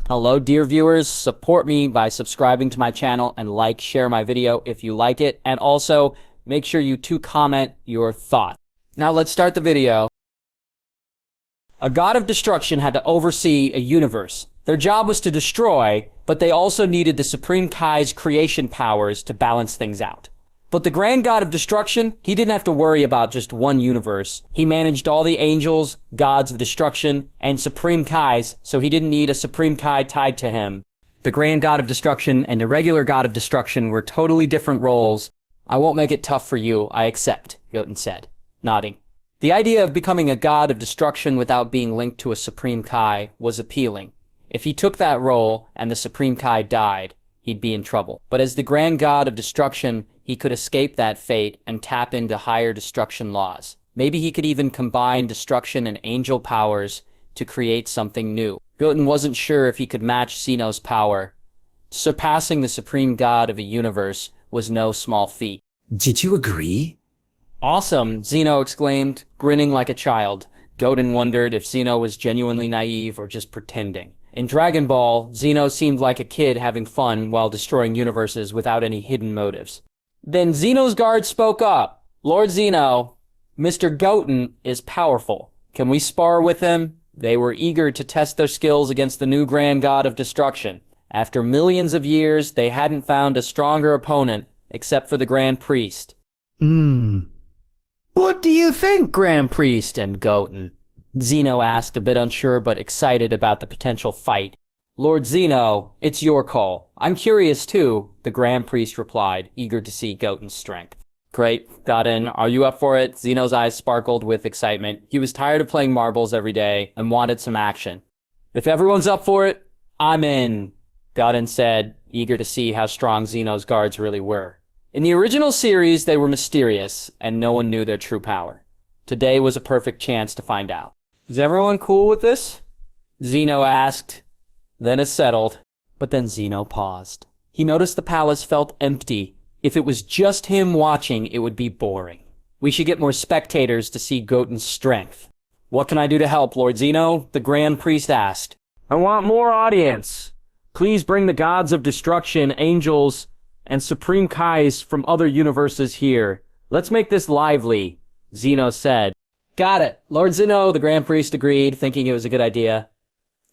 Hello, dear viewers. Support me by subscribing to my channel and share my video if you like it. And also, make sure you comment your thoughts. Now let's start the video. A god of destruction had to oversee a universe. Their job was to destroy, but they also needed the Supreme Kai's creation powers to balance things out. But the Grand God of Destruction, he didn't have to worry about just one universe. He managed all the angels, gods of destruction, and Supreme Kais, so he didn't need a Supreme Kai tied to him. The Grand God of Destruction and the regular God of Destruction were totally different roles. I won't make it tough for you, I accept, Goten said, nodding. The idea of becoming a God of Destruction without being linked to a Supreme Kai was appealing. If he took that role and the Supreme Kai died, he'd be in trouble. But as the Grand God of Destruction, he could escape that fate and tap into higher destruction laws. Maybe he could even combine destruction and angel powers to create something new. Goten wasn't sure if he could match Zeno's power. Surpassing the supreme god of a universe was no small feat. Did you agree? Awesome, Zeno exclaimed, grinning like a child. Goten wondered if Zeno was genuinely naive or just pretending. In Dragon Ball, Zeno seemed like a kid having fun while destroying universes without any hidden motives. Then Zeno's guard spoke up. Lord Zeno, Mr. Goten is powerful. Can we spar with him? They were eager to test their skills against the new Grand God of Destruction. After millions of years, they hadn't found a stronger opponent, except for the Grand Priest. What do you think, Grand Priest and Goten? Zeno asked, a bit unsure but excited about the potential fight. Lord Zeno, it's your call. I'm curious too, the Grand Priest replied, eager to see Goten's strength. Great, Goten, are you up for it? Zeno's eyes sparkled with excitement. He was tired of playing marbles every day and wanted some action. If everyone's up for it, I'm in, Goten said, eager to see how strong Zeno's guards really were. In the original series, they were mysterious, and no one knew their true power. Today was a perfect chance to find out. Is everyone cool with this? Zeno asked. Then it settled, but then Zeno paused. He noticed the palace felt empty. If it was just him watching, it would be boring. We should get more spectators to see Goten's strength. What can I do to help, Lord Zeno? The Grand Priest asked. I want more audience. Please bring the gods of destruction, angels, and Supreme Kais from other universes here. Let's make this lively, Zeno said. Got it. Lord Zeno, the Grand Priest agreed, thinking it was a good idea.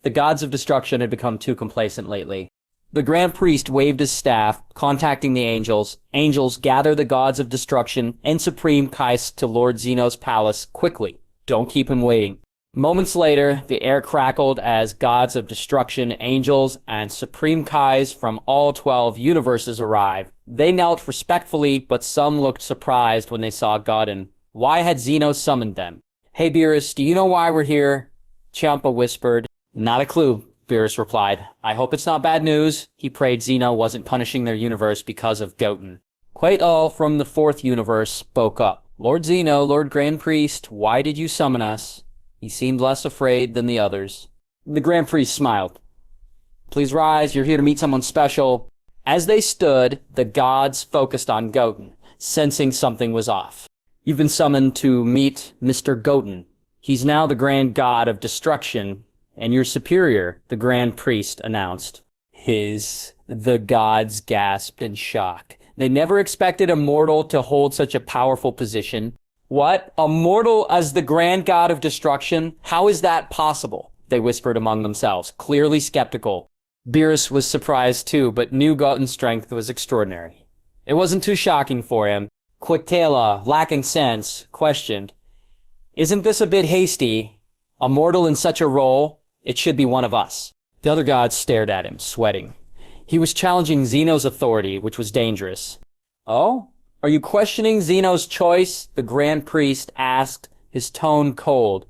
The gods of destruction had become too complacent lately. The Grand Priest waved his staff, contacting the angels. Angels, gather the gods of destruction and Supreme Kais to Lord Zeno's palace quickly. Don't keep him waiting. Moments later, the air crackled as gods of destruction, angels, and Supreme Kais from all 12 universes arrived. They knelt respectfully, but some looked surprised when they saw Goten. Why had Zeno summoned them? Hey Beerus, do you know why we're here? Champa whispered. Not a clue, Beerus replied. I hope it's not bad news. He prayed Zeno wasn't punishing their universe because of Goten. Quite all from the 4th universe spoke up. Lord Zeno, Lord Grand Priest, why did you summon us? He seemed less afraid than the others. The Grand Priest smiled. Please rise, you're here to meet someone special. As they stood, the gods focused on Goten, sensing something was off. You've been summoned to meet Mr. Goten. He's now the Grand God of Destruction, and your superior, the Grand Priest announced. The gods gasped in shock. They never expected a mortal to hold such a powerful position. What? A mortal as the Grand God of Destruction? How is that possible? They whispered among themselves, clearly skeptical. Beerus was surprised too, but knew Goten's strength was extraordinary. It wasn't too shocking for him. Quicktaila, lacking sense, questioned, Isn't this a bit hasty? A mortal in such a role? It should be one of us. The other gods stared at him, sweating. He was challenging Zeno's authority, which was dangerous. Oh? Are you questioning Zeno's choice? The Grand Priest asked, his tone cold.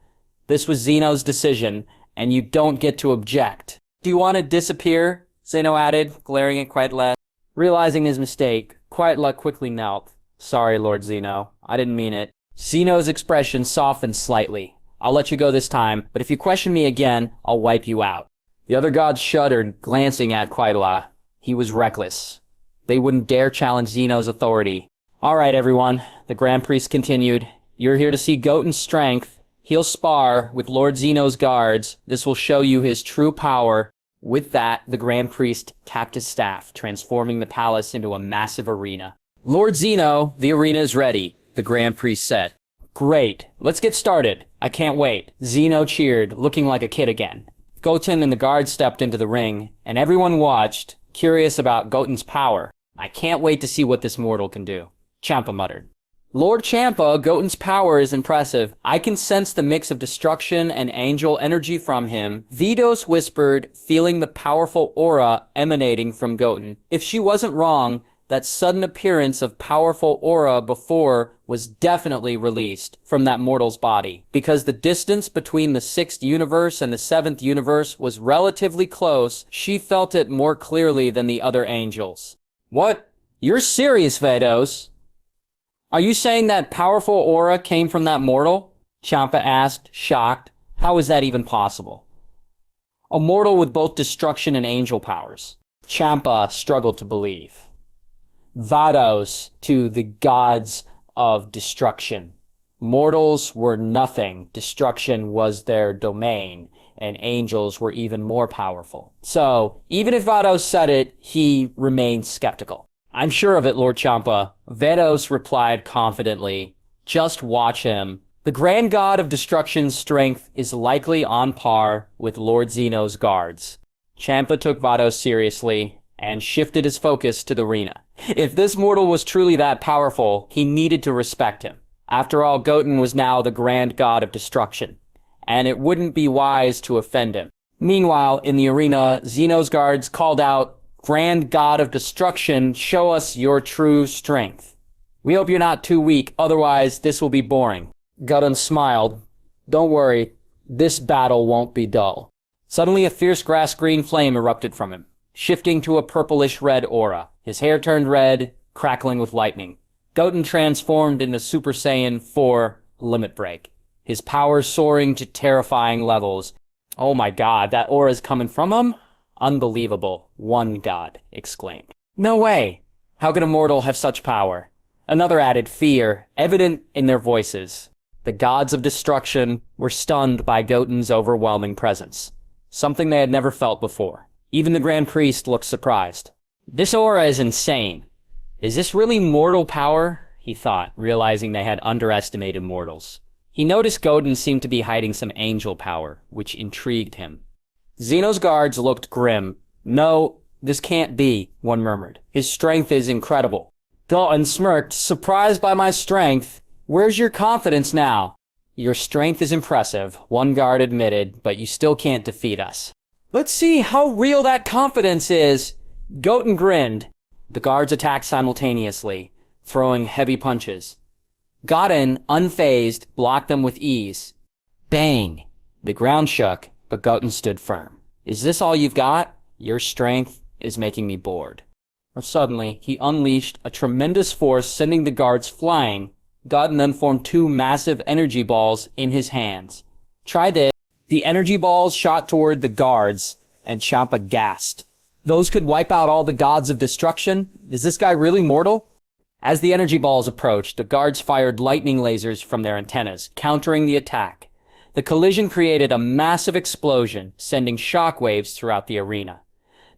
This was Zeno's decision, and you don't get to object. Do you want to disappear? Zeno added, glaring at Quietla. Realizing his mistake, Quietla quickly knelt. Sorry, Lord Zeno. I didn't mean it. Zeno's expression softened slightly. I'll let you go this time, but if you question me again, I'll wipe you out. The other gods shuddered, glancing at Quietla. He was reckless. They wouldn't dare challenge Zeno's authority. All right, everyone, the Grand Priest continued. You're here to see Goten's strength. He'll spar with Lord Zeno's guards. This will show you his true power. With that, the Grand Priest tapped his staff, transforming the palace into a massive arena. Lord Zeno, the arena is ready, the Grand Priest said. Great, let's get started. I can't wait. Zeno cheered, looking like a kid again. Goten and the guards stepped into the ring, and everyone watched, curious about Goten's power. I can't wait to see what this mortal can do, Champa muttered. Lord Champa, Goten's power is impressive. I can sense the mix of destruction and angel energy from him. Vidos whispered, feeling the powerful aura emanating from Goten. If she wasn't wrong, that sudden appearance of powerful aura before was definitely released from that mortal's body, because the distance between the 6th universe and the 7th universe was relatively close. She felt it more clearly than the other angels. What? You're serious, Vidos? Are you saying that powerful aura came from that mortal? Champa asked, shocked. How is that even possible? A mortal with both destruction and angel powers. Champa struggled to believe. Vados to the gods of destruction. Mortals were nothing. Destruction was their domain, and angels were even more powerful. So, even if Vados said it, he remained skeptical. I'm sure of it, Lord Champa. Vados replied confidently. Just watch him. The grand god of destruction's strength is likely on par with Lord Zeno's guards. Champa took Vados seriously and shifted his focus to the arena. If this mortal was truly that powerful, he needed to respect him. After all, Goten was now the grand god of destruction, and it wouldn't be wise to offend him. Meanwhile, in the arena, Zeno's guards called out, Grand God of Destruction, show us your true strength. We hope you're not too weak, otherwise this will be boring. Goten smiled. Don't worry, this battle won't be dull. Suddenly a fierce grass-green flame erupted from him, shifting to a purplish-red aura. His hair turned red, crackling with lightning. Goten transformed into Super Saiyan 4 Limit Break, his powers soaring to terrifying levels. Oh my god, that aura's coming from him? Unbelievable, one god exclaimed. No way! How could a mortal have such power? Another added fear, evident in their voices. The gods of destruction were stunned by Goten's overwhelming presence, something they had never felt before. Even the Grand Priest looked surprised. This aura is insane. Is this really mortal power? He thought, realizing they had underestimated mortals. He noticed Goten seemed to be hiding some angel power, which intrigued him. Zeno's guards looked grim. No, this can't be, one murmured. His strength is incredible. Goten smirked, surprised by my strength. Where's your confidence now? Your strength is impressive, one guard admitted, but you still can't defeat us. Let's see how real that confidence is. Goten grinned. The guards attacked simultaneously, throwing heavy punches. Goten, unfazed, blocked them with ease. Bang! The ground shook, but Goten stood firm. Is this all you've got? Your strength is making me bored. Suddenly, he unleashed a tremendous force, sending the guards flying. Goten then formed 2 massive energy balls in his hands. Try this. The energy balls shot toward the guards, and Champa gasped. Those could wipe out all the gods of destruction? Is this guy really mortal? As the energy balls approached, the guards fired lightning lasers from their antennas, countering the attack. The collision created a massive explosion, sending shockwaves throughout the arena.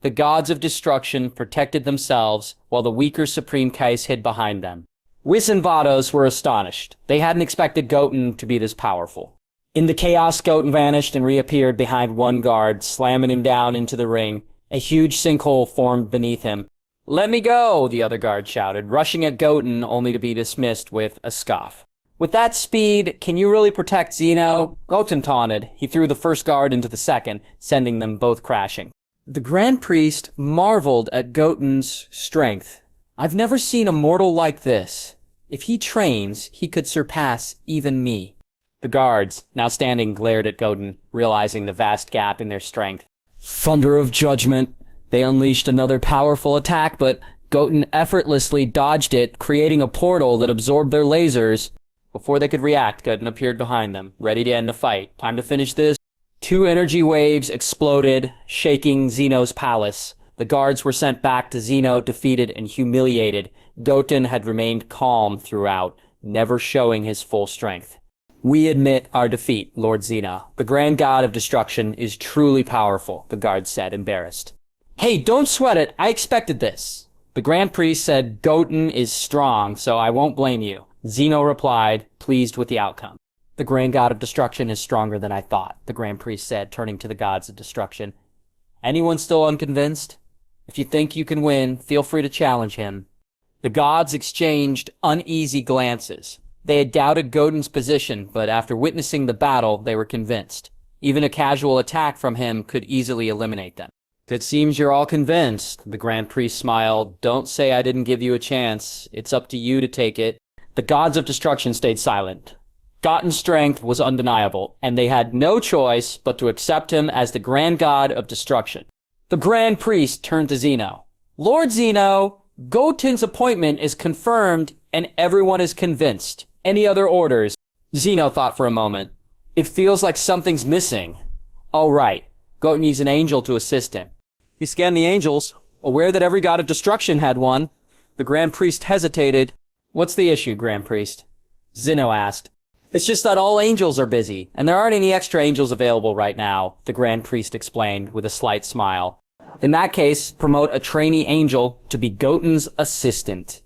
The gods of destruction protected themselves, while the weaker Supreme Kais hid behind them. Whis and Vados were astonished. They hadn't expected Goten to be this powerful. In the chaos, Goten vanished and reappeared behind one guard, slamming him down into the ring. A huge sinkhole formed beneath him. Let me go, the other guard shouted, rushing at Goten only to be dismissed with a scoff. With that speed, can you really protect Zeno? Goten taunted. He threw the first guard into the second, sending them both crashing. The Grand Priest marveled at Goten's strength. I've never seen a mortal like this. If he trains, he could surpass even me. The guards, now standing, glared at Goten, realizing the vast gap in their strength. Thunder of judgment. They unleashed another powerful attack, but Goten effortlessly dodged it, creating a portal that absorbed their lasers. Before they could react, Goten appeared behind them, ready to end the fight. Time to finish this. 2 energy waves exploded, shaking Zeno's palace. The guards were sent back to Zeno, defeated and humiliated. Goten had remained calm throughout, never showing his full strength. We admit our defeat, Lord Zeno. The grand god of destruction is truly powerful, the guard said, embarrassed. Hey, don't sweat it. I expected this. The Grand Priest said Goten is strong, so I won't blame you. Zeno replied, pleased with the outcome. The grand god of destruction is stronger than I thought, the Grand Priest said, turning to the gods of destruction. Anyone still unconvinced? If you think you can win, feel free to challenge him. The gods exchanged uneasy glances. They had doubted Goten's position, but after witnessing the battle, they were convinced. Even a casual attack from him could easily eliminate them. It seems you're all convinced, the Grand Priest smiled. Don't say I didn't give you a chance. It's up to you to take it. The gods of destruction stayed silent. Goten's strength was undeniable, and they had no choice but to accept him as the grand god of destruction. The Grand Priest turned to Zeno. Lord Zeno, Goten's appointment is confirmed, and everyone is convinced. Any other orders? Zeno thought for a moment. It feels like something's missing. Oh, right. Goten needs an angel to assist him. He scanned the angels, aware that every god of destruction had one. The Grand Priest hesitated. What's the issue, Grand Priest? Zeno asked. It's just that all angels are busy, and there aren't any extra angels available right now, the Grand Priest explained with a slight smile. In that case, promote a trainee angel to be Goten's assistant.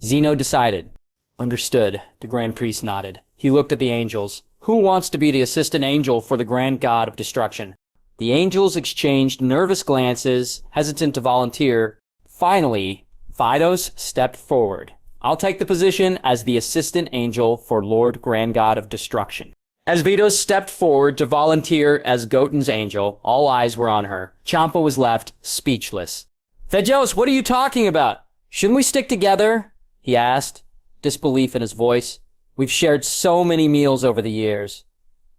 Zeno decided. Understood, the Grand Priest nodded. He looked at the angels. Who wants to be the assistant angel for the grand god of destruction? The angels exchanged nervous glances, hesitant to volunteer. Finally, Vidos stepped forward. I'll take the position as the assistant angel for Lord Grand God of Destruction. As Vidos stepped forward to volunteer as Goten's angel, all eyes were on her. Champa was left speechless. Thejos, what are you talking about? Shouldn't we stick together? He asked, disbelief in his voice. We've shared so many meals over the years.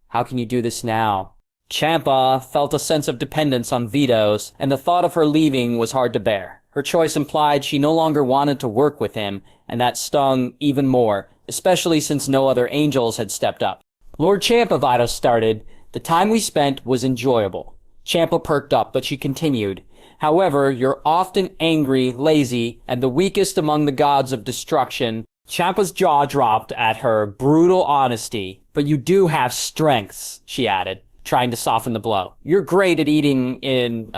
How can you do this now? Champa felt a sense of dependence on Vidos, and the thought of her leaving was hard to bear. Her choice implied she no longer wanted to work with him, and that stung even more, especially since no other angels had stepped up. Lord Champa, Vidos started. The time we spent was enjoyable. Champa perked up, but she continued. However, you're often angry, lazy, and the weakest among the gods of destruction. Champa's jaw dropped at her brutal honesty. But you do have strengths, she added, trying to soften the blow. You're great at eating in,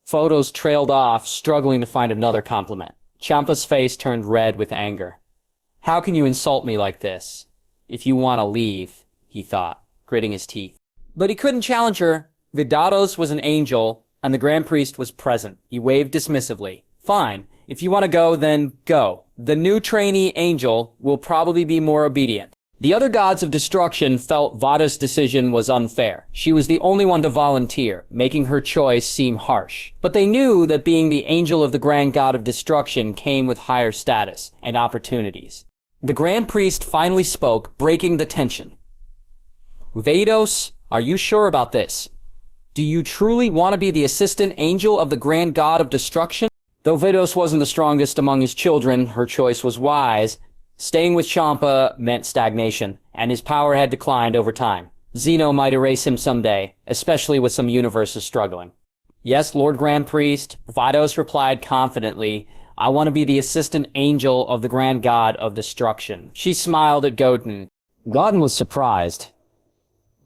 Photos trailed off, struggling to find another compliment. Champa's face turned red with anger. How can you insult me like this? If you want to leave, he thought, gritting his teeth. But he couldn't challenge her. Vidados was an angel, and the Grand Priest was present. He waved dismissively. Fine. If you want to go, then go. The new trainee angel will probably be more obedient. The other gods of destruction felt Vada's decision was unfair. She was the only one to volunteer, making her choice seem harsh. But they knew that being the angel of the grand god of destruction came with higher status and opportunities. The Grand Priest finally spoke, breaking the tension. Vados, are you sure about this? Do you truly want to be the assistant angel of the grand god of destruction? Though Vados wasn't the strongest among his children, her choice was wise. Staying with Champa meant stagnation, and his power had declined over time. Zeno might erase him someday, especially with some universes struggling. Yes, Lord Grand Priest, Vados replied confidently, I want to be the assistant angel of the grand god of destruction. She smiled at Goten. Goten was surprised.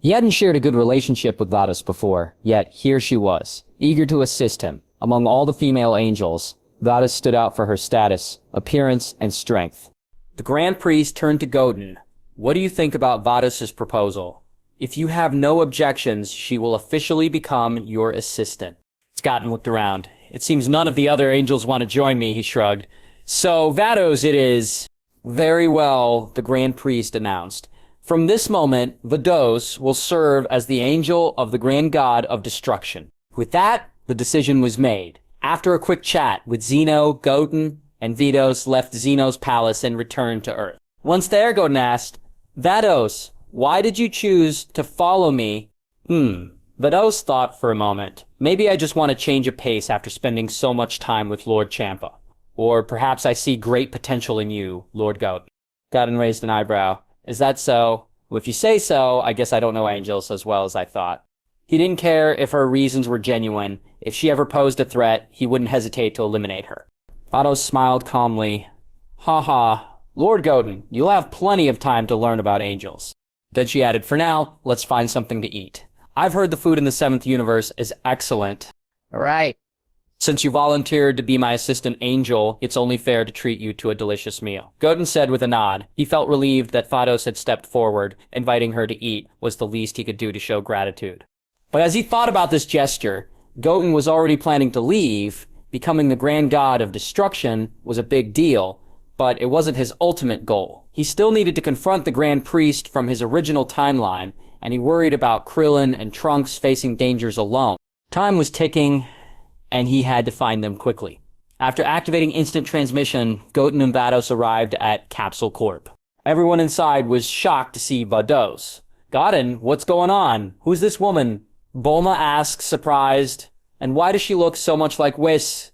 He hadn't shared a good relationship with Vados before, yet here she was, eager to assist him. Among all the female angels, Vados stood out for her status, appearance, and strength. The Grand Priest turned to Goten. What do you think about Vados' proposal? If you have no objections, she will officially become your assistant. Goten looked around. It seems none of the other angels want to join me, he shrugged. So, Vados it is. Very well, the Grand Priest announced. From this moment, Vados will serve as the angel of the Grand God of Destruction. With that, the decision was made. After a quick chat with Zeno, Goten, and Vados left Zeno's palace and returned to Earth. Once there, Goten asked, Vados, why did you choose to follow me? Vados thought for a moment. Maybe I just want to change of pace after spending so much time with Lord Champa. Or perhaps I see great potential in you, Lord Goten. Goten raised an eyebrow. Is that so? Well, if you say so, I guess I don't know angels as well as I thought. He didn't care if her reasons were genuine. If she ever posed a threat, he wouldn't hesitate to eliminate her. Vados smiled calmly. Ha ha, Lord Goten, you'll have plenty of time to learn about angels. Then she added, for now, let's find something to eat. I've heard the food in the 7th universe is excellent. Right. Since you volunteered to be my assistant angel, it's only fair to treat you to a delicious meal. Goten said with a nod. He felt relieved that Vados had stepped forward. Inviting her to eat was the least he could do to show gratitude. But as he thought about this gesture, Goten was already planning to leave. Becoming the grand god of destruction was a big deal, but it wasn't his ultimate goal. He still needed to confront the Grand Priest from his original timeline, and he worried about Krillin and Trunks facing dangers alone. Time was ticking, and he had to find them quickly. After activating instant transmission, Goten and Vados arrived at Capsule Corp. Everyone inside was shocked to see Vados. Goten, what's going on? Who's this woman? Bulma asked, surprised. And why does she look so much like Whis?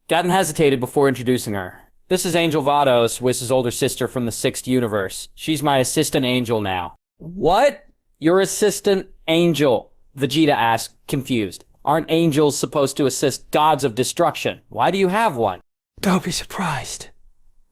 Goten hesitated before introducing her. This is Angel Vados, Whis' older sister from the 6th universe. She's my assistant angel now. What? Your assistant angel? Vegeta asked, confused. Aren't angels supposed to assist gods of destruction? Why do you have one? Don't be surprised.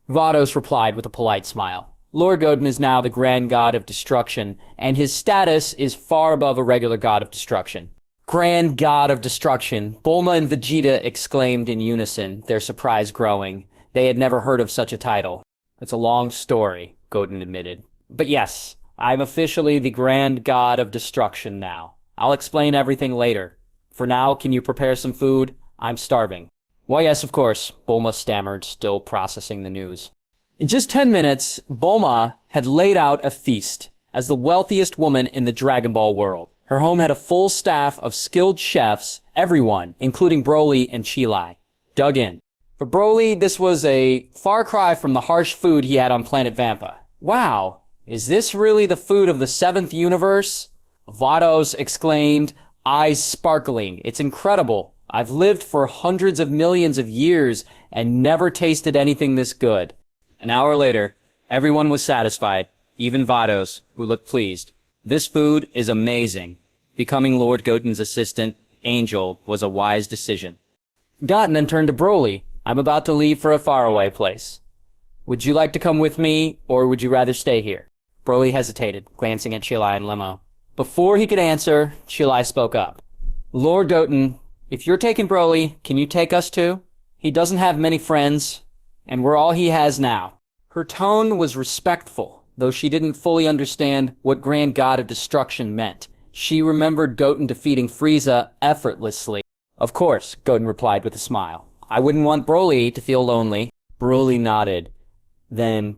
Vados replied with a polite smile. Lord Goten is now the grand god of destruction, and his status is far above a regular god of destruction. Grand god of destruction, Bulma and Vegeta exclaimed in unison, their surprise growing. They had never heard of such a title. It's a long story, Goten admitted. But yes, I'm officially the grand god of destruction now. I'll explain everything later. For now, can you prepare some food? I'm starving. Why, yes, of course, Bulma stammered, still processing the news. In just 10 minutes, Bulma had laid out a feast. As the wealthiest woman in the DragonBall world, her home had a full staff of skilled chefs, everyone, including Broly and Chilai, dug in. For Broly, this was a far cry from the harsh food he had on planet Vampa. Wow, is this really the food of the 7th universe? Vados exclaimed, eyes sparkling. It's incredible. I've lived for hundreds of millions of years and never tasted anything this good. An hour later, everyone was satisfied, even Vados, who looked pleased. This food is amazing. Becoming Lord Goten's assistant, Angel, was a wise decision. Goten then turned to Broly. I'm about to leave for a faraway place. Would you like to come with me, or would you rather stay here? Broly hesitated, glancing at Chilai and Lemo. Before he could answer, Chilai spoke up. Lord Goten, if you're taking Broly, can you take us too? He doesn't have many friends, and we're all he has now. Her tone was respectful, though she didn't fully understand what Grand God of Destruction meant. She remembered Goten defeating Frieza effortlessly. Of course, Goten replied with a smile. I wouldn't want Broly to feel lonely. Broly nodded. Then,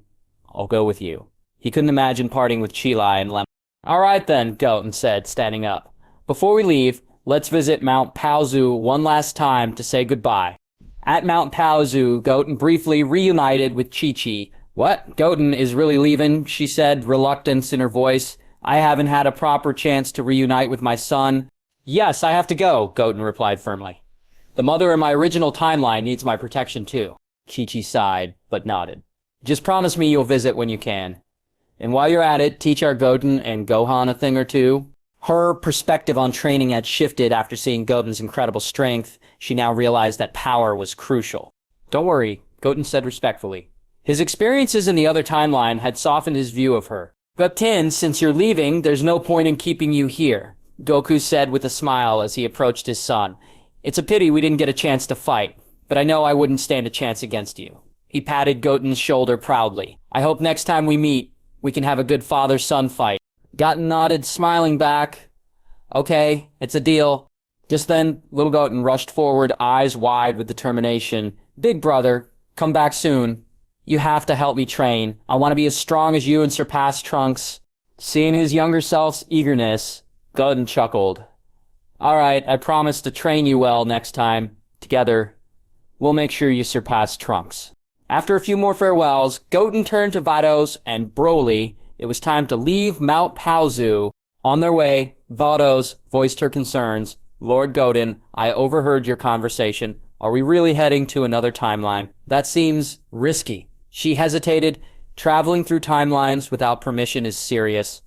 I'll go with you. He couldn't imagine parting with Chilai and Lem. All right then, Goten said, standing up. Before we leave, let's visit Mount Paozu one last time to say goodbye. At Mount Paozu, Goten briefly reunited with Chi-Chi. What? Goten is really leaving, she said, reluctance in her voice. I haven't had a proper chance to reunite with my son. Yes, I have to go, Goten replied firmly. The mother in my original timeline needs my protection too. Chi-Chi sighed, but nodded. Just promise me you'll visit when you can. And while you're at it, teach our Goten and Gohan a thing or two. Her perspective on training had shifted after seeing Goten's incredible strength. She now realized that power was crucial. Don't worry, Goten said respectfully. His experiences in the other timeline had softened his view of her. Ep10, since you're leaving, there's no point in keeping you here, Goku said with a smile as he approached his son. It's a pity we didn't get a chance to fight, but I know I wouldn't stand a chance against you. He patted Goten's shoulder proudly. I hope next time we meet, we can have a good father-son fight. Goten nodded, smiling back. Okay, it's a deal. Just then, little Goten rushed forward, eyes wide with determination. Big brother, come back soon. You have to help me train. I want to be as strong as you and surpass Trunks. Seeing his younger self's eagerness, Goten chuckled. All right, I promise to train you well next time. Together, we'll make sure you surpass Trunks. After a few more farewells, Goten turned to Vados and Broly. It was time to leave Mount Paozu. On their way, Vados voiced her concerns. Lord Goten, I overheard your conversation. Are we really heading to another timeline? That seems risky. She hesitated. Traveling through timelines without permission is serious.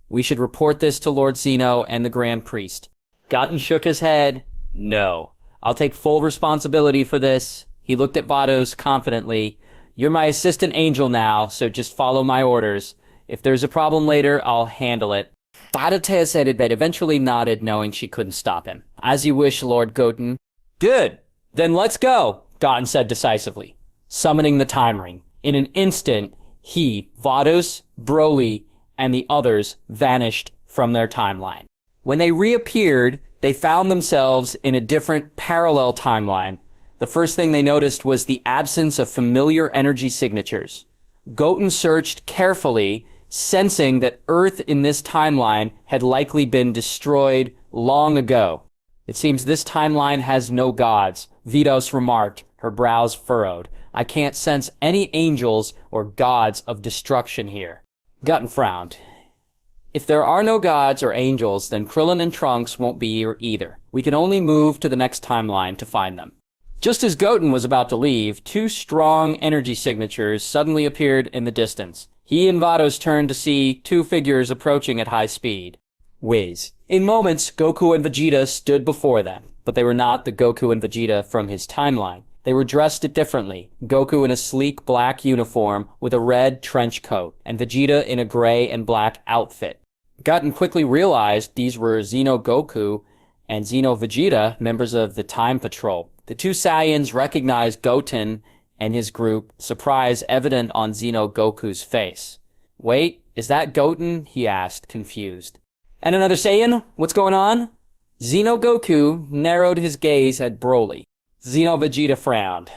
We should report this to Lord Zeno and the Grand Priest. Goten shook his head. No. I'll take full responsibility for this. He looked at Vados confidently. You're my assistant angel now, so just follow my orders. If there's a problem later, I'll handle it. Vadatea said but eventually nodded, knowing she couldn't stop him. As you wish, Lord Goten. Good. Then let's go, Goten said decisively, summoning the time ring. In an instant, he, Vados, Broly, and the others vanished from their timeline. When they reappeared, they found themselves in a different parallel timeline. The first thing they noticed was the absence of familiar energy signatures. Goten searched carefully, sensing that Earth in this timeline had likely been destroyed long ago. It seems this timeline has no gods, Vidos remarked, her brows furrowed. I can't sense any angels or gods of destruction here. Goten frowned. If there are no gods or angels, then Krillin and Trunks won't be here either. We can only move to the next timeline to find them. Just as Goten was about to leave, two strong energy signatures suddenly appeared in the distance. He and Vados turned to see two figures approaching at high speed. Whis. In moments, Goku and Vegeta stood before them, but they were not the Goku and Vegeta from his timeline. They were dressed differently, Goku in a sleek black uniform with a red trench coat, and Vegeta in a gray and black outfit. Goten quickly realized these were Xeno Goku and Xeno Vegeta, members of the Time Patrol. The two Saiyans recognized Goten and his group, surprise evident on Xeno Goku's face. Wait, is that Goten? He asked, confused. And another Saiyan? What's going on? Xeno Goku narrowed his gaze at Broly. Xeno Vegeta frowned.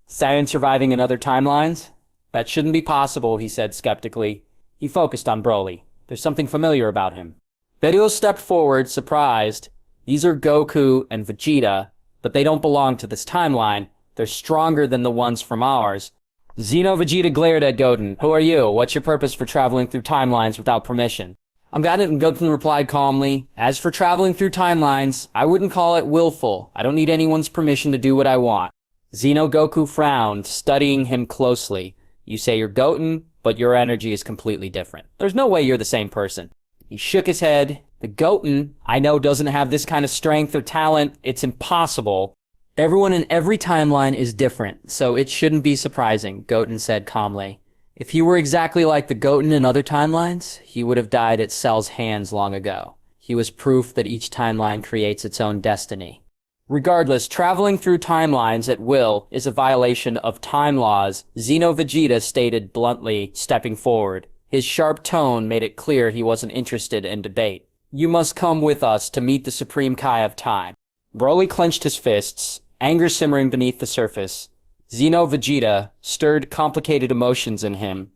Saiyan surviving in other timelines? That shouldn't be possible, he said skeptically. He focused on Broly. There's something familiar about him. Beerus stepped forward, surprised. These are Goku and Vegeta, but they don't belong to this timeline. They're stronger than the ones from ours. Xeno Vegeta glared at Goten. Who are you? What's your purpose for traveling through timelines without permission? I'm Goten, and Goten replied calmly. As for traveling through timelines, I wouldn't call it willful. I don't need anyone's permission to do what I want. Xeno Goku frowned, studying him closely. You say you're Goten, but your energy is completely different. There's no way you're the same person. He shook his head. The Goten, I know, doesn't have this kind of strength or talent. It's impossible. Everyone in every timeline is different, so it shouldn't be surprising, Goten said calmly. If he were exactly like the Goten in other timelines, he would have died at Cell's hands long ago. He was proof that each timeline creates its own destiny. Regardless, traveling through timelines at will is a violation of time laws, Xeno Vegeta stated bluntly, stepping forward. His sharp tone made it clear he wasn't interested in debate. You must come with us to meet the Supreme Kai of Time. Broly clenched his fists, anger simmering beneath the surface. Xeno Vegeta stirred complicated emotions in him,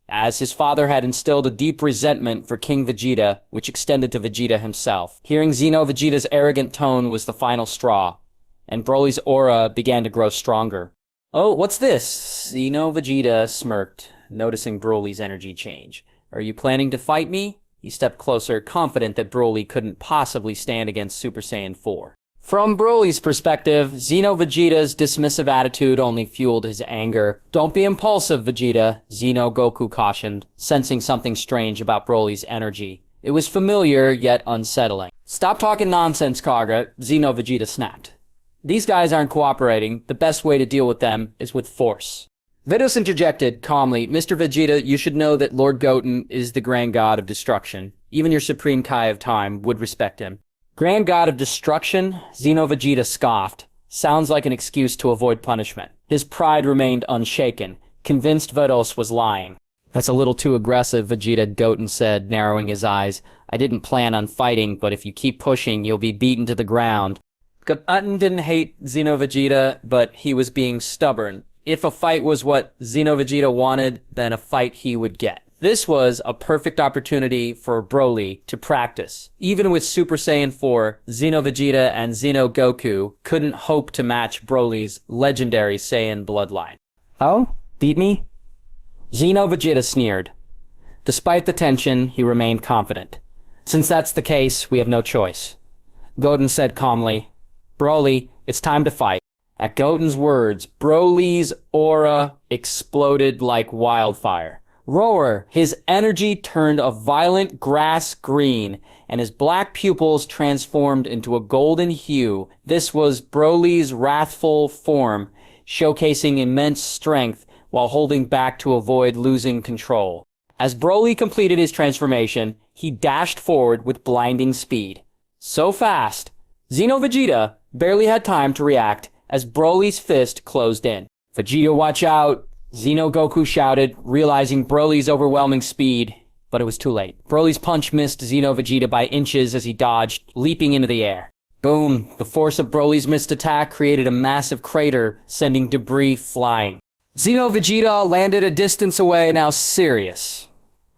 as his father had instilled a deep resentment for King Vegeta, which extended to Vegeta himself. Hearing Xeno Vegeta's arrogant tone was the final straw, and Broly's aura began to grow stronger. Oh, what's this? Xeno Vegeta smirked, noticing Broly's energy change. Are you planning to fight me? He stepped closer, confident that Broly couldn't possibly stand against Super Saiyan 4. From Broly's perspective, Xeno Vegeta's dismissive attitude only fueled his anger. Don't be impulsive, Vegeta, Xeno Goku cautioned, sensing something strange about Broly's energy. It was familiar, yet unsettling. Stop talking nonsense, Kaga, Xeno Vegeta snapped. These guys aren't cooperating. The best way to deal with them is with force. Vidos interjected calmly, Mr. Vegeta, you should know that Lord Goten is the Grand God of Destruction. Even your Supreme Kai of Time would respect him. Grand God of Destruction? Xeno Vegeta scoffed. Sounds like an excuse to avoid punishment. His pride remained unshaken, convinced Vidos was lying. That's a little too aggressive, Vegeta, Goten said, narrowing his eyes. I didn't plan on fighting, but if you keep pushing, you'll be beaten to the ground. Goten didn't hate Xeno Vegeta, but he was being stubborn. If a fight was what Xeno Vegeta wanted, then a fight he would get. This was a perfect opportunity for Broly to practice. Even with Super Saiyan 4, Xeno Vegeta and Xeno Goku couldn't hope to match Broly's legendary Saiyan bloodline. Oh? Beat me? Xeno Vegeta sneered. Despite the tension, he remained confident. Since that's the case, we have no choice. Goten said calmly, Broly, it's time to fight. At Goten's words, Broly's aura exploded like wildfire. Roar! His energy turned a violent grass green, and his black pupils transformed into a golden hue. This was Broly's wrathful form. showcasing immense strength while holding back to avoid losing control. As Broly completed his transformation, he dashed forward with blinding speed. So fast, Xeno Vegeta barely had time to react as Broly's fist closed in. "Vegeta, watch out!" Xeno Goku shouted, realizing Broly's overwhelming speed, but it was too late. Broly's punch missed Xeno Vegeta by inches as he dodged, leaping into the air. Boom! The force of Broly's missed attack created a massive crater, sending debris flying. Xeno Vegeta landed a distance away, now serious.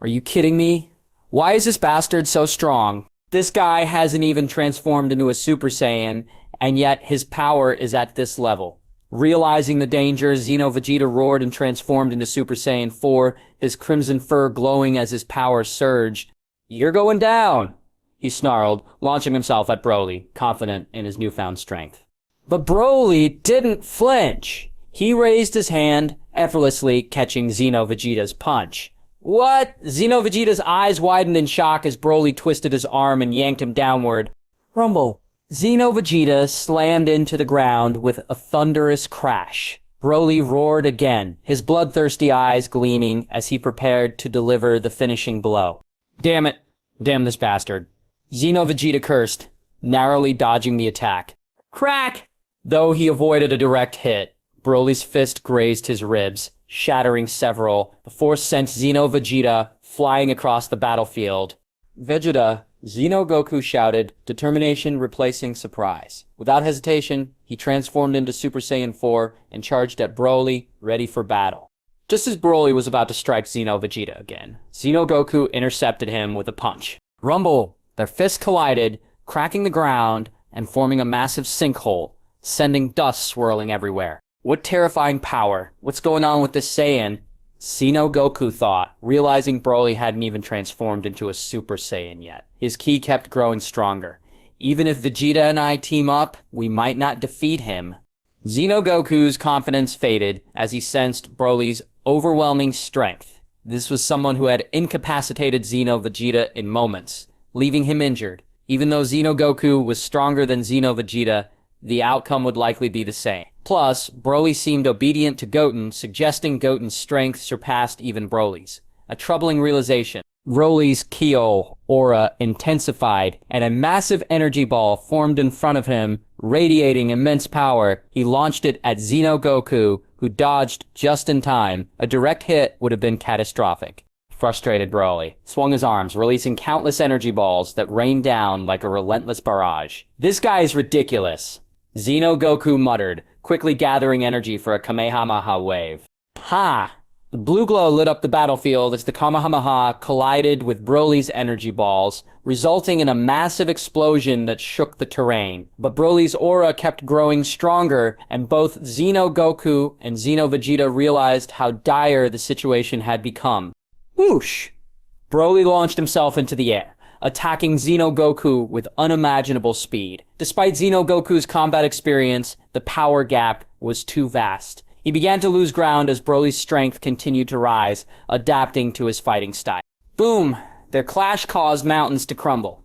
Are you kidding me? Why is this bastard so strong? This guy hasn't even transformed into a Super Saiyan, and yet his power is at this level. Realizing the danger, Xeno Vegeta roared and transformed into Super Saiyan 4, his crimson fur glowing as his power surged. "You're going down!" he snarled, launching himself at Broly, confident in his newfound strength. But Broly didn't flinch. He raised his hand, effortlessly catching Xeno Vegeta's punch. What? Xeno Vegeta's eyes widened in shock as Broly twisted his arm and yanked him downward. Rumble. Xeno Vegeta slammed into the ground with a thunderous crash. Broly roared again, his bloodthirsty eyes gleaming as he prepared to deliver the finishing blow. Damn it. Damn this bastard. Xeno Vegeta cursed, narrowly dodging the attack. Crack! Though he avoided a direct hit, Broly's fist grazed his ribs, shattering several, before sent Xeno Vegeta flying across the battlefield. Vegeta, Xeno Goku shouted, determination replacing surprise. Without hesitation, he transformed into Super Saiyan 4 and charged at Broly, ready for battle. Just as Broly was about to strike Xeno Vegeta again, Xeno Goku intercepted him with a punch. Rumble! Their fists collided, cracking the ground and forming a massive sinkhole, sending dust swirling everywhere. What terrifying power! What's going on with this Saiyan? Xeno Goku thought, realizing Broly hadn't even transformed into a Super Saiyan yet. His ki kept growing stronger. Even if Vegeta and I team up, we might not defeat him. Xeno Goku's confidence faded as he sensed Broly's overwhelming strength. This was someone who had incapacitated Xeno Vegeta in moments, leaving him injured. Even though Xeno Goku was stronger than Xeno Vegeta, the outcome would likely be the same. Plus, Broly seemed obedient to Goten, suggesting Goten's strength surpassed even Broly's. A troubling realization. Broly's Kyo aura intensified, and a massive energy ball formed in front of him, radiating immense power. He launched it at Xeno Goku, who dodged just in time. A direct hit would have been catastrophic. Frustrated Broly swung his arms, releasing countless energy balls that rained down like a relentless barrage. This guy is ridiculous, Xeno Goku muttered, quickly gathering energy for a Kamehameha wave. Ha! The blue glow lit up the battlefield as the Kamehameha collided with Broly's energy balls, resulting in a massive explosion that shook the terrain. But Broly's aura kept growing stronger, and both Xeno Goku and Xeno Vegeta realized how dire the situation had become. Whoosh! Broly launched himself into the air, attacking Xeno Goku with unimaginable speed. Despite Xeno Goku's combat experience, the power gap was too vast. He began to lose ground as Broly's strength continued to rise, adapting to his fighting style. Boom! Their clash caused mountains to crumble.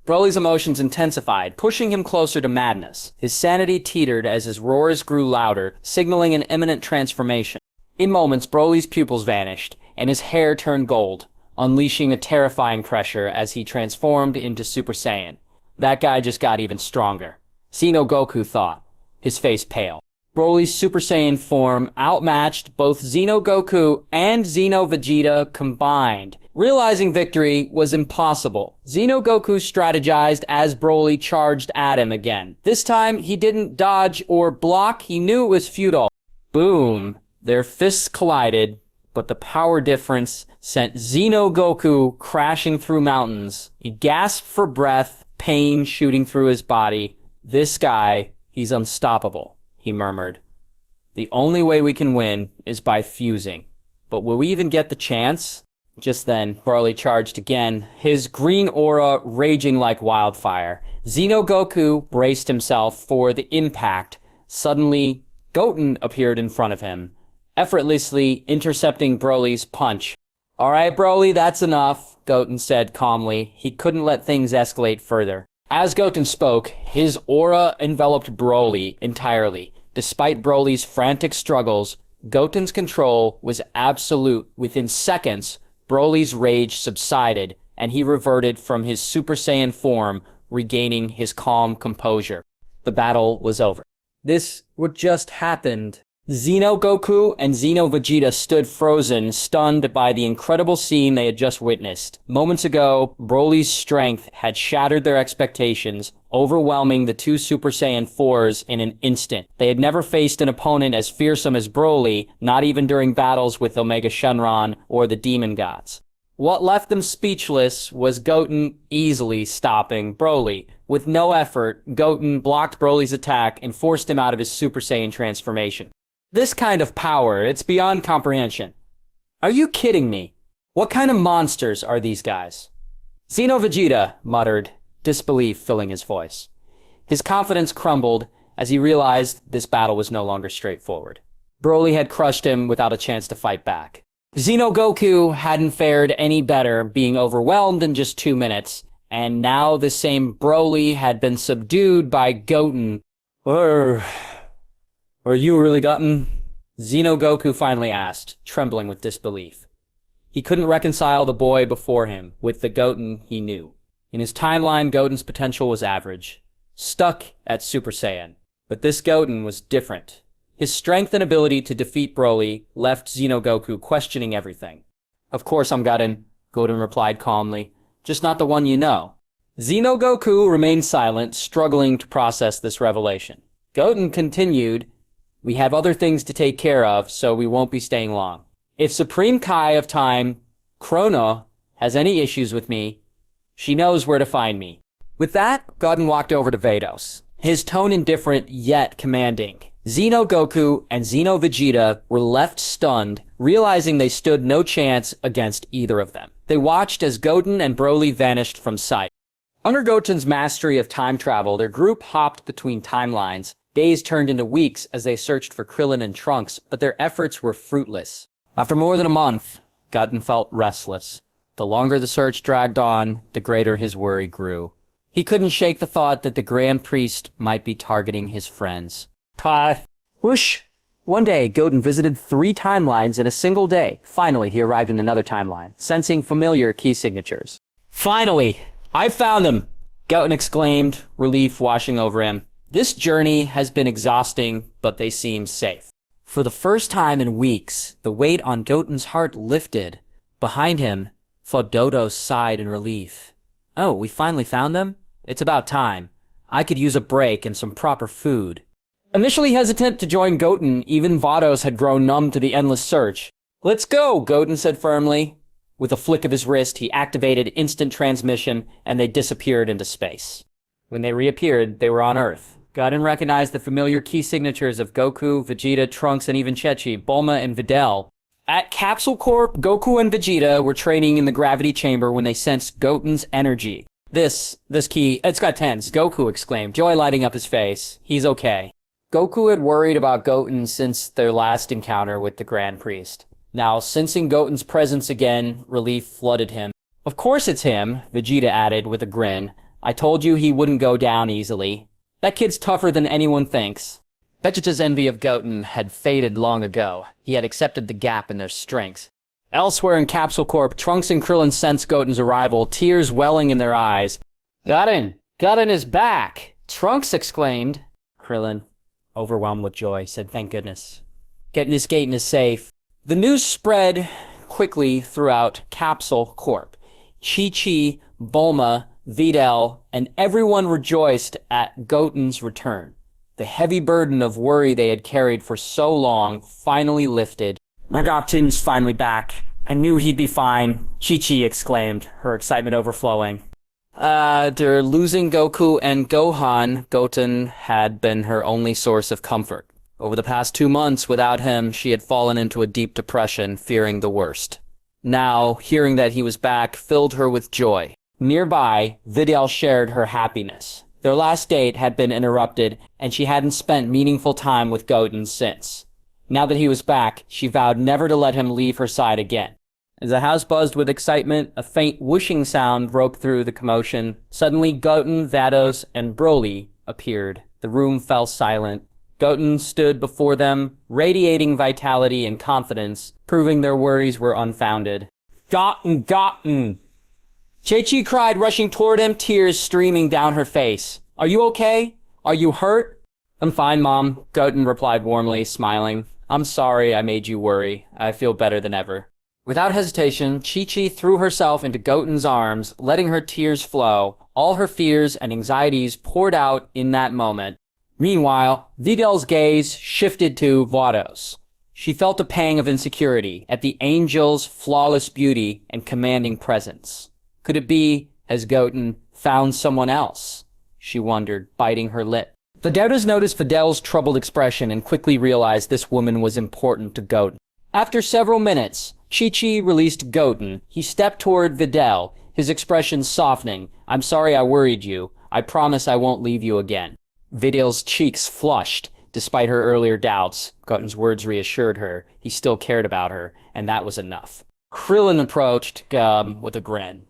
Broly's emotions intensified, pushing him closer to madness. His sanity teetered as his roars grew louder, signaling an imminent transformation. In moments, Broly's pupils vanished, and his hair turned gold, unleashing a terrifying pressure as he transformed into Super Saiyan. That guy just got even stronger. Xeno Goku thought, his face pale. Broly's Super Saiyan form outmatched both Xeno Goku and Xeno Vegeta combined. Realizing victory was impossible, Xeno Goku strategized as Broly charged at him again. This time, he didn't dodge or block, he knew it was futile. Boom! Their fists collided, but the power difference sent Xeno Goku crashing through mountains. He gasped for breath, pain shooting through his body. This guy, he's unstoppable, he murmured. The only way we can win is by fusing. But will we even get the chance? Just then, Broly charged again, his green aura raging like wildfire. Xeno Goku braced himself for the impact. Suddenly, Goten appeared in front of him, effortlessly intercepting Broly's punch. All right, Broly, that's enough, Goten said calmly. He couldn't let things escalate further. As Goten spoke, his aura enveloped Broly entirely, Despite Broly's frantic struggles, Goten's control was absolute. Within seconds, Broly's rage subsided, and he reverted from his Super Saiyan form, regaining his calm composure. The battle was over. This what just happened. Xeno Goku and Xeno Vegeta stood frozen, stunned by the incredible scene they had just witnessed. Moments ago, Broly's strength had shattered their expectations, overwhelming the two Super Saiyan 4s in an instant. They had never faced an opponent as fearsome as Broly, not even during battles with Omega Shenron or the Demon Gods. What left them speechless was Goten easily stopping Broly. With no effort, Goten blocked Broly's attack and forced him out of his Super Saiyan transformation. This kind of power, it's beyond comprehension. Are you kidding me? What kind of monsters are these guys? Xeno Vegeta muttered, disbelief filling his voice. His confidence crumbled as he realized this battle was no longer straightforward. Broly had crushed him without a chance to fight back. Xeno Goku hadn't fared any better, being overwhelmed in just 2 minutes, and now the same Broly had been subdued by Goten. Are you really Goten? Xeno Goku finally asked, trembling with disbelief. He couldn't reconcile the boy before him with the Goten he knew. In his timeline, Goten's potential was average, stuck at Super Saiyan. But this Goten was different. His strength and ability to defeat Broly left Xeno Goku questioning everything. Of course I'm Goten, Goten replied calmly, just not the one you know. Xeno Goku remained silent, struggling to process this revelation. Goten continued, we have other things to take care of, so we won't be staying long. If Supreme Kai of Time, Chrono, has any issues with me, she knows where to find me. With that, Goten walked over to Vados, his tone indifferent yet commanding. Xeno Goku and Xeno Vegeta were left stunned, realizing they stood no chance against either of them. They watched as Goten and Broly vanished from sight. Under Goten's mastery of time travel, their group hopped between timelines. Days turned into weeks as they searched for Krillin and Trunks, but their efforts were fruitless. After more than a month, Goten felt restless. The longer the search dragged on, the greater his worry grew. He couldn't shake the thought that the Grand Priest might be targeting his friends. Whoosh! One day, Goten visited 3 timelines in a single day. Finally, he arrived in another timeline, sensing familiar key signatures. Finally! I found them! Goten exclaimed, relief washing over him. This journey has been exhausting, but they seem safe. For the first time in weeks, the weight on Goten's heart lifted. Behind him, Fododo sighed in relief. Oh, we finally found them? It's about time. I could use a break and some proper food. Initially hesitant to join Goten, even Vados had grown numb to the endless search. Let's go, Goten said firmly. With a flick of his wrist, he activated instant transmission, and they disappeared into space. When they reappeared, they were on Earth. Goten recognized the familiar key signatures of Goku, Vegeta, Trunks, and even Chechi, Bulma, and Videl. At Capsule Corp, Goku and Vegeta were training in the gravity chamber when they sensed Goten's energy. This key, it's got tens, Goku exclaimed, joy lighting up his face. He's okay. Goku had worried about Goten since their last encounter with the Grand Priest. Now, sensing Goten's presence again, relief flooded him. Of course it's him, Vegeta added with a grin. I told you he wouldn't go down easily. That kid's tougher than anyone thinks. Vegeta's envy of Goten had faded long ago. He had accepted the gap in their strengths. Elsewhere in Capsule Corp, Trunks and Krillin sensed Goten's arrival, tears welling in their eyes. Goten is back! Trunks exclaimed. Krillin, overwhelmed with joy, said thank goodness. This Goten is safe. The news spread quickly throughout Capsule Corp. Chi-Chi, Bulma, Videl, and everyone rejoiced at Goten's return. The heavy burden of worry they had carried for so long finally lifted. My Goten's finally back. I knew he'd be fine, Chi-Chi exclaimed, her excitement overflowing. After losing Goku and Gohan, Goten had been her only source of comfort. Over the past 2 months, without him, she had fallen into a deep depression, fearing the worst. Now, hearing that he was back filled her with joy. Nearby, Videl shared her happiness. Their last date had been interrupted, and she hadn't spent meaningful time with Goten since. Now that he was back, she vowed never to let him leave her side again. As the house buzzed with excitement, a faint whooshing sound broke through the commotion. Suddenly, Goten, Vados, and Broly appeared. The room fell silent. Goten stood before them, radiating vitality and confidence, proving their worries were unfounded. Goten, Goten! Chi-Chi cried, rushing toward him, tears streaming down her face. Are you okay? Are you hurt? I'm fine, Mom, Goten replied warmly, smiling. I'm sorry I made you worry. I feel better than ever. Without hesitation, Chi-Chi threw herself into Goten's arms, letting her tears flow. All her fears and anxieties poured out in that moment. Meanwhile, Vidal's gaze shifted to Vados. She felt a pang of insecurity at the angel's flawless beauty and commanding presence. Could it be, has Goten found someone else? She wondered, biting her lip. The doubters noticed Vidal's troubled expression and quickly realized this woman was important to Goten. After several minutes, Chi-Chi released Goten. He stepped toward Vidal, his expression softening. I'm sorry I worried you. I promise I won't leave you again. Vidal's cheeks flushed. Despite her earlier doubts, Goten's words reassured her. He still cared about her, and that was enough. Krillin approached with a grin.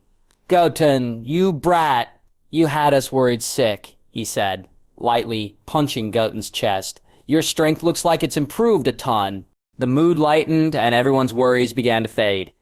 Goten, you brat. You had us worried sick, he said, lightly punching Goten's chest. Your strength looks like it's improved a ton. The mood lightened, and everyone's worries began to fade.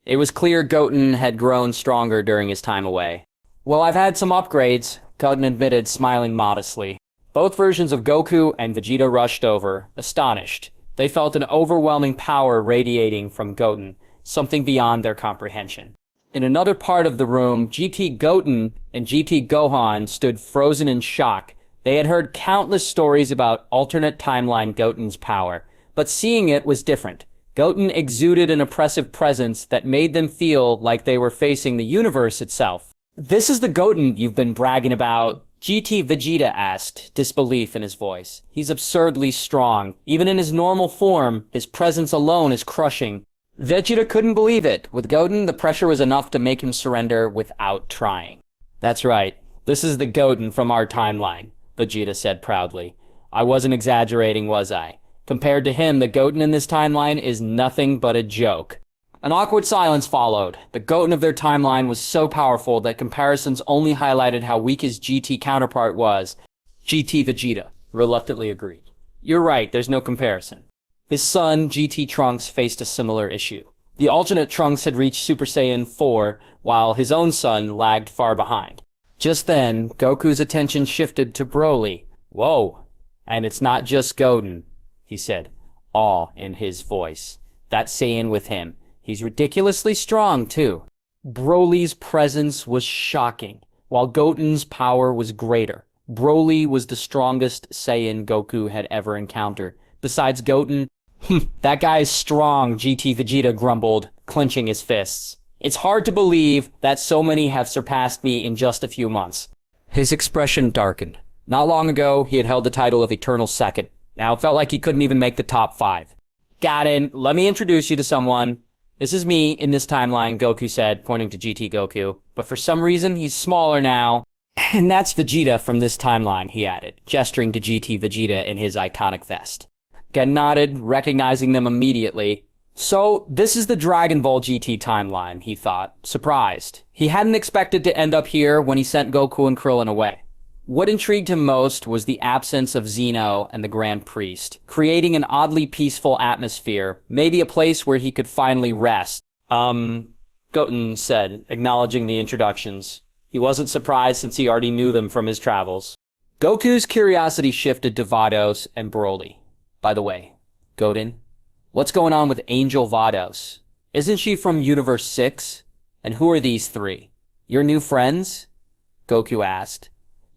It was clear Goten had grown stronger during his time away. Well, I've had some upgrades, Goten admitted, smiling modestly. Both versions of Goku and Vegeta rushed over, astonished. They felt an overwhelming power radiating from Goten, something beyond their comprehension. In another part of the room, GT Goten and GT Gohan stood frozen in shock. They had heard countless stories about alternate timeline Goten's power, but seeing it was different. Goten exuded an oppressive presence that made them feel like they were facing the universe itself. This is the Goten you've been bragging about, GT Vegeta asked, disbelief in his voice. He's absurdly strong. Even in his normal form, his presence alone is crushing. Vegeta couldn't believe it. With Goten, the pressure was enough to make him surrender without trying. That's right. This is the Goten from our timeline, Vegeta said proudly. I wasn't exaggerating, was I? Compared to him, the Goten in this timeline is nothing but a joke. An awkward silence followed. The Goten of their timeline was so powerful that comparisons only highlighted how weak his GT counterpart was. GT Vegeta reluctantly agreed. You're right, there's no comparison. His son, GT Trunks, faced a similar issue. The alternate Trunks had reached Super Saiyan 4, while his own son lagged far behind. Just then, Goku's attention shifted to Broly. Whoa, and it's not just Goten, he said, awe in his voice. That Saiyan with him. He's ridiculously strong, too. Broly's presence was shocking, while Goten's power was greater. Broly was the strongest Saiyan Goku had ever encountered. Besides Goten, that guy's strong, GT Vegeta grumbled, clenching his fists. It's hard to believe that so many have surpassed me in just a few months. His expression darkened. Not long ago, he had held the title of Eternal Second. Now it felt like he couldn't even make the top 5. Goten, let me introduce you to someone. This is me in this timeline, Goku said, pointing to GT Goku. But for some reason, he's smaller now. And that's Vegeta from this timeline, he added, gesturing to GT Vegeta in his iconic vest. Gen nodded, recognizing them immediately. So, this is the DragonBall GT timeline, he thought, surprised. He hadn't expected to end up here when he sent Goku and Krillin away. What intrigued him most was the absence of Zeno and the Grand Priest, creating an oddly peaceful atmosphere, maybe a place where he could finally rest. Goten said, acknowledging the introductions. He wasn't surprised since he already knew them from his travels. Goku's curiosity shifted to Vados and Broly. By the way, Goten, what's going on with Angel Vados? Isn't she from Universe 6? And who are these 3? Your new friends? Goku asked.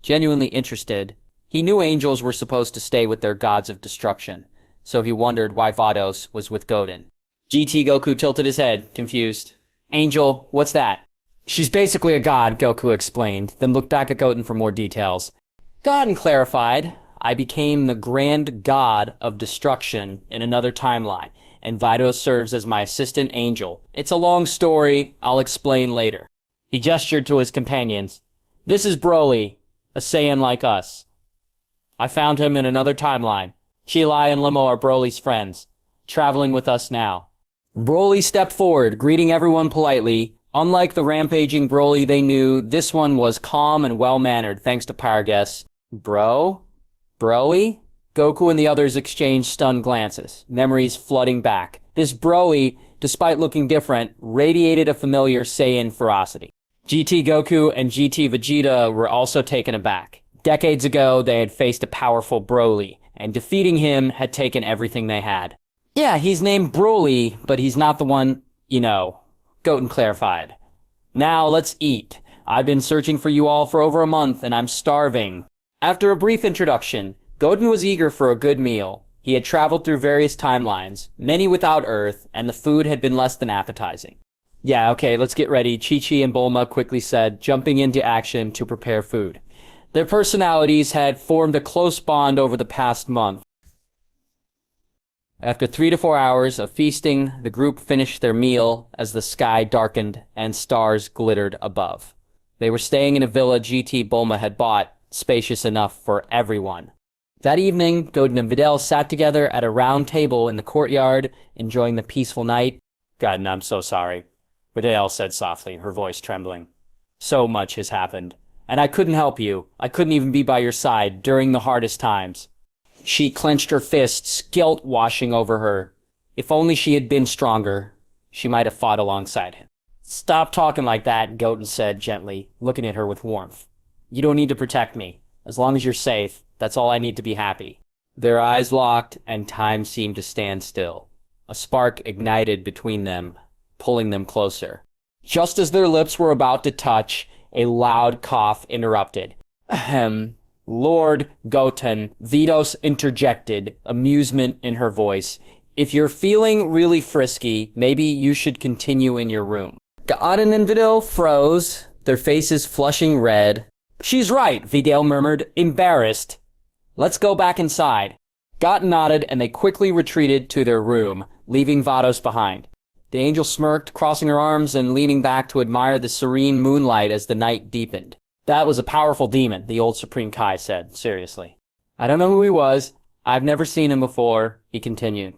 Genuinely interested, he knew angels were supposed to stay with their gods of destruction, so he wondered why Vados was with Goten. GT Goku tilted his head, confused. Angel, what's that? She's basically a god, Goku explained, then looked back at Goten for more details. Goten clarified, I became the grand god of destruction in another timeline, and Vados serves as my assistant angel. It's a long story, I'll explain later. He gestured to his companions. This is Broly, a Saiyan like us. I found him in another timeline. Chilai and Limo are Broly's friends, traveling with us now. Broly stepped forward, greeting everyone politely. Unlike the rampaging Broly they knew, this one was calm and well-mannered thanks to Paragus. Broly? Goku and the others exchanged stunned glances, memories flooding back. This Broly, despite looking different, radiated a familiar Saiyan ferocity. GT Goku and GT Vegeta were also taken aback. Decades ago, they had faced a powerful Broly, and defeating him had taken everything they had. Yeah, he's named Broly, but he's not the one, Goten clarified. Now let's eat. I've been searching for you all for over a month, and I'm starving. After a brief introduction, Goten was eager for a good meal. He had traveled through various timelines, many without Earth, and the food had been less than appetizing. Yeah, okay, let's get ready, Chi-Chi and Bulma quickly said, jumping into action to prepare food. Their personalities had formed a close bond over the past month. After 3 to 4 hours of feasting, the group finished their meal as the sky darkened and stars glittered above. They were staying in a villa GT Bulma had bought, spacious enough for everyone. That evening, Goten and Videl sat together at a round table in the courtyard, enjoying the peaceful night. Goten, I'm so sorry, Videl said softly, her voice trembling. So much has happened, and I couldn't help you. I couldn't even be by your side during the hardest times. She clenched her fists, guilt washing over her. If only she had been stronger, she might have fought alongside him. Stop talking like that, Goten said gently, looking at her with warmth. You don't need to protect me. As long as you're safe, that's all I need to be happy. Their eyes locked, and time seemed to stand still. A spark ignited between them, pulling them closer. Just as their lips were about to touch, a loud cough interrupted. Ahem. Lord Goten, Vidos interjected, amusement in her voice. If you're feeling really frisky, maybe you should continue in your room. Goten and Videl froze, their faces flushing red. She's right, Videl murmured, embarrassed. Let's go back inside. Goten nodded, and they quickly retreated to their room, leaving Vados behind. The angel smirked, crossing her arms and leaning back to admire the serene moonlight as the night deepened. That was a powerful demon, the old Supreme Kai said, seriously. I don't know who he was. I've never seen him before, he continued.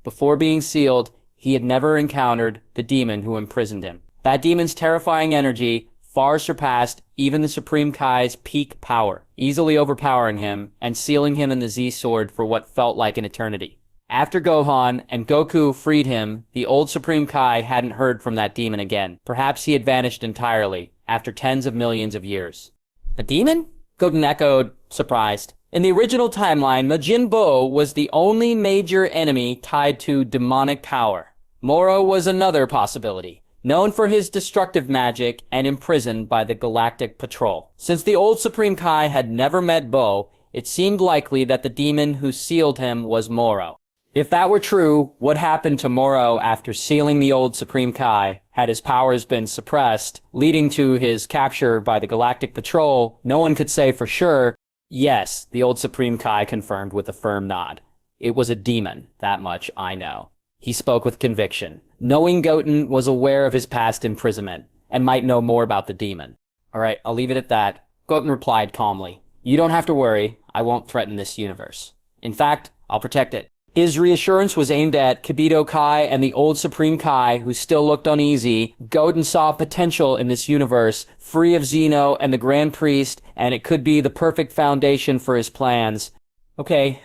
Before being sealed, he had never encountered the demon who imprisoned him. That demon's terrifying energy far surpassed even the Supreme Kai's peak power, easily overpowering him and sealing him in the Z-Sword for what felt like an eternity. After Gohan and Goku freed him, the old Supreme Kai hadn't heard from that demon again. Perhaps he had vanished entirely, after tens of millions of years. A demon? Goten echoed, surprised. In the original timeline, Majin Buu was the only major enemy tied to demonic power. Moro was another possibility, known for his destructive magic and imprisoned by the Galactic Patrol. Since the old Supreme Kai had never met Buu, it seemed likely that the demon who sealed him was Moro. If that were true, what happened to Moro after sealing the old Supreme Kai? Had his powers been suppressed, leading to his capture by the Galactic Patrol? No one could say for sure. Yes, the old Supreme Kai confirmed with a firm nod. It was a demon, that much I know. He spoke with conviction, knowing Goten was aware of his past imprisonment, and might know more about the demon. Alright, I'll leave it at that. Goten replied calmly. You don't have to worry, I won't threaten this universe. In fact, I'll protect it. His reassurance was aimed at Kibito Kai and the old Supreme Kai, who still looked uneasy. Goten saw potential in this universe, free of Xeno and the Grand Priest, and it could be the perfect foundation for his plans. Okay.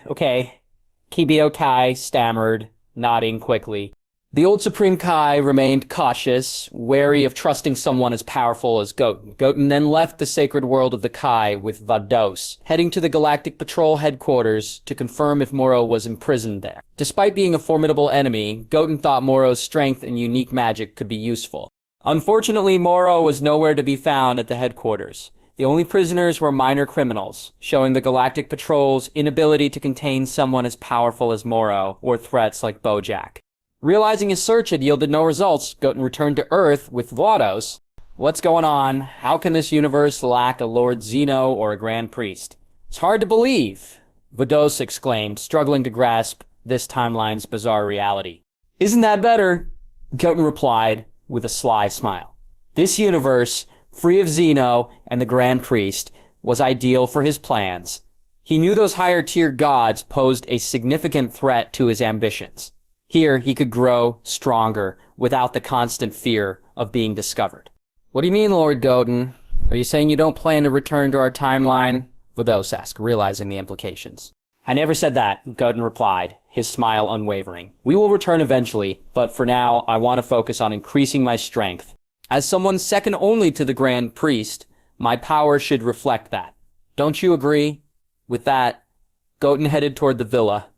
Kibito Kai stammered, nodding quickly. The old Supreme Kai remained cautious, wary of trusting someone as powerful as Goten. Goten then left the sacred world of the Kai with Vados, heading to the Galactic Patrol headquarters to confirm if Moro was imprisoned there. Despite being a formidable enemy, Goten thought Moro's strength and unique magic could be useful. Unfortunately, Moro was nowhere to be found at the headquarters. The only prisoners were minor criminals, showing the Galactic Patrol's inability to contain someone as powerful as Moro, or threats like Bojack. Realizing his search had yielded no results, Goten returned to Earth with Vados. What's going on? How can this universe lack a Lord Xeno or a Grand Priest? It's hard to believe, Vados exclaimed, struggling to grasp this timeline's bizarre reality. Isn't that better? Goten replied with a sly smile. This universe, free of Xeno and the Grand Priest, was ideal for his plans. He knew those higher-tier gods posed a significant threat to his ambitions. Here, he could grow stronger without the constant fear of being discovered. What do you mean, Lord Goten? Are you saying you don't plan to return to our timeline? Vados asked, realizing the implications. I never said that, Goten replied, his smile unwavering. We will return eventually, but for now, I want to focus on increasing my strength. As someone second only to the Grand Priest, my power should reflect that. Don't you agree? With that, Goten headed toward the villa,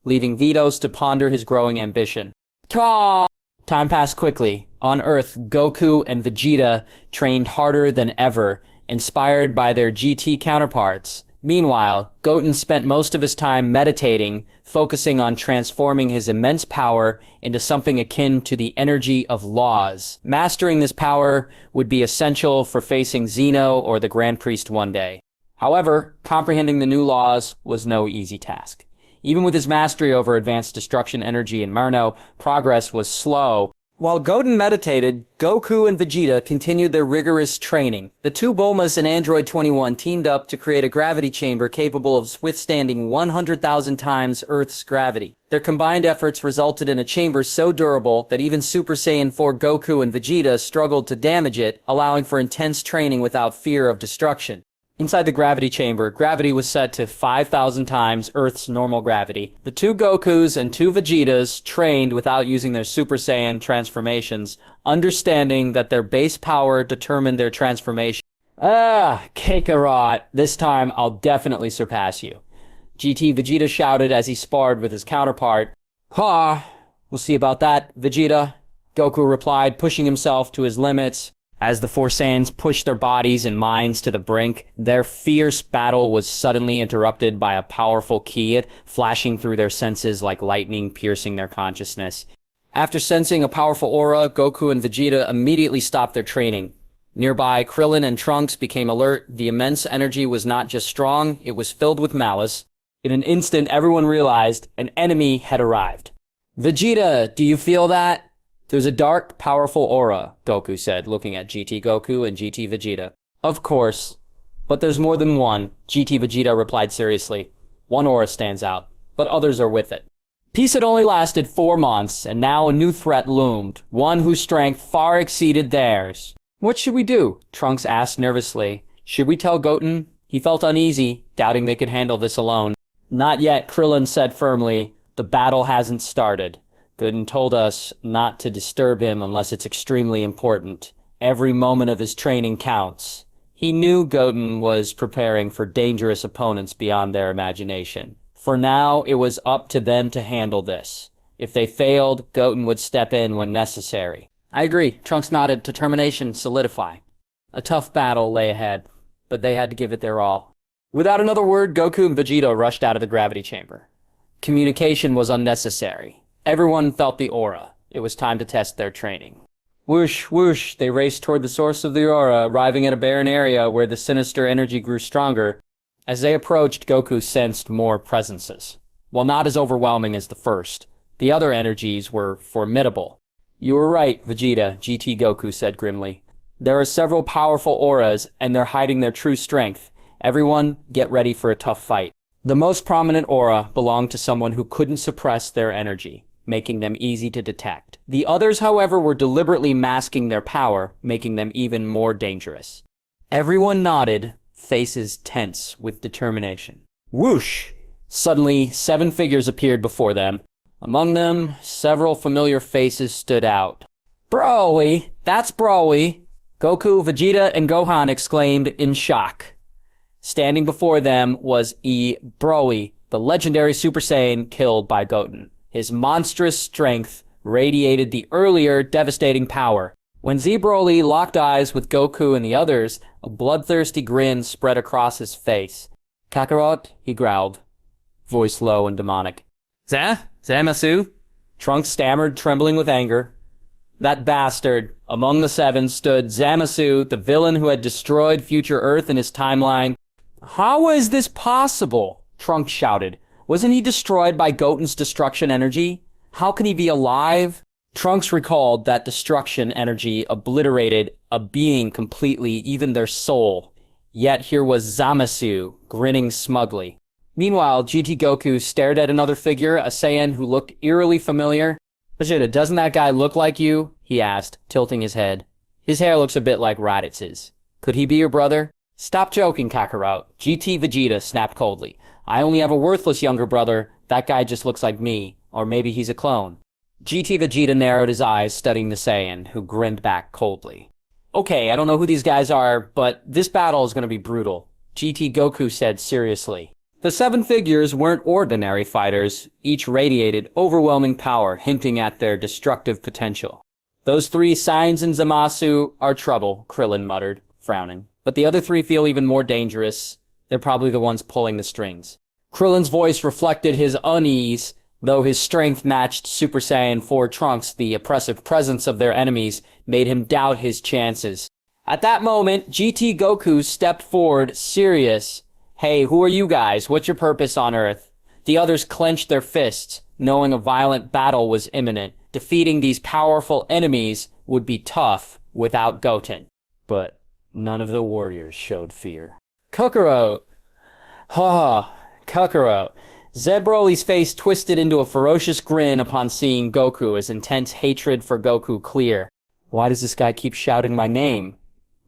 leaving Vitos to ponder his growing ambition. Caw! Time passed quickly. On Earth, Goku and Vegeta trained harder than ever, inspired by their GT counterparts. Meanwhile, Goten spent most of his time meditating, focusing on transforming his immense power into something akin to the energy of laws. Mastering this power would be essential for facing Zeno or the Grand Priest one day. However, comprehending the new laws was no easy task. Even with his mastery over advanced destruction energy in Murno, progress was slow. While Goten meditated, Goku and Vegeta continued their rigorous training. The two Bulmas and Android 21 teamed up to create a gravity chamber capable of withstanding 100,000 times Earth's gravity. Their combined efforts resulted in a chamber so durable that even Super Saiyan 4 Goku and Vegeta struggled to damage it, allowing for intense training without fear of destruction. Inside the gravity chamber, gravity was set to 5,000 times Earth's normal gravity. The two Gokus and two Vegetas trained without using their Super Saiyan transformations, understanding that their base power determined their transformation. Kakarot, this time I'll definitely surpass you. GT Vegeta shouted as he sparred with his counterpart. Ha! We'll see about that, Vegeta, Goku replied, pushing himself to his limits. As the four Saiyans pushed their bodies and minds to the brink, their fierce battle was suddenly interrupted by a powerful ki flashing through their senses like lightning piercing their consciousness. After sensing a powerful aura, Goku and Vegeta immediately stopped their training. Nearby, Krillin and Trunks became alert. The immense energy was not just strong, it was filled with malice. In an instant, everyone realized an enemy had arrived. Vegeta, do you feel that? There's a dark, powerful aura, Goku said, looking at GT Goku and GT Vegeta. Of course. But there's more than one, GT Vegeta replied seriously. One aura stands out, but others are with it. Peace had only lasted 4 months, and now a new threat loomed, one whose strength far exceeded theirs. What should we do? Trunks asked nervously. Should we tell Goten? He felt uneasy, doubting they could handle this alone. Not yet, Krillin said firmly. The battle hasn't started. Goten told us not to disturb him unless it's extremely important. Every moment of his training counts. He knew Goten was preparing for dangerous opponents beyond their imagination. For now, it was up to them to handle this. If they failed, Goten would step in when necessary. I agree, Trunks nodded, determination solidify. A tough battle lay ahead, but they had to give it their all. Without another word, Goku and Vegeta rushed out of the gravity chamber. Communication was unnecessary. Everyone felt the aura. It was time to test their training. Whoosh, whoosh, they raced toward the source of the aura, arriving at a barren area where the sinister energy grew stronger. As they approached, Goku sensed more presences. While not as overwhelming as the first, the other energies were formidable. You were right, Vegeta, GT Goku said grimly. There are several powerful auras, and they're hiding their true strength. Everyone, get ready for a tough fight. The most prominent aura belonged to someone who couldn't suppress their energy, making them easy to detect. The others, however, were deliberately masking their power, making them even more dangerous. Everyone nodded, faces tense with determination. Whoosh! Suddenly, 7 figures appeared before them. Among them, several familiar faces stood out. Broly! That's Broly! Goku, Vegeta, and Gohan exclaimed in shock. Standing before them was Broly, the legendary Super Saiyan killed by Goten. His monstrous strength radiated the earlier devastating power. When Broly locked eyes with Goku and the others, a bloodthirsty grin spread across his face. Kakarot, he growled, voice low and demonic. Zamasu? Trunks stammered, trembling with anger. That bastard. Among the 7 stood Zamasu, the villain who had destroyed future Earth in his timeline. How is this possible? Trunks shouted. Wasn't he destroyed by Goten's destruction energy? How can he be alive? Trunks recalled that destruction energy obliterated a being completely, even their soul. Yet here was Zamasu, grinning smugly. Meanwhile, GT Goku stared at another figure, a Saiyan who looked eerily familiar. Vegeta, doesn't that guy look like you? He asked, tilting his head. His hair looks a bit like Raditz's. Could he be your brother? Stop joking, Kakarot. GT Vegeta snapped coldly. I only have a worthless younger brother. That guy just looks like me. Or maybe he's a clone. GT Vegeta narrowed his eyes, studying the Saiyan, who grinned back coldly. Okay, I don't know who these guys are, but this battle is going to be brutal, GT Goku said seriously. The seven figures weren't ordinary fighters. Each radiated overwhelming power, hinting at their destructive potential. Those three, Saiyans and Zamasu, are trouble, Krillin muttered, frowning. But the other three feel even more dangerous. They're probably the ones pulling the strings. Krillin's voice reflected his unease. Though his strength matched Super Saiyan 4 Trunks, the oppressive presence of their enemies made him doubt his chances. At that moment, GT Goku stepped forward, serious. Hey, who are you guys? What's your purpose on Earth? The others clenched their fists, knowing a violent battle was imminent. Defeating these powerful enemies would be tough without Goten. But none of the warriors showed fear. Kakarot! Kakarot. Zeb Broly's face twisted into a ferocious grin upon seeing Goku, his intense hatred for Goku clear. Why does this guy keep shouting my name?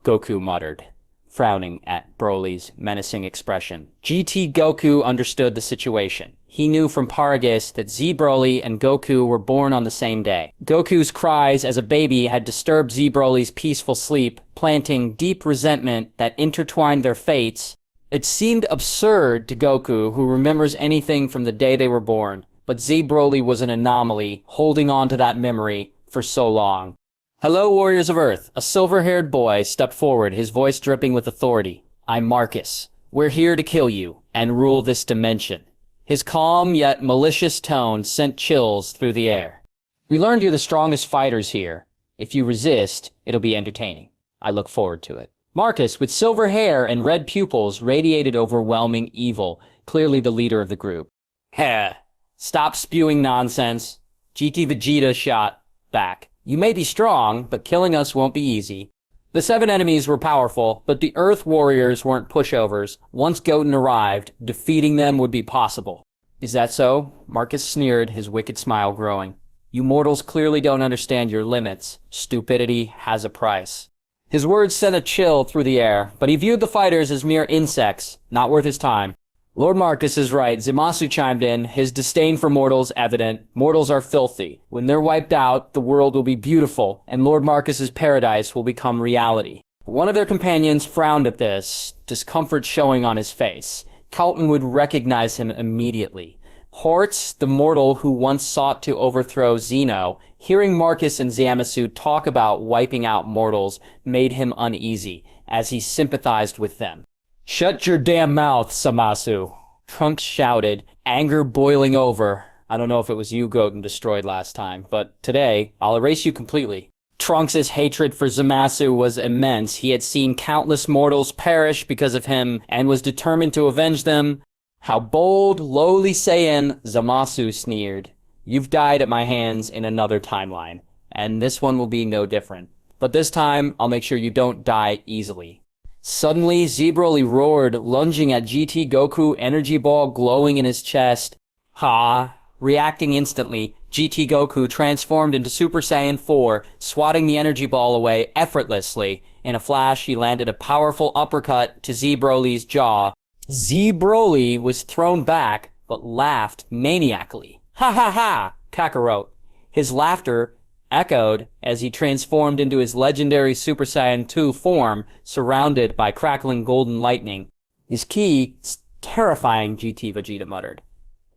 Goku muttered, frowning at Broly's menacing expression. GT Goku understood the situation. He knew from Paragus that Z Broly and Goku were born on the same day. Goku's cries as a baby had disturbed Z Broly's peaceful sleep, planting deep resentment that intertwined their fates. It seemed absurd to Goku, who remembers anything from the day they were born, but Z Broly was an anomaly, holding on to that memory for so long. Hello, Warriors of Earth. A silver-haired boy stepped forward, his voice dripping with authority. I'm Marcus. We're here to kill you and rule this dimension. His calm yet malicious tone sent chills through the air. We learned you're the strongest fighters here. If you resist, it'll be entertaining. I look forward to it. Marcus, with silver hair and red pupils, radiated overwhelming evil, clearly the leader of the group. Heh. Stop spewing nonsense. GT Vegeta shot back. You may be strong, but killing us won't be easy. The seven enemies were powerful, but the Earth Warriors weren't pushovers. Once Goten arrived, defeating them would be possible. Is that so? Marcus sneered, his wicked smile growing. You mortals clearly don't understand your limits. Stupidity has a price. His words sent a chill through the air, but he viewed the fighters as mere insects, not worth his time. Lord Marcus is right, Zamasu chimed in, his disdain for mortals evident. Mortals are filthy. When they're wiped out, the world will be beautiful, and Lord Marcus's paradise will become reality. One of their companions frowned at this, discomfort showing on his face. Goten would recognize him immediately. Hortz, the mortal who once sought to overthrow Zeno, hearing Marcus and Zamasu talk about wiping out mortals made him uneasy, as he sympathized with them. Shut your damn mouth, Zamasu, Trunks shouted, anger boiling over. I don't know if it was you Goten destroyed last time, but today, I'll erase you completely. Trunks' hatred for Zamasu was immense. He had seen countless mortals perish because of him, and was determined to avenge them. How bold, lowly Saiyan, Zamasu sneered. You've died at my hands in another timeline, and this one will be no different. But this time, I'll make sure you don't die easily. Suddenly, Z Broly roared, lunging at GT Goku, energy ball glowing in his chest. Ha! Reacting instantly, GT Goku transformed into Super Saiyan 4, swatting the energy ball away effortlessly. In a flash, he landed a powerful uppercut to Z Broly's jaw. Z Broly was thrown back, but laughed maniacally. Ha ha ha! Kakarot. His laughter echoed as he transformed into his legendary Super Saiyan 2 form, surrounded by crackling golden lightning. His ki is terrifying, GT Vegeta muttered.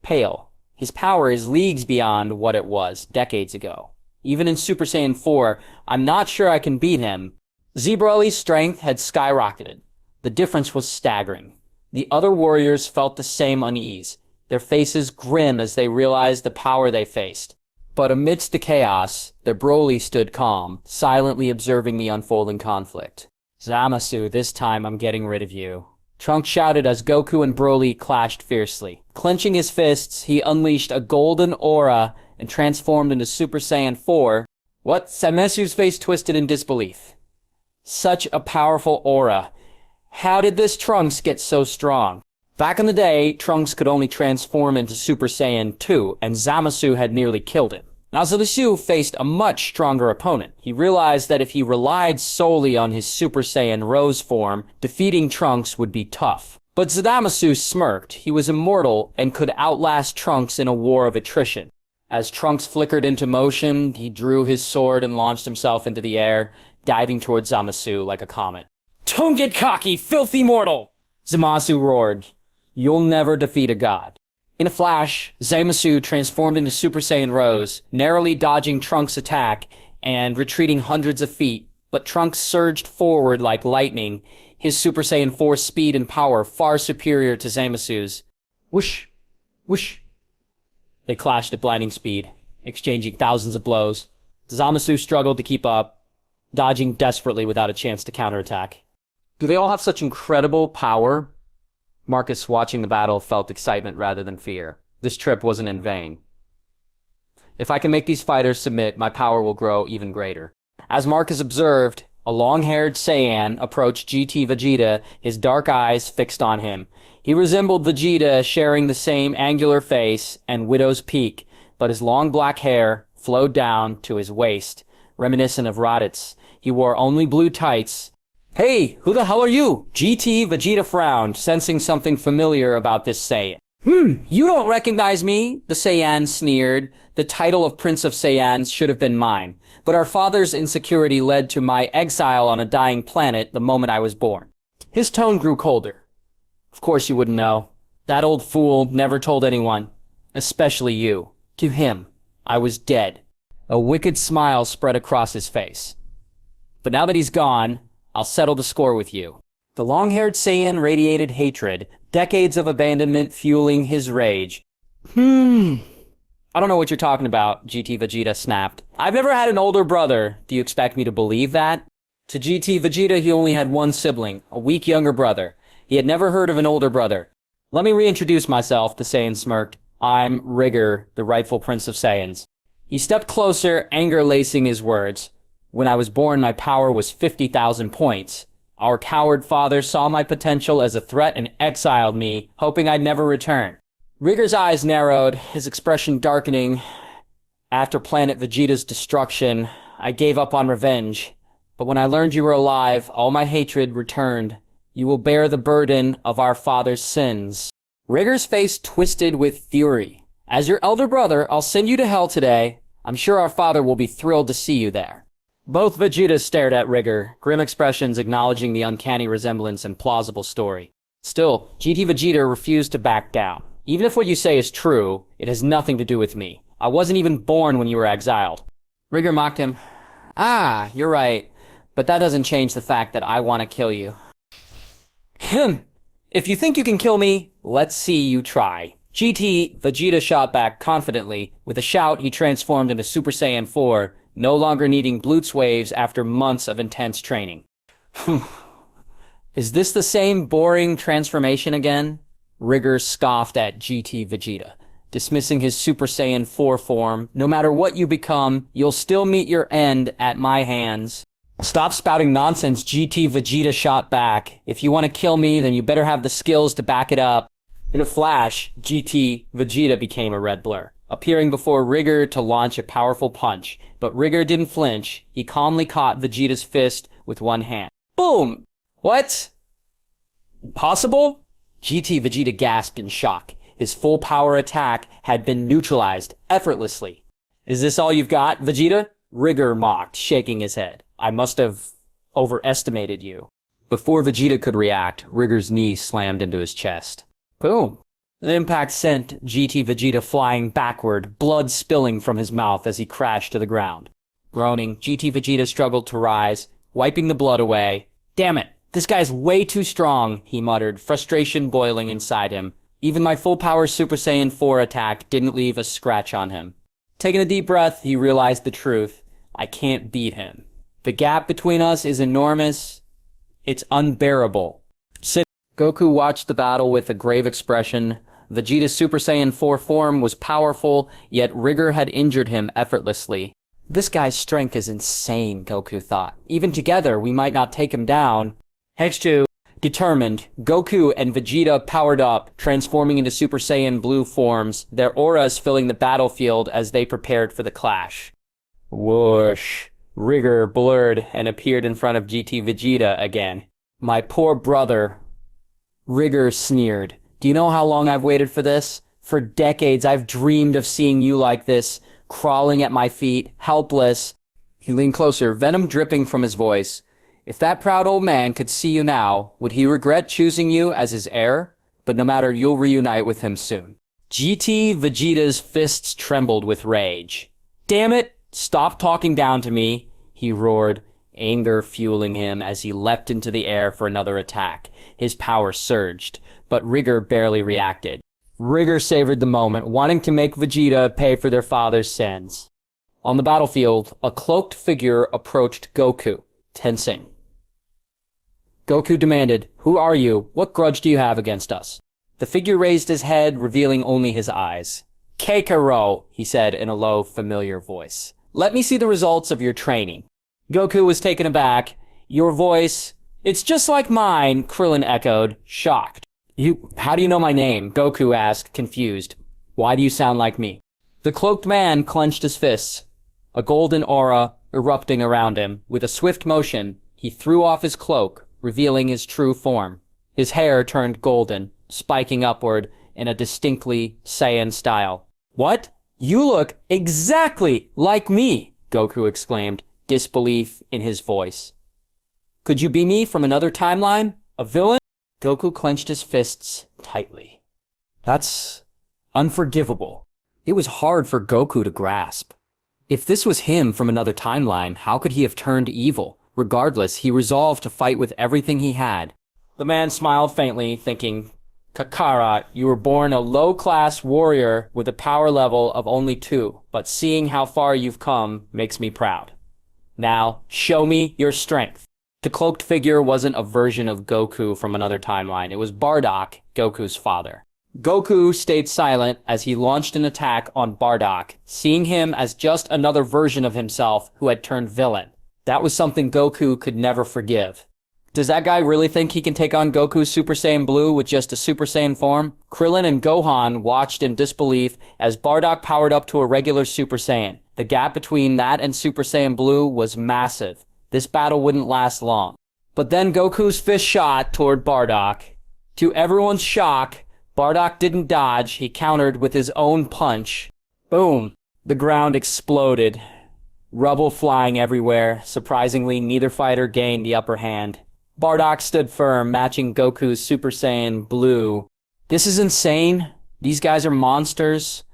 Pale. His power is leagues beyond what it was decades ago. Even in Super Saiyan 4, I'm not sure I can beat him. Z Broly's strength had skyrocketed. The difference was staggering. The other warriors felt the same unease, their faces grim as they realized the power they faced. But amidst the chaos, the Broly stood calm, silently observing the unfolding conflict. Zamasu, this time I'm getting rid of you. Trunks shouted as Goku and Broly clashed fiercely. Clenching his fists, he unleashed a golden aura and transformed into Super Saiyan 4. What? Zamasu's face twisted in disbelief. Such a powerful aura. How did this Trunks get so strong? Back in the day, Trunks could only transform into Super Saiyan 2, and Zamasu had nearly killed him. Now Zamasu faced a much stronger opponent. He realized that if he relied solely on his Super Saiyan Rose form, defeating Trunks would be tough. But Zamasu smirked. He was immortal and could outlast Trunks in a war of attrition. As Trunks flickered into motion, he drew his sword and launched himself into the air, diving towards Zamasu like a comet. "Don't get cocky, filthy mortal!" Zamasu roared. "You'll never defeat a god." In a flash, Zamasu transformed into Super Saiyan Rose, narrowly dodging Trunks' attack and retreating hundreds of feet, but Trunks surged forward like lightning, his Super Saiyan 4 speed and power far superior to Zamasu's. Whoosh! Whoosh! They clashed at blinding speed, exchanging thousands of blows. Zamasu struggled to keep up, dodging desperately without a chance to counterattack. Do they all have such incredible power? Marcus, watching the battle, felt excitement rather than fear. This trip wasn't in vain. If I can make these fighters submit, my power will grow even greater. As Marcus observed, a long-haired Saiyan approached GT Vegeta, his dark eyes fixed on him. He resembled Vegeta, sharing the same angular face and widow's peak, but his long black hair flowed down to his waist, reminiscent of Raditz. He wore only blue tights. "Hey, who the hell are you?" GT Vegeta frowned, sensing something familiar about this Saiyan. You don't recognize me?" the Saiyan sneered. "The title of Prince of Saiyans should have been mine, but our father's insecurity led to my exile on a dying planet the moment I was born." His tone grew colder. "Of course you wouldn't know. That old fool never told anyone, especially you. To him, I was dead." A wicked smile spread across his face. "But now that he's gone, I'll settle the score with you." The long-haired Saiyan radiated hatred, decades of abandonment fueling his rage. I don't know what you're talking about," GT Vegeta snapped. "I've never had an older brother. Do you expect me to believe that?" To GT Vegeta, he only had one sibling, a weak younger brother. He had never heard of an older brother. "Let me reintroduce myself," the Saiyan smirked. "I'm Rigor, the rightful Prince of Saiyans." He stepped closer, anger lacing his words. "When I was born, my power was 50,000 points. Our coward father saw my potential as a threat and exiled me, hoping I'd never return." Rigor's eyes narrowed, his expression darkening. "After Planet Vegeta's destruction, I gave up on revenge. But when I learned you were alive, all my hatred returned. You will bear the burden of our father's sins." Rigor's face twisted with fury. "As your elder brother, I'll send you to hell today. I'm sure our father will be thrilled to see you there." Both Vegetas stared at Rigor, grim expressions acknowledging the uncanny resemblance and plausible story. Still, GT Vegeta refused to back down. "Even if what you say is true, it has nothing to do with me. I wasn't even born when you were exiled." Rigor mocked him. "Ah, you're right, but that doesn't change the fact that I want to kill you." "If you think you can kill me, let's see you try." GT Vegeta shot back confidently. With a shout, he transformed into Super Saiyan 4, no longer needing Blutz waves after months of intense training. "Is this the same boring transformation again?" Rigor scoffed at GT Vegeta, dismissing his Super Saiyan 4 form. "No matter what you become, you'll still meet your end at my hands." "Stop spouting nonsense," GT Vegeta shot back. "If you want to kill me, then you better have the skills to back it up." In a flash, GT Vegeta became a red blur, appearing before Rigor to launch a powerful punch. But Rigor didn't flinch. He calmly caught Vegeta's fist with one hand. Boom! "What? Impossible?" GT Vegeta gasped in shock. His full power attack had been neutralized effortlessly. "Is this all you've got, Vegeta?" Rigor mocked, shaking his head. "I must have overestimated you." Before Vegeta could react, Rigor's knee slammed into his chest. Boom! The impact sent GT Vegeta flying backward, blood spilling from his mouth as he crashed to the ground. Groaning, GT Vegeta struggled to rise, wiping the blood away. "Damn it! This guy's way too strong," he muttered, frustration boiling inside him. Even my full-power Super Saiyan 4 attack didn't leave a scratch on him. Taking a deep breath, he realized the truth. I can't beat him. The gap between us is enormous. It's unbearable. Goku watched the battle with a grave expression. Vegeta's Super Saiyan 4 form was powerful, yet Rigor had injured him effortlessly. This guy's strength is insane, Goku thought. Even together, we might not take him down. H2, Determined, Goku and Vegeta powered up, transforming into Super Saiyan Blue forms, their auras filling the battlefield as they prepared for the clash. Whoosh. Rigor blurred and appeared in front of GT Vegeta again. My poor brother. Rigor sneered. Do you know how long I've waited for this? For decades I've dreamed of seeing you like this, crawling at my feet, helpless. He leaned closer, venom dripping from his voice. If that proud old man could see you now, would he regret choosing you as his heir? But no matter, you'll reunite with him soon. GT Vegeta's fists trembled with rage. Damn it! Stop talking down to me, he roared, anger fueling him as he leapt into the air for another attack. His power surged, but Rigor barely reacted. Rigor savored the moment, wanting to make Vegeta pay for their father's sins. On the battlefield, a cloaked figure approached Goku, tensing. Goku demanded, "Who are you? What grudge do you have against us?" The figure raised his head, revealing only his eyes. Keikaro, he said in a low, familiar voice. Let me see the results of your training. Goku was taken aback. Your voice, it's just like mine, Krillin echoed, shocked. How do you know my name? Goku asked, confused. Why do you sound like me? The cloaked man clenched his fists, a golden aura erupting around him. With a swift motion, he threw off his cloak, revealing his true form. His hair turned golden, spiking upward in a distinctly Saiyan style. What? You look exactly like me, Goku exclaimed, disbelief in his voice. Could you be me from another timeline? A villain? Goku clenched his fists tightly. That's unforgivable. It was hard for Goku to grasp. If this was him from another timeline, how could he have turned evil? Regardless, he resolved to fight with everything he had. The man smiled faintly, thinking, Kakarot, you were born a low-class warrior with a power level of only 2, but seeing how far you've come makes me proud. Now, show me your strength. The cloaked figure wasn't a version of Goku from another timeline. It was Bardock, Goku's father. Goku stayed silent as he launched an attack on Bardock, seeing him as just another version of himself who had turned villain. That was something Goku could never forgive. Does that guy really think he can take on Goku's Super Saiyan Blue with just a Super Saiyan form? Krillin and Gohan watched in disbelief as Bardock powered up to a regular Super Saiyan. The gap between that and Super Saiyan Blue was massive. This battle wouldn't last long. But then Goku's fist shot toward Bardock. To everyone's shock, Bardock didn't dodge, he countered with his own punch. Boom! The ground exploded. Rubble flying everywhere. Surprisingly, neither fighter gained the upper hand. Bardock stood firm, matching Goku's Super Saiyan Blue. This is insane. These guys are monsters.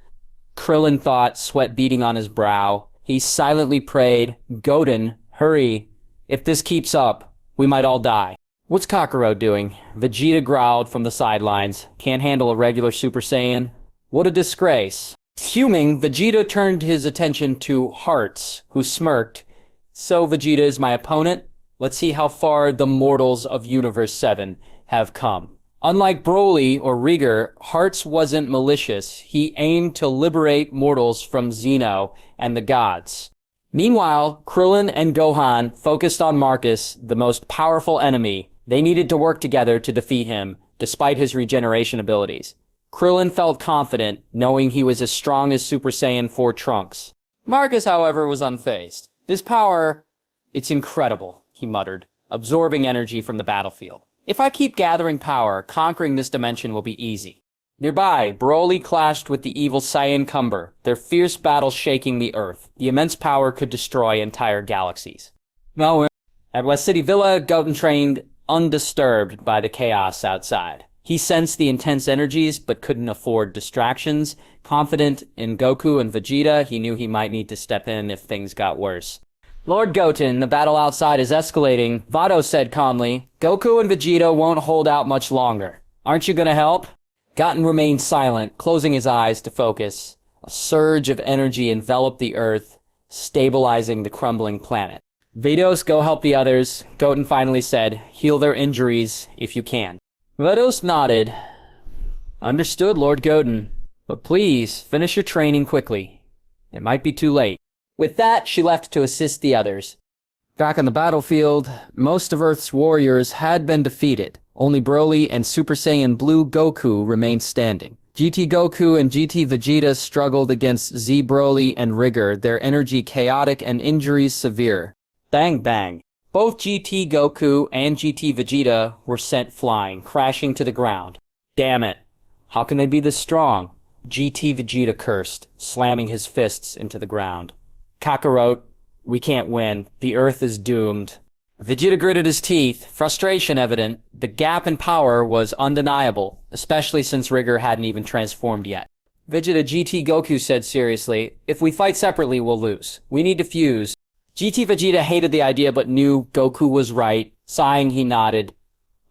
Krillin thought, sweat beading on his brow. He silently prayed, Goten, hurry. If this keeps up, we might all die. What's Kakarot doing? Vegeta growled from the sidelines. Can't handle a regular Super Saiyan. What a disgrace. Fuming, Vegeta turned his attention to Hearts, who smirked. So Vegeta is my opponent? Let's see how far the mortals of Universe 7 have come. Unlike Broly or Rigor, Hearts wasn't malicious. He aimed to liberate mortals from Zeno and the gods. Meanwhile, Krillin and Gohan focused on Marcus, the most powerful enemy. They needed to work together to defeat him, despite his regeneration abilities. Krillin felt confident, knowing he was as strong as Super Saiyan 4 Trunks. Marcus, however, was unfazed. This power, it's incredible, he muttered, absorbing energy from the battlefield. If I keep gathering power, conquering this dimension will be easy. Nearby, Broly clashed with the evil Saiyan Cumber, their fierce battle shaking the earth. The immense power could destroy entire galaxies. At West City Villa, Goten trained undisturbed by the chaos outside. He sensed the intense energies, but couldn't afford distractions. Confident in Goku and Vegeta, he knew he might need to step in if things got worse. Lord Goten, the battle outside is escalating, Vado said calmly. Goku and Vegeta won't hold out much longer. Aren't you gonna help? Goten remained silent, closing his eyes to focus. A surge of energy enveloped the earth, stabilizing the crumbling planet. Vados, go help the others, Goten finally said. Heal their injuries, if you can. Vados nodded. Understood, Lord Goten. But please, finish your training quickly. It might be too late. With that, she left to assist the others. Back on the battlefield, most of Earth's warriors had been defeated. Only Broly and Super Saiyan Blue Goku remained standing. GT Goku and GT Vegeta struggled against Z Broly and Rigor, their energy chaotic and injuries severe. Bang bang. Both GT Goku and GT Vegeta were sent flying, crashing to the ground. Damn it. How can they be this strong? GT Vegeta cursed, slamming his fists into the ground. Kakarot, we can't win. The Earth is doomed. Vegeta gritted his teeth, frustration evident. The gap in power was undeniable, especially since Rigor hadn't even transformed yet. Vegeta GT Goku said seriously, if we fight separately, we'll lose. We need to fuse. GT Vegeta hated the idea but knew Goku was right. Sighing, he nodded.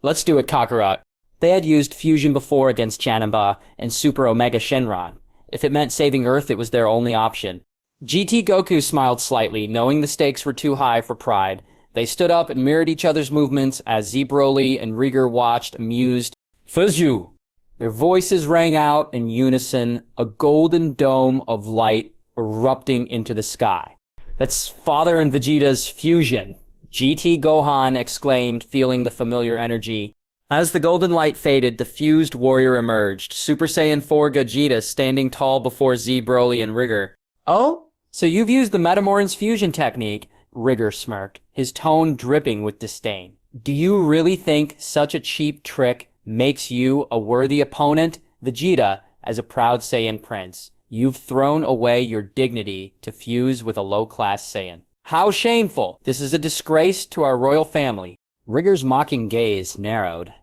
Let's do it, Kakarot. They had used fusion before against Janemba and Super Omega Shenron. If it meant saving Earth, it was their only option. GT Goku smiled slightly, knowing the stakes were too high for pride. They stood up and mirrored each other's movements as Z Broly and Rigor watched, amused. Fuzzu! Their voices rang out in unison, a golden dome of light erupting into the sky. That's Father and Vegeta's fusion, GT Gohan exclaimed, feeling the familiar energy. As the golden light faded, the fused warrior emerged, Super Saiyan 4 Gogeta standing tall before Z Broly and Rigor. Oh? So you've used the Metamoran's fusion technique? Rigor smirked, his tone dripping with disdain. Do you really think such a cheap trick makes you a worthy opponent? Vegeta, as a proud Saiyan prince, you've thrown away your dignity to fuse with a low-class Saiyan. How shameful! This is a disgrace to our royal family. Rigor's mocking gaze narrowed.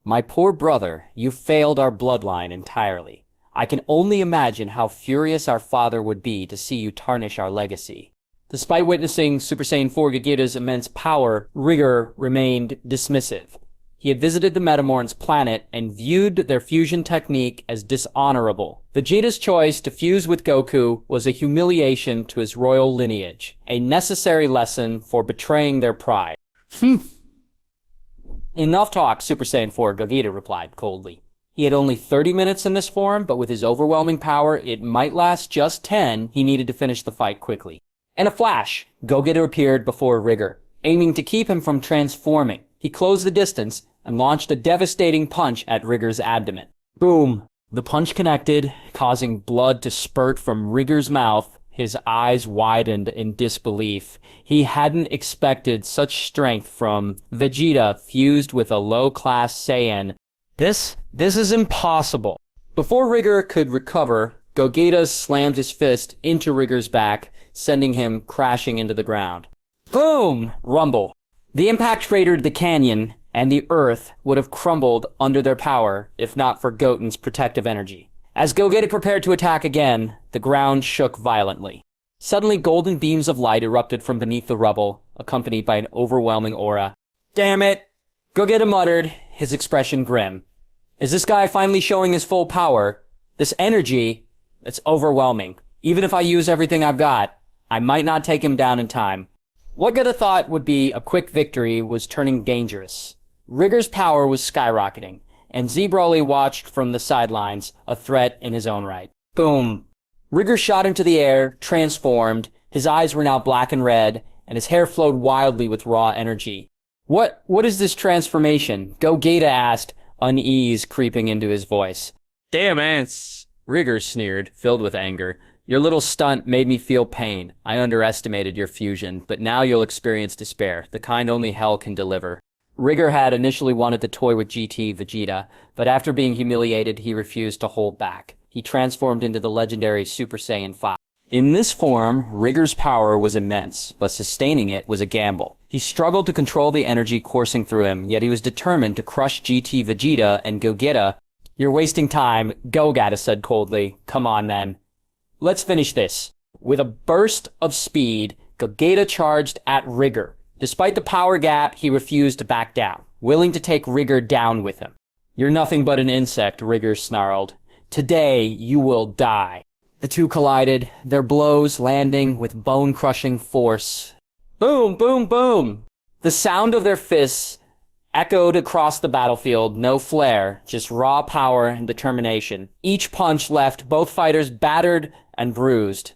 My poor brother, you failed our bloodline entirely. I can only imagine how furious our father would be to see you tarnish our legacy. Despite witnessing Super Saiyan 4 Gogeta's immense power, Rigor remained dismissive. He had visited the Metamoran's planet and viewed their fusion technique as dishonorable. Vegeta's choice to fuse with Goku was a humiliation to his royal lineage, a necessary lesson for betraying their pride. Enough talk, Super Saiyan 4 Gogeta replied coldly. He had only 30 minutes in this form, but with his overwhelming power, it might last just 10. He needed to finish the fight quickly. In a flash, Gogeta appeared before Rigor, aiming to keep him from transforming. He closed the distance and launched a devastating punch at Rigor's abdomen. Boom! The punch connected, causing blood to spurt from Rigor's mouth. His eyes widened in disbelief. He hadn't expected such strength from Vegeta fused with a low-class Saiyan. This is impossible. Before Rigor could recover, Gogeta slammed his fist into Rigor's back, sending him crashing into the ground. Boom! Rumble. The impact cratered the canyon, and the earth would have crumbled under their power if not for Goten's protective energy. As Gogeta prepared to attack again, the ground shook violently. Suddenly, golden beams of light erupted from beneath the rubble, accompanied by an overwhelming aura. Damn it! Gogeta muttered, his expression grim. Is this guy finally showing his full power? This energy, it's overwhelming. Even if I use everything I've got, I might not take him down in time. What Gogeta thought would be a quick victory was turning dangerous. Rigor's power was skyrocketing, and Z Broly watched from the sidelines, a threat in his own right. Boom! Rigor shot into the air, transformed. His eyes were now black and red, and his hair flowed wildly with raw energy. What is this transformation? Gogeta asked, unease creeping into his voice. Damn ants! Rigor sneered, filled with anger. Your little stunt made me feel pain. I underestimated your fusion, but now you'll experience despair, the kind only hell can deliver. Rigor had initially wanted to toy with GT Vegeta, but after being humiliated, he refused to hold back. He transformed into the legendary Super Saiyan 5. In this form, Rigor's power was immense, but sustaining it was a gamble. He struggled to control the energy coursing through him, yet he was determined to crush GT Vegeta and Gogeta. You're wasting time, Gogeta said coldly. Come on then. Let's finish this. With a burst of speed, Gogeta charged at Rigor. Despite the power gap, he refused to back down, willing to take Rigor down with him. You're nothing but an insect, Rigor snarled. Today, you will die. The two collided, their blows landing with bone-crushing force. Boom, boom, boom! The sound of their fists echoed across the battlefield, no flair, just raw power and determination. Each punch left both fighters battered and bruised,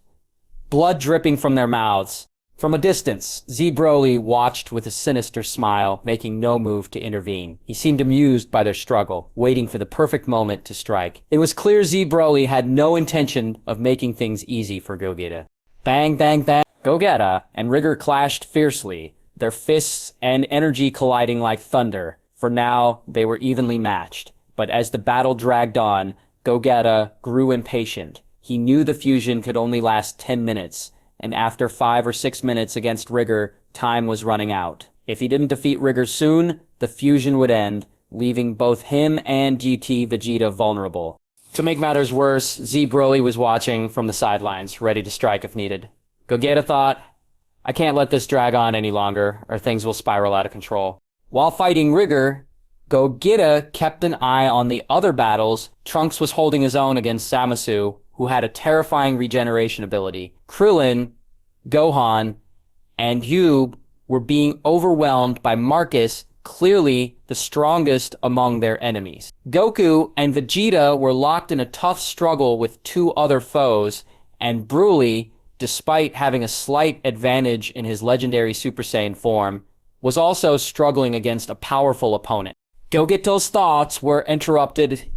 blood dripping from their mouths. From a distance, Z Broly watched with a sinister smile, making no move to intervene. He seemed amused by their struggle, waiting for the perfect moment to strike. It was clear Z Broly had no intention of making things easy for Gogeta. Bang, bang, bang. Gogeta and Rigor clashed fiercely, their fists and energy colliding like thunder. For now, they were evenly matched. But as the battle dragged on, Gogeta grew impatient. He knew the fusion could only last 10 minutes. And after 5 or 6 minutes against Rigor, time was running out. If he didn't defeat Rigor soon, the fusion would end, leaving both him and GT Vegeta vulnerable. To make matters worse, Z Broly was watching from the sidelines, ready to strike if needed. Gogeta thought, I can't let this drag on any longer, or things will spiral out of control. While fighting Rigor, Gogeta kept an eye on the other battles. Trunks was holding his own against Zamasu, who had a terrifying regeneration ability. Krillin, Gohan, and Yub were being overwhelmed by Marcus, clearly the strongest among their enemies. Goku and Vegeta were locked in a tough struggle with 2 other foes, and Broly, despite having a slight advantage in his legendary Super Saiyan form, was also struggling against a powerful opponent. Gogeta's thoughts were interrupted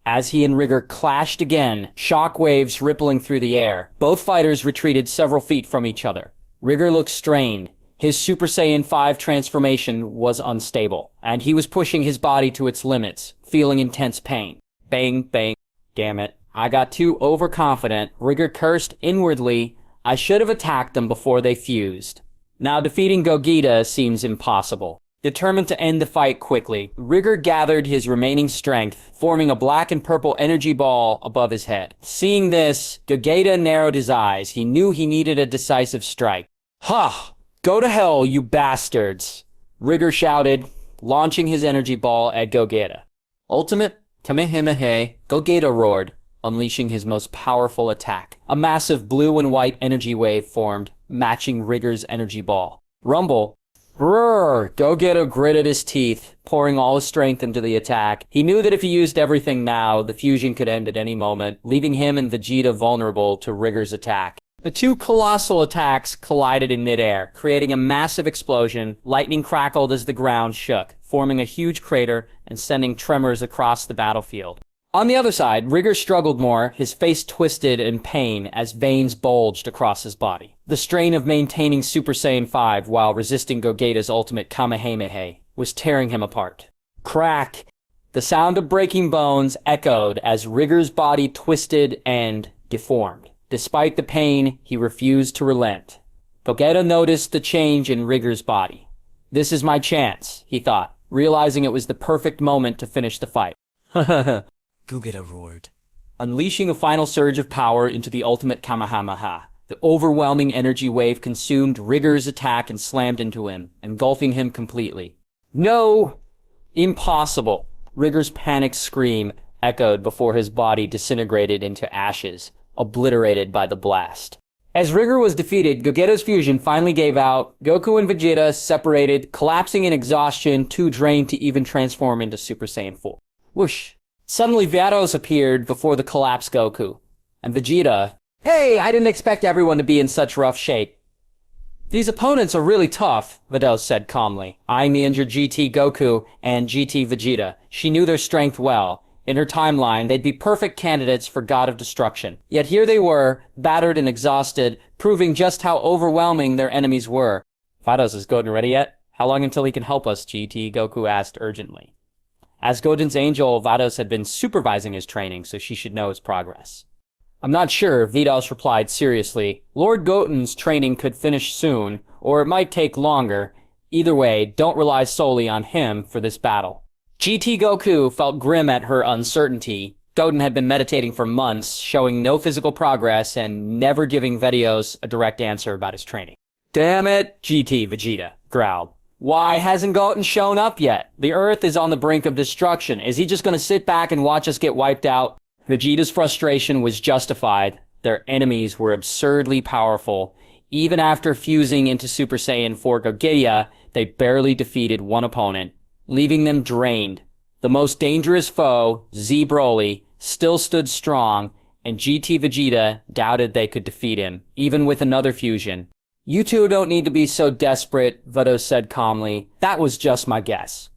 as he and Rigor clashed again, shockwaves rippling through the air. Both fighters retreated several feet from each other. Rigor looked strained. His Super Saiyan 5 transformation was unstable, and he was pushing his body to its limits, feeling intense pain. Bang, bang. Damn it. I got too overconfident. Rigor cursed inwardly. I should have attacked them before they fused. Now defeating Gogeta seems impossible. Determined to end the fight quickly, Rigor gathered his remaining strength, forming a black and purple energy ball above his head. Seeing this, Gogeta narrowed his eyes. He knew he needed a decisive strike. Ha! Go to hell, you bastards! Rigor shouted, launching his energy ball at Gogeta. Ultimate Kamehameha, Gogeta roared, unleashing his most powerful attack. A massive blue and white energy wave formed, matching Rigor's energy ball. Rumble. Roar! Gogeta gritted his teeth, pouring all his strength into the attack. He knew that if he used everything now, the fusion could end at any moment, leaving him and Vegeta vulnerable to Rigor's attack. The 2 colossal attacks collided in midair, creating a massive explosion. Lightning crackled as the ground shook, forming a huge crater and sending tremors across the battlefield. On the other side, Rigor struggled more, his face twisted in pain as veins bulged across his body. The strain of maintaining Super Saiyan 5 while resisting Gogeta's ultimate Kamehameha was tearing him apart. Crack! The sound of breaking bones echoed as Rigor's body twisted and deformed. Despite the pain, he refused to relent. Gogeta noticed the change in Rigor's body. This is my chance, he thought, realizing it was the perfect moment to finish the fight. Gogeta roared, unleashing a final surge of power into the ultimate Kamehameha. The overwhelming energy wave consumed Rigor's attack and slammed into him, engulfing him completely. No! Impossible! Rigor's panicked scream echoed before his body disintegrated into ashes, obliterated by the blast. As Rigor was defeated, Gogeta's fusion finally gave out. Goku and Vegeta separated, collapsing in exhaustion, too drained to even transform into Super Saiyan 4. Whoosh! Suddenly Vados appeared before the collapsed Goku, and Vegeta, hey, I didn't expect everyone to be in such rough shape. These opponents are really tough, Vados said calmly, eyeing the injured GT Goku and GT Vegeta. She knew their strength well. In her timeline, they'd be perfect candidates for God of Destruction. Yet here they were, battered and exhausted, proving just how overwhelming their enemies were. Vados, is Goten ready yet? How long until he can help us, GT? Goku asked urgently. As Goten's angel, Vados had been supervising his training, so she should know his progress. I'm not sure, Vados replied seriously. Lord Goten's training could finish soon, or it might take longer. Either way, don't rely solely on him for this battle. GT Goku felt grim at her uncertainty. Goten had been meditating for months, showing no physical progress and never giving Vados a direct answer about his training. Damn it, GT Vegeta growled. Why hasn't Goten shown up yet? The Earth is on the brink of destruction. Is he just going to sit back and watch us get wiped out? Vegeta's frustration was justified. Their enemies were absurdly powerful. Even after fusing into Super Saiyan 4 Gogeta, they barely defeated one opponent, leaving them drained. The most dangerous foe, Z Broly, still stood strong, and GT Vegeta doubted they could defeat him, even with another fusion. You two don't need to be so desperate, Vados said calmly. That was just my guess.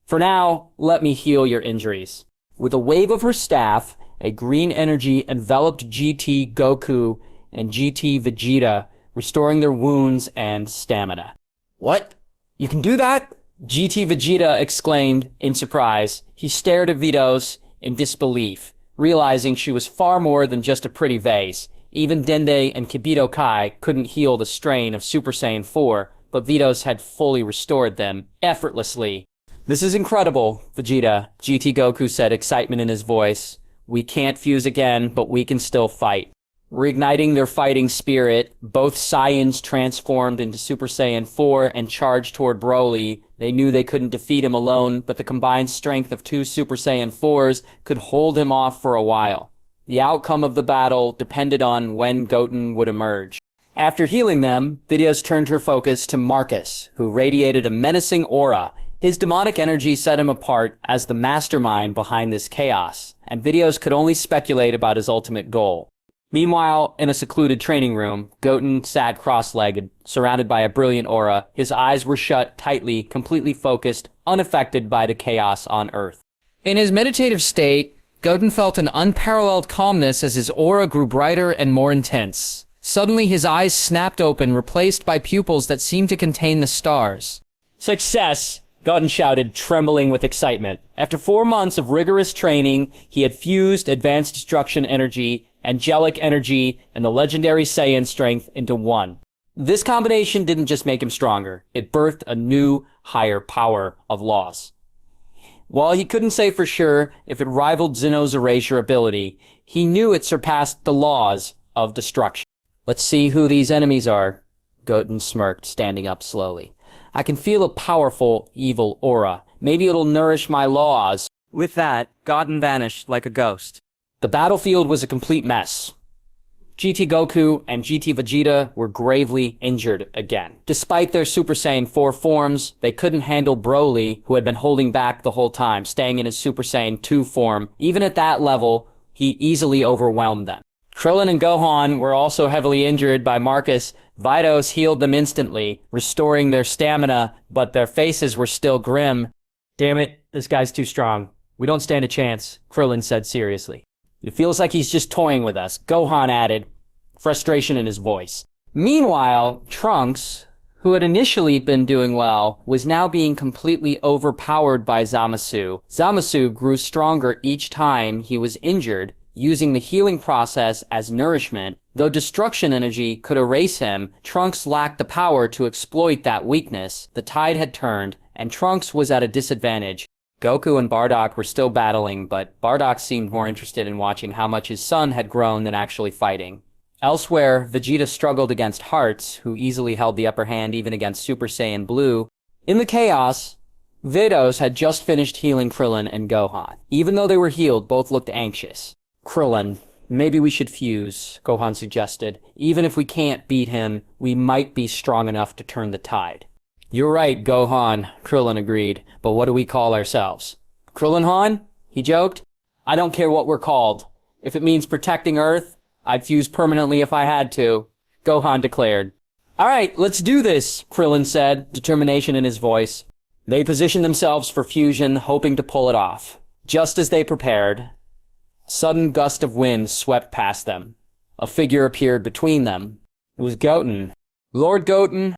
For now, let me heal your injuries. With a wave of her staff, a green energy enveloped GT Goku and GT Vegeta, restoring their wounds and stamina. What? You can do that? GT Vegeta exclaimed in surprise. He stared at Vados in disbelief, realizing she was far more than just a pretty vase. Even Dende and Kibito Kai couldn't heal the strain of Super Saiyan 4, but Vados had fully restored them, effortlessly. This is incredible, Vegeta, GT Goku said, excitement in his voice. We can't fuse again, but we can still fight. Reigniting their fighting spirit, both Saiyans transformed into Super Saiyan 4 and charged toward Broly. They knew they couldn't defeat him alone, but the combined strength of two Super Saiyan 4s could hold him off for a while. The outcome of the battle depended on when Goten would emerge. After healing them, Vados turned her focus to Marcus, who radiated a menacing aura. His demonic energy set him apart as the mastermind behind this chaos, and Vados could only speculate about his ultimate goal. Meanwhile, in a secluded training room, Goten sat cross-legged, surrounded by a brilliant aura. His eyes were shut tightly, completely focused, unaffected by the chaos on Earth. In his meditative state, Goten felt an unparalleled calmness as his aura grew brighter and more intense. Suddenly, his eyes snapped open, replaced by pupils that seemed to contain the stars. Success! Goten shouted, trembling with excitement. After 4 months of rigorous training, he had fused advanced destruction energy, angelic energy, and the legendary Saiyan strength into one. This combination didn't just make him stronger, it birthed a new, higher power of loss. While he couldn't say for sure if it rivaled Zeno's erasure ability, he knew it surpassed the laws of destruction. Let's see who these enemies are, Goten smirked, standing up slowly. I can feel a powerful, evil aura. Maybe it'll nourish my laws. With that, Goten vanished like a ghost. The battlefield was a complete mess. GT Goku and GT Vegeta were gravely injured again. Despite their Super Saiyan 4 forms, they couldn't handle Broly, who had been holding back the whole time, staying in his Super Saiyan 2 form. Even at that level, he easily overwhelmed them. Krillin and Gohan were also heavily injured by Marcus. Vados healed them instantly, restoring their stamina, but their faces were still grim. Damn it, this guy's too strong. We don't stand a chance, Krillin said seriously. It feels like he's just toying with us, Gohan added, frustration in his voice. Meanwhile, Trunks, who had initially been doing well, was now being completely overpowered by Zamasu. Zamasu grew stronger each time he was injured, using the healing process as nourishment. Though destruction energy could erase him, Trunks lacked the power to exploit that weakness. The tide had turned, and Trunks was at a disadvantage. Goku and Bardock were still battling, but Bardock seemed more interested in watching how much his son had grown than actually fighting. Elsewhere, Vegeta struggled against Hearts, who easily held the upper hand even against Super Saiyan Blue. In the chaos, Vados had just finished healing Krillin and Gohan. Even though they were healed, both looked anxious. Krillin, maybe we should fuse, Gohan suggested. Even if we can't beat him, we might be strong enough to turn the tide. You're right, Gohan, Krillin agreed, but what do we call ourselves? Krillin-Han? He joked. I don't care what we're called. If it means protecting Earth, I'd fuse permanently if I had to, Gohan declared. Alright, let's do this, Krillin said, determination in his voice. They positioned themselves for fusion, hoping to pull it off. Just as they prepared, a sudden gust of wind swept past them. A figure appeared between them. It was Goten. Lord Goten,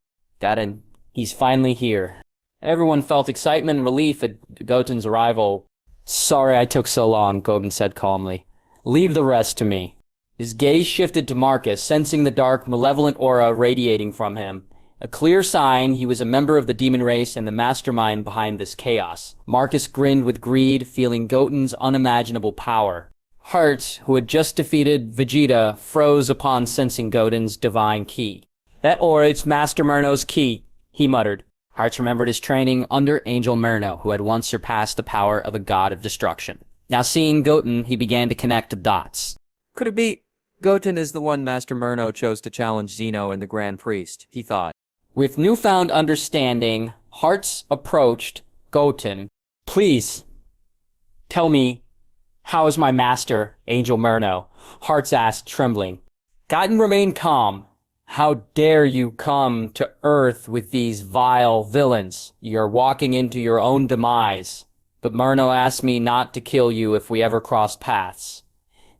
he's finally here. Everyone felt excitement and relief at Goten's arrival. Sorry I took so long, Goten said calmly. Leave the rest to me. His gaze shifted to Marcus, sensing the dark, malevolent aura radiating from him. A clear sign he was a member of the demon race and the mastermind behind this chaos. Marcus grinned with greed, feeling Goten's unimaginable power. Hearts, who had just defeated Vegeta, froze upon sensing Goten's divine ki. That aura, it's Master Murno's ki, he muttered. Hearts remembered his training under Angel Murno, who had once surpassed the power of a god of destruction. Now seeing Goten, he began to connect the dots. Could it be Goten is the one Master Murno chose to challenge Zeno and the Grand Priest, he thought. With newfound understanding, Hearts approached Goten. Please, tell me, how is my master, Angel Murno? Hearts asked, trembling. Goten remained calm. How dare you come to Earth with these vile villains? You're walking into your own demise. But Murno asked me not to kill you if we ever crossed paths.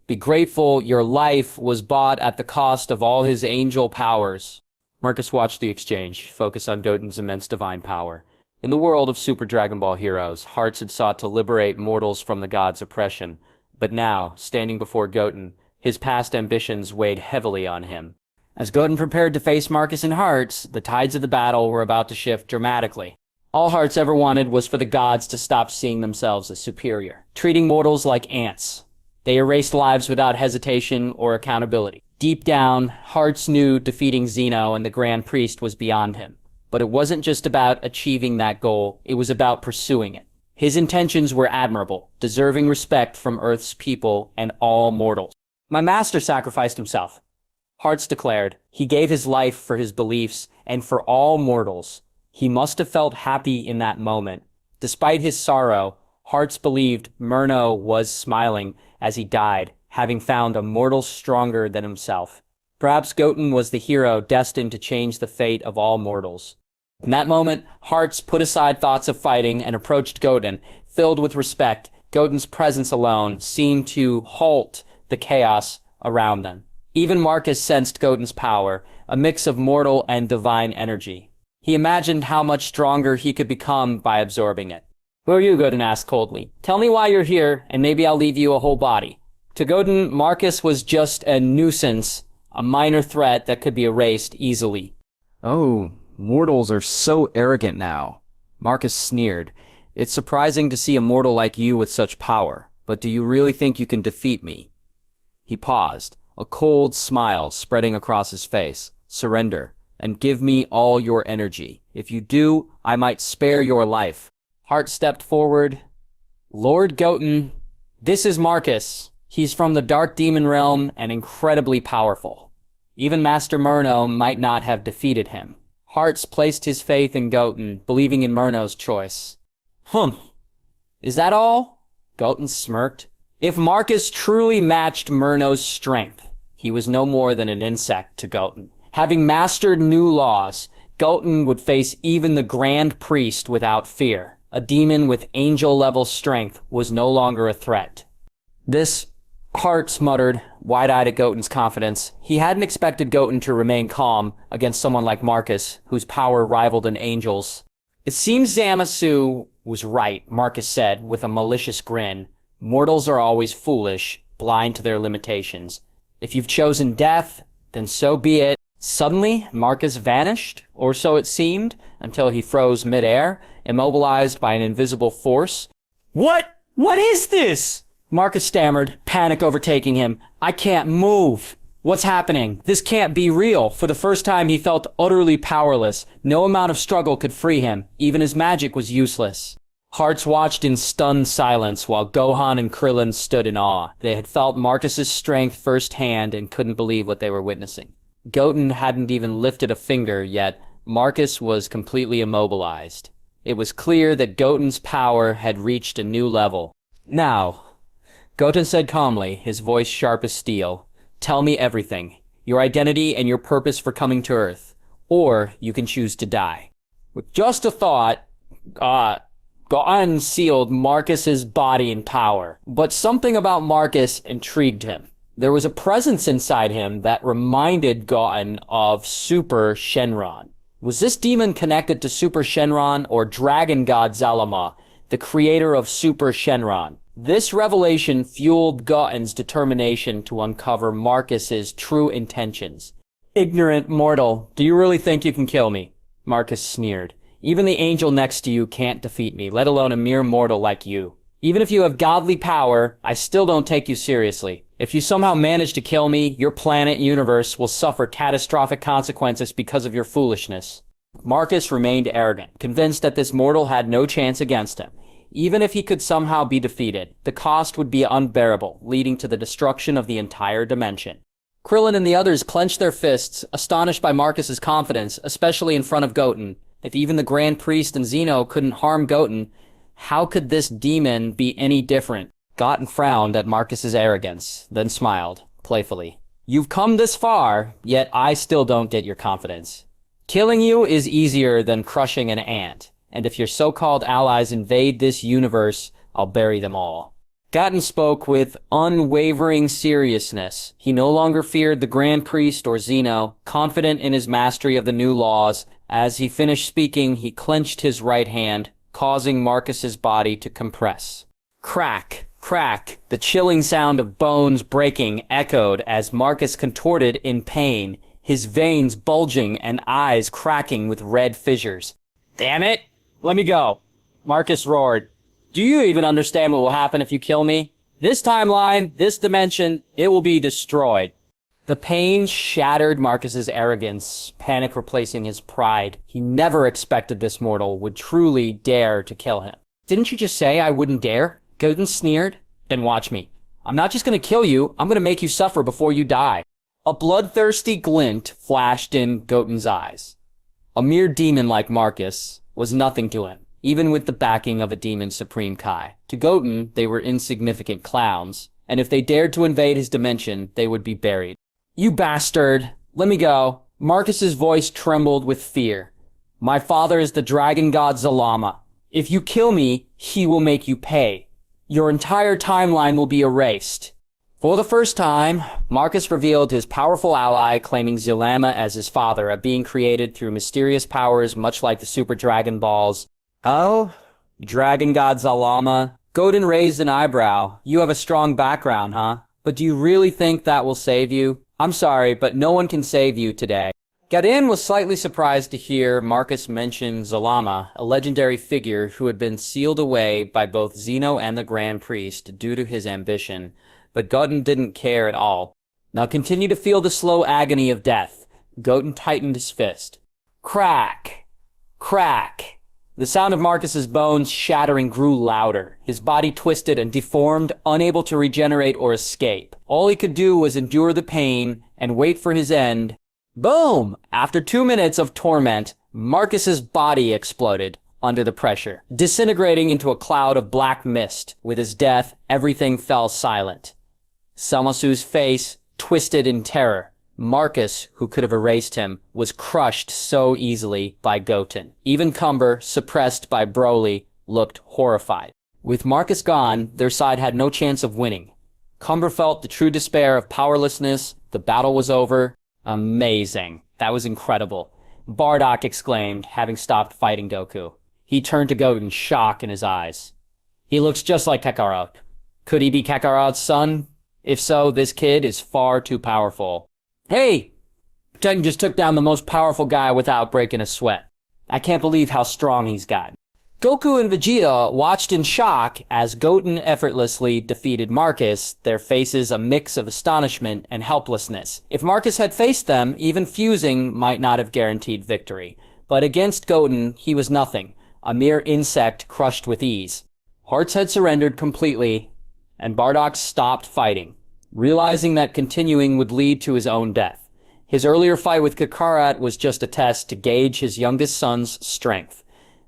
Be grateful your life was bought at the cost of all his angel powers. Marcus watched the exchange, focused on Goten's immense divine power. In the world of Super Dragon Ball heroes, hearts had sought to liberate mortals from the god's oppression. But now, standing before Goten, his past ambitions weighed heavily on him. As Goten prepared to face Marcus in Hearts, the tides of the battle were about to shift dramatically. All Hearts ever wanted was for the gods to stop seeing themselves as superior, treating mortals like ants. They erased lives without hesitation or accountability. Deep down, Hearts knew defeating Zeno and the Grand Priest was beyond him. But it wasn't just about achieving that goal, it was about pursuing it. His intentions were admirable, deserving respect from Earth's people and all mortals. My master sacrificed himself, Hearts declared. He gave his life for his beliefs and for all mortals. He must have felt happy in that moment. Despite his sorrow, Hearts believed Murno was smiling as he died, having found a mortal stronger than himself. Perhaps Goten was the hero destined to change the fate of all mortals. In that moment, Hearts put aside thoughts of fighting and approached Goten, filled with respect. Goten's presence alone seemed to halt the chaos around them. Even Marcus sensed Goten's power, a mix of mortal and divine energy. He imagined how much stronger he could become by absorbing it. "Who are you?" Goten asked coldly. "Tell me why you're here, and maybe I'll leave you a whole body." To Goten, Marcus was just a nuisance, a minor threat that could be erased easily. "Oh, mortals are so arrogant now," Marcus sneered. "It's surprising to see a mortal like you with such power, but do you really think you can defeat me?" He paused, a cold smile spreading across his face. "Surrender, and give me all your energy. If you do, I might spare your life." Hart stepped forward. "Lord Goten, this is Marcus. He's from the Dark Demon Realm and incredibly powerful. Even Master Murno might not have defeated him." Hearts placed his faith in Goten, believing in Murno's choice. Is that all?" Goten smirked. If Marcus truly matched Murno's strength, he was no more than an insect to Goten. Having mastered new laws, Goten would face even the Grand Priest without fear. A demon with angel-level strength was no longer a threat. "This," Hearts muttered, wide-eyed at Goten's confidence. He hadn't expected Goten to remain calm against someone like Marcus, whose power rivaled an angel's. "It seems Zamasu was right," Marcus said with a malicious grin. "Mortals are always foolish, blind to their limitations. If you've chosen death, then so be it." Suddenly, Marcus vanished, or so it seemed, until he froze midair, immobilized by an invisible force. What is this?" Marcus stammered, panic overtaking him. "I can't move. What's happening? This can't be real." For the first time, he felt utterly powerless. No amount of struggle could free him. Even his magic was useless. Hearts watched in stunned silence while Gohan and Krillin stood in awe. They had felt Marcus's strength firsthand and couldn't believe what they were witnessing. Goten hadn't even lifted a finger, yet Marcus was completely immobilized. It was clear that Goten's power had reached a new level. "Now," Goten said calmly, his voice sharp as steel, "tell me everything. Your identity and your purpose for coming to Earth. Or you can choose to die." With just a thought, Goten sealed Marcus's body in power. But something about Marcus intrigued him. There was a presence inside him that reminded Goten of Super Shenron. Was this demon connected to Super Shenron or Dragon God Zalama, the creator of Super Shenron? This revelation fueled Goten's determination to uncover Marcus's true intentions. "Ignorant mortal, do you really think you can kill me?" Marcus sneered. "Even the angel next to you can't defeat me, let alone a mere mortal like you. Even if you have godly power, I still don't take you seriously. If you somehow manage to kill me, your planet and universe will suffer catastrophic consequences because of your foolishness." Marcus remained arrogant, convinced that this mortal had no chance against him. Even if he could somehow be defeated, the cost would be unbearable, leading to the destruction of the entire dimension. Krillin and the others clenched their fists, astonished by Marcus's confidence, especially in front of Goten. If even the Grand Priest and Zeno couldn't harm Goten, how could this demon be any different? Goten frowned at Marcus's arrogance, then smiled, playfully. You've come this far, yet I still don't get your confidence. Killing you is easier than crushing an ant, and if your so-called allies invade this universe, I'll bury them all. Goten spoke with unwavering seriousness. He no longer feared the Grand Priest or Zeno, confident in his mastery of the new laws. As he finished speaking, he clenched his right hand, causing Marcus's body to compress. Crack, crack, the chilling sound of bones breaking echoed as Marcus contorted in pain, his veins bulging and eyes cracking with red fissures. Damn it! Let me go! Marcus roared. Do you even understand what will happen if you kill me? This timeline, this dimension, it will be destroyed. The pain shattered Marcus's arrogance, panic replacing his pride. He never expected this mortal would truly dare to kill him. Didn't you just say I wouldn't dare? Goten sneered. Then watch me. I'm not just gonna kill you, I'm gonna make you suffer before you die. A bloodthirsty glint flashed in Goten's eyes. A mere demon like Marcus was nothing to him, even with the backing of a demon Supreme Kai. To Goten, they were insignificant clowns, and if they dared to invade his dimension, they would be buried. You bastard! Let me go. Marcus's voice trembled with fear. My father is the dragon god Zalama. If you kill me, he will make you pay. Your entire timeline will be erased. For the first time, Marcus revealed his powerful ally, claiming Zalama as his father, a being created through mysterious powers much like the Super Dragon Balls. Oh? Dragon God Zalama? Goten raised an eyebrow. You have a strong background, huh? But do you really think that will save you? I'm sorry, but no one can save you today. Goten was slightly surprised to hear Marcus mention Zalama, a legendary figure who had been sealed away by both Zeno and the Grand Priest due to his ambition, but Goten didn't care at all. Now continue to feel the slow agony of death. Goten tightened his fist. Crack! Crack! The sound of Marcus's bones shattering grew louder. His body twisted and deformed, unable to regenerate or escape. All he could do was endure the pain and wait for his end. Boom! After 2 minutes of torment, Marcus's body exploded under the pressure, disintegrating into a cloud of black mist. With his death, everything fell silent. Samasu's face twisted in terror. Marcus, who could have erased him, was crushed so easily by Goten. Even Cumber, suppressed by Broly, looked horrified. With Marcus gone, their side had no chance of winning. Cumber felt the true despair of powerlessness. The battle was over. Amazing. That was incredible. Bardock exclaimed, having stopped fighting Goku. He turned to Goten, shock in his eyes. He looks just like Kakarot. Could he be Kakarot's son? If so, this kid is far too powerful. Hey! Titan just took down the most powerful guy without breaking a sweat. I can't believe how strong he's gotten. Goku and Vegeta watched in shock as Goten effortlessly defeated Marcus, their faces a mix of astonishment and helplessness. If Marcus had faced them, even fusing might not have guaranteed victory. But against Goten, he was nothing, a mere insect crushed with ease. Hearts had surrendered completely, and Bardock stopped fighting, realizing that continuing would lead to his own death. His earlier fight with Kakarot was just a test to gauge his youngest son's strength.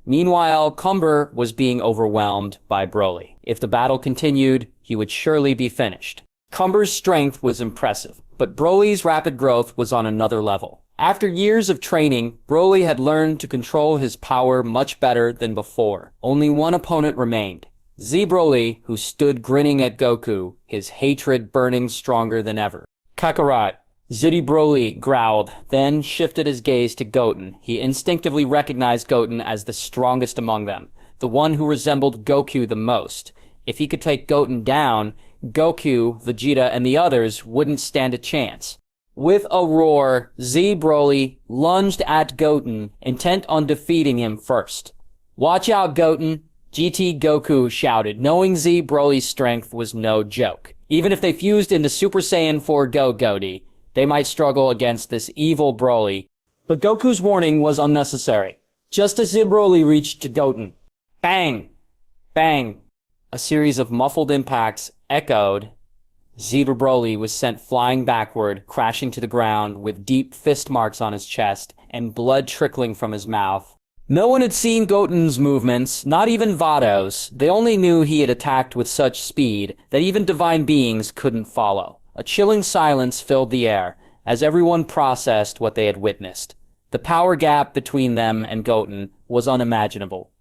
Meanwhile, Cumber was being overwhelmed by Broly. If the battle continued, he would surely be finished. Cumber's strength was impressive, but Broly's rapid growth was on another level. After years of training, Broly had learned to control his power much better than before. Only one opponent remained. Z Broly, who stood grinning at Goku, his hatred burning stronger than ever. Kakarot. Zitty Broly growled, then shifted his gaze to Goten. He instinctively recognized Goten as the strongest among them, the one who resembled Goku the most. If he could take Goten down, Goku, Vegeta, and the others wouldn't stand a chance. With a roar, Z Broly lunged at Goten, intent on defeating him first. Watch out, Goten! GT Goku shouted, knowing Z Broly's strength was no joke. Even if they fused into Super Saiyan 4 Goten, they might struggle against this evil Broly. But Goku's warning was unnecessary. Just as Z Broly reached Goten, bang! Bang! A series of muffled impacts echoed. Z Broly was sent flying backward, crashing to the ground with deep fist marks on his chest and blood trickling from his mouth. No one had seen Goten's movements, not even Vados. They only knew he had attacked with such speed that even divine beings couldn't follow. A chilling silence filled the air as everyone processed what they had witnessed. The power gap between them and Goten was unimaginable.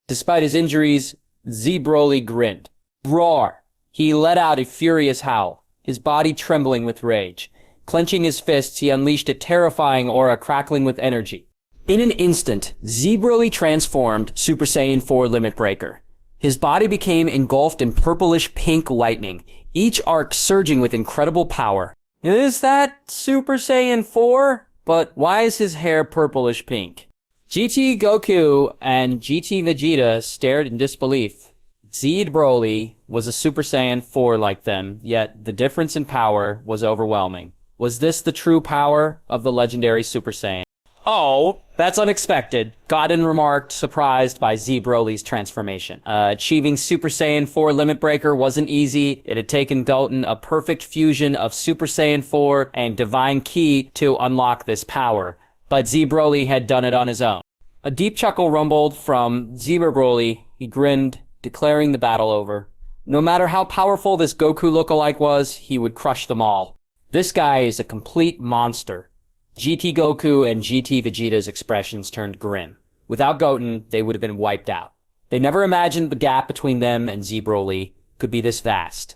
Despite his injuries, Z Broly grinned. Roar! He let out a furious howl, his body trembling with rage. Clenching his fists, he unleashed a terrifying aura crackling with energy. In an instant, Z Broly transformed Super Saiyan 4 Limit Breaker. His body became engulfed in purplish-pink lightning, each arc surging with incredible power. Is that Super Saiyan 4? But why is his hair purplish-pink? GT Goku and GT Vegeta stared in disbelief. Z Broly was a Super Saiyan 4 like them, yet the difference in power was overwhelming. Was this the true power of the legendary Super Saiyan? Oh, that's unexpected, Goten remarked, surprised by Z Broly's transformation. Achieving Super Saiyan 4 Limit Breaker wasn't easy. It had taken Goten a perfect fusion of Super Saiyan 4 and Divine Ki to unlock this power, but Z Broly had done it on his own. A deep chuckle rumbled from Z Broly. He grinned, declaring the battle over. No matter how powerful this Goku lookalike was, he would crush them all. This guy is a complete monster. GT Goku and GT Vegeta's expressions turned grim. Without Goten, they would have been wiped out. They never imagined the gap between them and Z Broly could be this vast.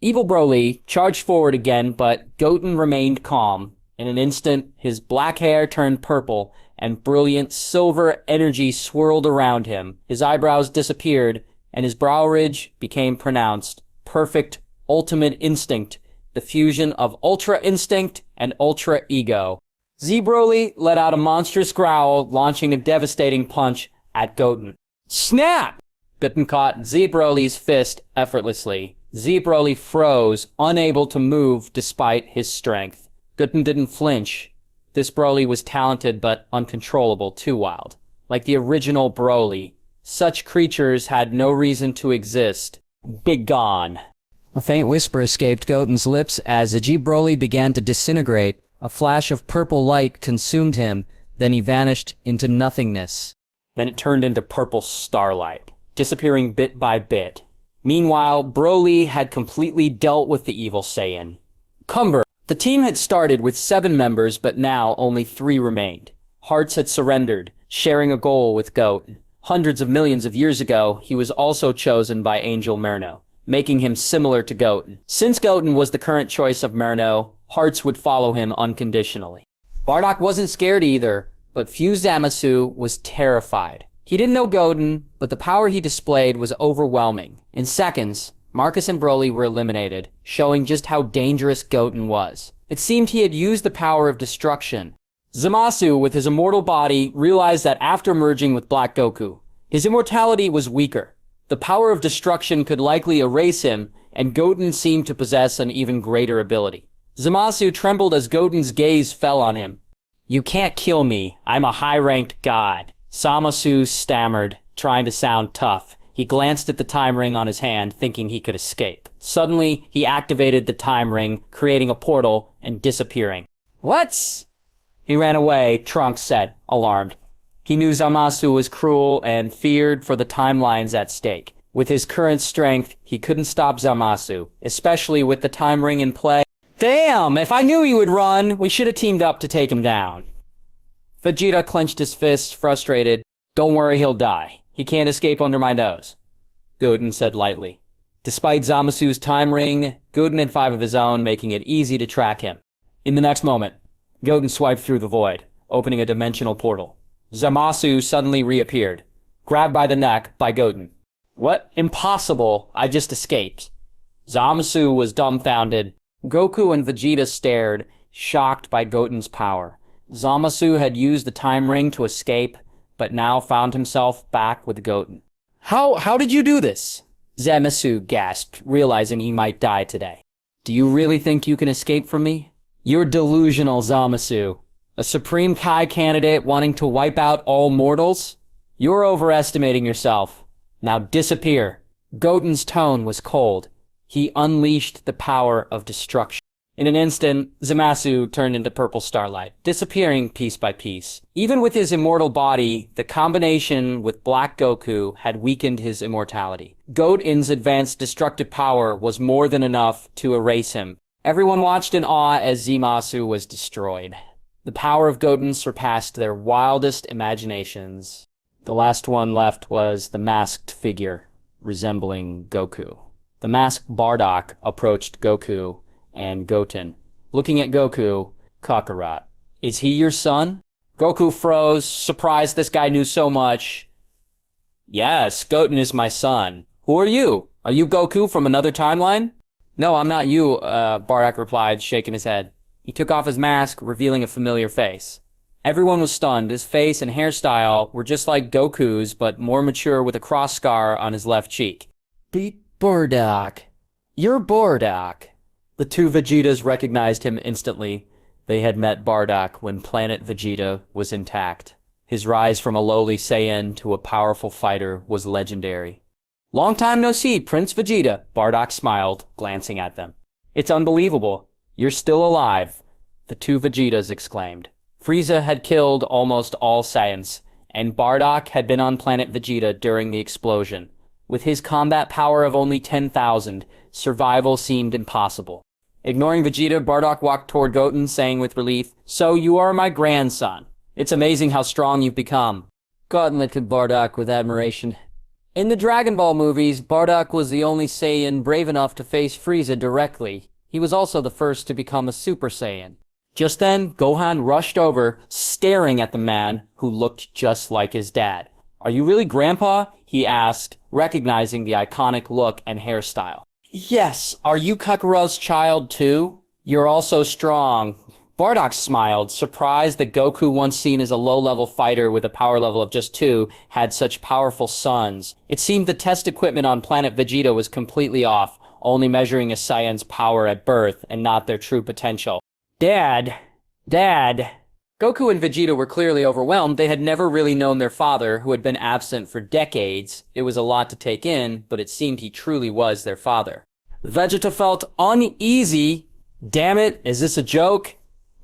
Evil Broly charged forward again, but Goten remained calm. In an instant, his black hair turned purple, and brilliant silver energy swirled around him. His eyebrows disappeared, and his brow ridge became pronounced. Perfect, ultimate instinct, the fusion of Ultra Instinct and Ultra Ego. Z Broly let out a monstrous growl, launching a devastating punch at Goten. Snap! Goten caught Z Broly's fist effortlessly. Z Broly froze, unable to move despite his strength. Goten didn't flinch. This Broly was talented but uncontrollable, too wild. Like the original Broly, such creatures had no reason to exist. Begone. A faint whisper escaped Goten's lips as Z Broly began to disintegrate. A flash of purple light consumed him, then he vanished into nothingness. Then it turned into purple starlight, disappearing bit by bit. Meanwhile, Broly had completely dealt with the evil Saiyan. Cumber. The team had started with 7 members, but now only 3 remained. Hearts had surrendered, sharing a goal with Goten. Hundreds of millions of years ago, he was also chosen by Angel Merno, making him similar to Goten. Since Goten was the current choice of Merno, Hearts would follow him unconditionally. Bardock wasn't scared either, but Fu Zamasu was terrified. He didn't know Goten, but the power he displayed was overwhelming. In seconds, Marcus and Broly were eliminated, showing just how dangerous Goten was. It seemed he had used the power of destruction. Zamasu, with his immortal body, realized that after merging with Black Goku, his immortality was weaker. The power of destruction could likely erase him, and Goten seemed to possess an even greater ability. Zamasu trembled as Goten's gaze fell on him. You can't kill me. I'm a high-ranked god. Zamasu stammered, trying to sound tough. He glanced at the time ring on his hand, thinking he could escape. Suddenly, he activated the time ring, creating a portal and disappearing. What? He ran away, Trunks said, alarmed. He knew Zamasu was cruel and feared for the timelines at stake. With his current strength, he couldn't stop Zamasu, especially with the time ring in play. Damn, if I knew he would run, we should have teamed up to take him down. Vegeta clenched his fists, frustrated. Don't worry, he'll die. He can't escape under my nose, Goten said lightly. Despite Zamasu's time ring, Goten had 5 of his own, making it easy to track him. In the next moment, Goten swiped through the void, opening a dimensional portal. Zamasu suddenly reappeared, grabbed by the neck by Goten. What? Impossible. I just escaped. Zamasu was dumbfounded. Goku and Vegeta stared, shocked by Goten's power. Zamasu had used the time ring to escape, but now found himself back with Goten. How did you do this? Zamasu gasped, realizing he might die today. Do you really think you can escape from me? You're delusional, Zamasu. A Supreme Kai candidate wanting to wipe out all mortals? You're overestimating yourself. Now disappear. Goten's tone was cold. He unleashed the power of destruction. In an instant, Zamasu turned into purple starlight, disappearing piece by piece. Even with his immortal body, the combination with Black Goku had weakened his immortality. Goten's advanced destructive power was more than enough to erase him. Everyone watched in awe as Zemasu was destroyed. The power of Goten surpassed their wildest imaginations. The last one left was the masked figure, resembling Goku. The masked Bardock approached Goku and Goten. Looking at Goku, Kakarot, "Is he your son?" Goku froze, surprised this guy knew so much. "Yes, Goten is my son. Who are you? Are you Goku from another timeline?" "No, I'm not you," Bardock replied, shaking his head. He took off his mask, revealing a familiar face. Everyone was stunned. His face and hairstyle were just like Goku's, but more mature with a cross scar on his left cheek. Bardock. You're Bardock. The two Vegetas recognized him instantly. They had met Bardock when planet Vegeta was intact. His rise from a lowly Saiyan to a powerful fighter was legendary. "Long time no see, Prince Vegeta," Bardock smiled, glancing at them. "It's unbelievable. You're still alive," the two Vegetas exclaimed. Frieza had killed almost all Saiyans, and Bardock had been on planet Vegeta during the explosion. With his combat power of only 10,000, survival seemed impossible. Ignoring Vegeta, Bardock walked toward Goten, saying with relief, "So you are my grandson. It's amazing how strong you've become." Goten looked at Bardock with admiration. In the Dragon Ball movies, Bardock was the only Saiyan brave enough to face Frieza directly. He was also the first to become a Super Saiyan. Just then, Gohan rushed over, staring at the man who looked just like his dad. "Are you really Grandpa?" he asked, recognizing the iconic look and hairstyle. "Yes, are you Kakarot's child too? You're also strong." Bardock smiled, surprised that Goku, once seen as a low-level fighter with a power level of just 2, had such powerful sons. It seemed the test equipment on planet Vegeta was completely off, only measuring a Saiyan's power at birth and not their true potential. Dad. Goku and Vegeta were clearly overwhelmed. They had never really known their father, who had been absent for decades. It was a lot to take in, but it seemed he truly was their father. Vegeta felt uneasy. "Damn it, is this a joke?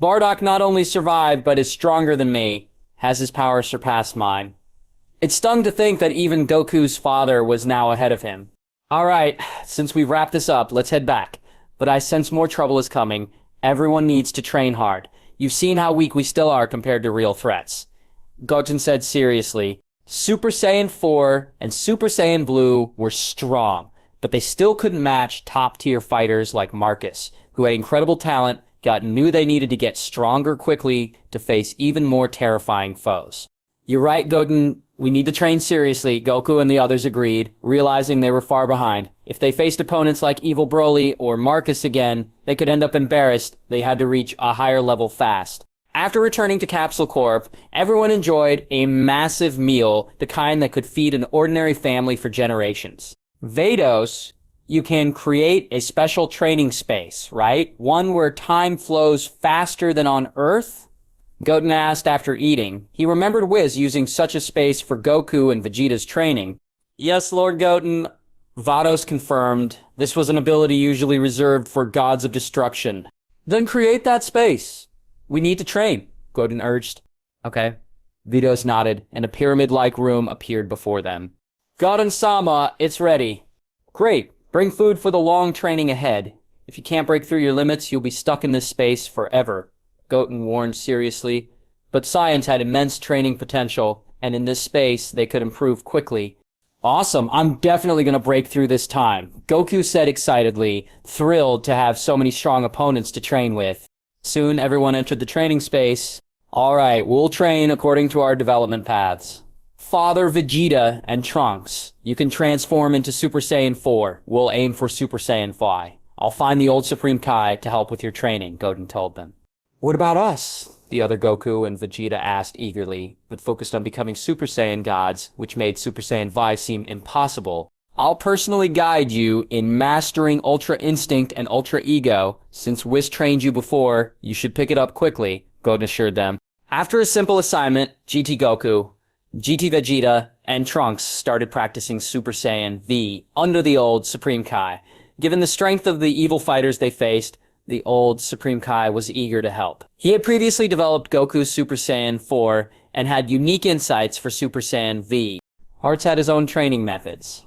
Bardock not only survived, but is stronger than me. Has his power surpassed mine?" It stung to think that even Goku's father was now ahead of him. "All right, since we've wrapped this up, let's head back. But I sense more trouble is coming. Everyone needs to train hard. You've seen how weak we still are compared to real threats." Goten said seriously, "Super Saiyan 4 and Super Saiyan Blue were strong, but they still couldn't match top-tier fighters like Marcus, who had incredible talent, knew they needed to get stronger quickly to face even more terrifying foes." "You're right, Goten. We need to train seriously," Goku and the others agreed, realizing they were far behind. If they faced opponents like Evil Broly or Marcus again, they could end up embarrassed. They had to reach a higher level fast. After returning to Capsule Corp, everyone enjoyed a massive meal, the kind that could feed an ordinary family for generations. Vados, you can create a special training space, right? One where time flows faster than on Earth? Goten asked after eating. He remembered Whis using such a space for Goku and Vegeta's training. "Yes, Lord Goten," Vados confirmed. "This was an ability usually reserved for gods of destruction." "Then create that space. We need to train," Goten urged. "Okay." Vados nodded, and a pyramid-like room appeared before them. "Goten-sama, it's ready." "Great. Bring food for the long training ahead. If you can't break through your limits, you'll be stuck in this space forever," Goten warned seriously. But Science had immense training potential, and in this space, they could improve quickly. "Awesome, I'm definitely gonna break through this time," Goku said excitedly, thrilled to have so many strong opponents to train with. Soon, everyone entered the training space. "All right, we'll train according to our development paths. Father Vegeta and Trunks, you can transform into Super Saiyan 4. We'll aim for Super Saiyan 5. I'll find the old Supreme Kai to help with your training," Goten told them. "What about us?" the other Goku and Vegeta asked eagerly, but focused on becoming Super Saiyan gods, which made Super Saiyan 5 seem impossible. "I'll personally guide you in mastering Ultra Instinct and Ultra Ego. Since Whis trained you before, you should pick it up quickly," Goten assured them. After a simple assignment, GT Goku, GT Vegeta, and Trunks started practicing Super Saiyan V under the old Supreme Kai. Given the strength of the evil fighters they faced, the old Supreme Kai was eager to help. He had previously developed Goku's Super Saiyan 4 and had unique insights for Super Saiyan V. Hearts had his own training methods,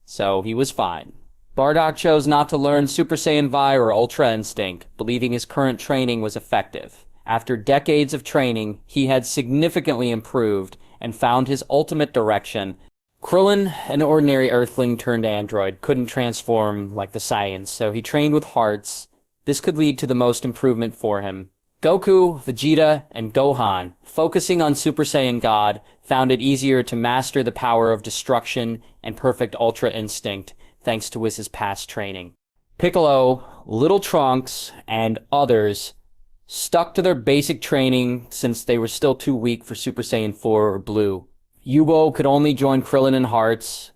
so he was fine. Bardock chose not to learn Super Saiyan Vi or Ultra Instinct, believing his current training was effective. After decades of training, he had significantly improved and found his ultimate direction. Krillin, an ordinary Earthling turned android, couldn't transform like the Saiyans, so he trained with hearts. This could lead to the most improvement for him. Goku, Vegeta, and Gohan, focusing on Super Saiyan God, found it easier to master the power of destruction and perfect Ultra Instinct, thanks to Whis' past training. Piccolo, Little Trunks, and others stuck to their basic training since they were still too weak for Super Saiyan 4 or Blue. Yubo could only join Krillin and Hearts,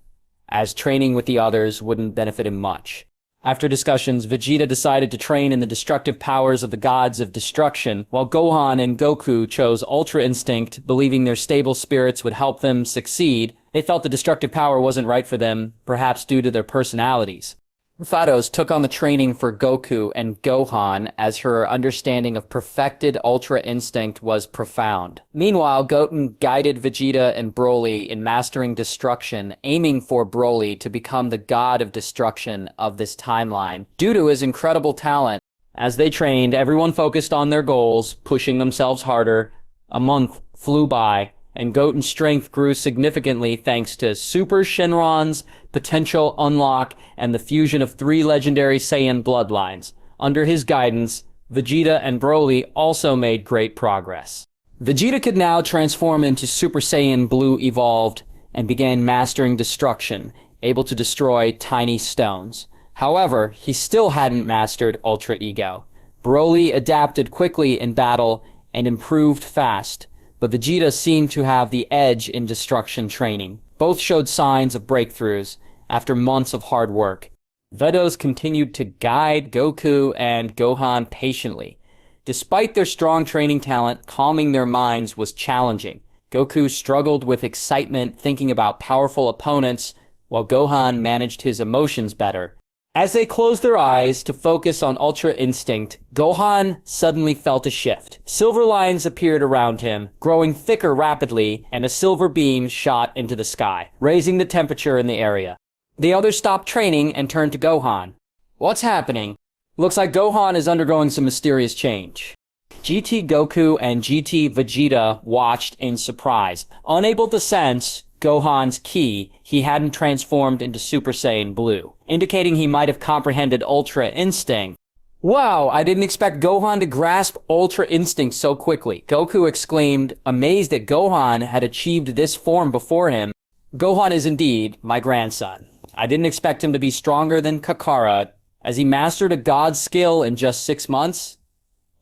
as training with the others wouldn't benefit him much. After discussions, Vegeta decided to train in the destructive powers of the gods of destruction, while Gohan and Goku chose Ultra Instinct, believing their stable spirits would help them succeed. They felt the destructive power wasn't right for them, perhaps due to their personalities. Vados took on the training for Goku and Gohan as her understanding of perfected Ultra Instinct was profound. Meanwhile, Goten guided Vegeta and Broly in mastering destruction, aiming for Broly to become the god of destruction of this timeline. Due to his incredible talent, as they trained, everyone focused on their goals, pushing themselves harder. A month flew by, and Goten's strength grew significantly thanks to Super Shenron's potential unlock and the fusion of 3 legendary Saiyan bloodlines. Under his guidance, Vegeta and Broly also made great progress. Vegeta could now transform into Super Saiyan Blue Evolved and began mastering destruction, able to destroy tiny stones. However, he still hadn't mastered Ultra Ego. Broly adapted quickly in battle and improved fast, but Vegeta seemed to have the edge in destruction training. Both showed signs of breakthroughs after months of hard work. Vados continued to guide Goku and Gohan patiently. Despite their strong training talent, calming their minds was challenging. Goku struggled with excitement thinking about powerful opponents, while Gohan managed his emotions better. As they closed their eyes to focus on Ultra Instinct, Gohan suddenly felt a shift. Silver lines appeared around him, growing thicker rapidly, and a silver beam shot into the sky, raising the temperature in the area. The others stopped training and turned to Gohan. What's happening? Looks like Gohan is undergoing some mysterious change. GT Goku and GT Vegeta watched in surprise. Unable to sense Gohan's ki, he hadn't transformed into Super Saiyan Blue, indicating he might have comprehended Ultra Instinct. Wow, I didn't expect Gohan to grasp Ultra Instinct so quickly. Goku exclaimed, amazed that Gohan had achieved this form before him. Gohan is indeed my grandson. I didn't expect him to be stronger than Kakara, as he mastered a god's skill in just 6 months.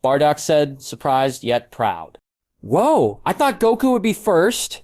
Bardock said, surprised yet proud. Whoa, I thought Goku would be first.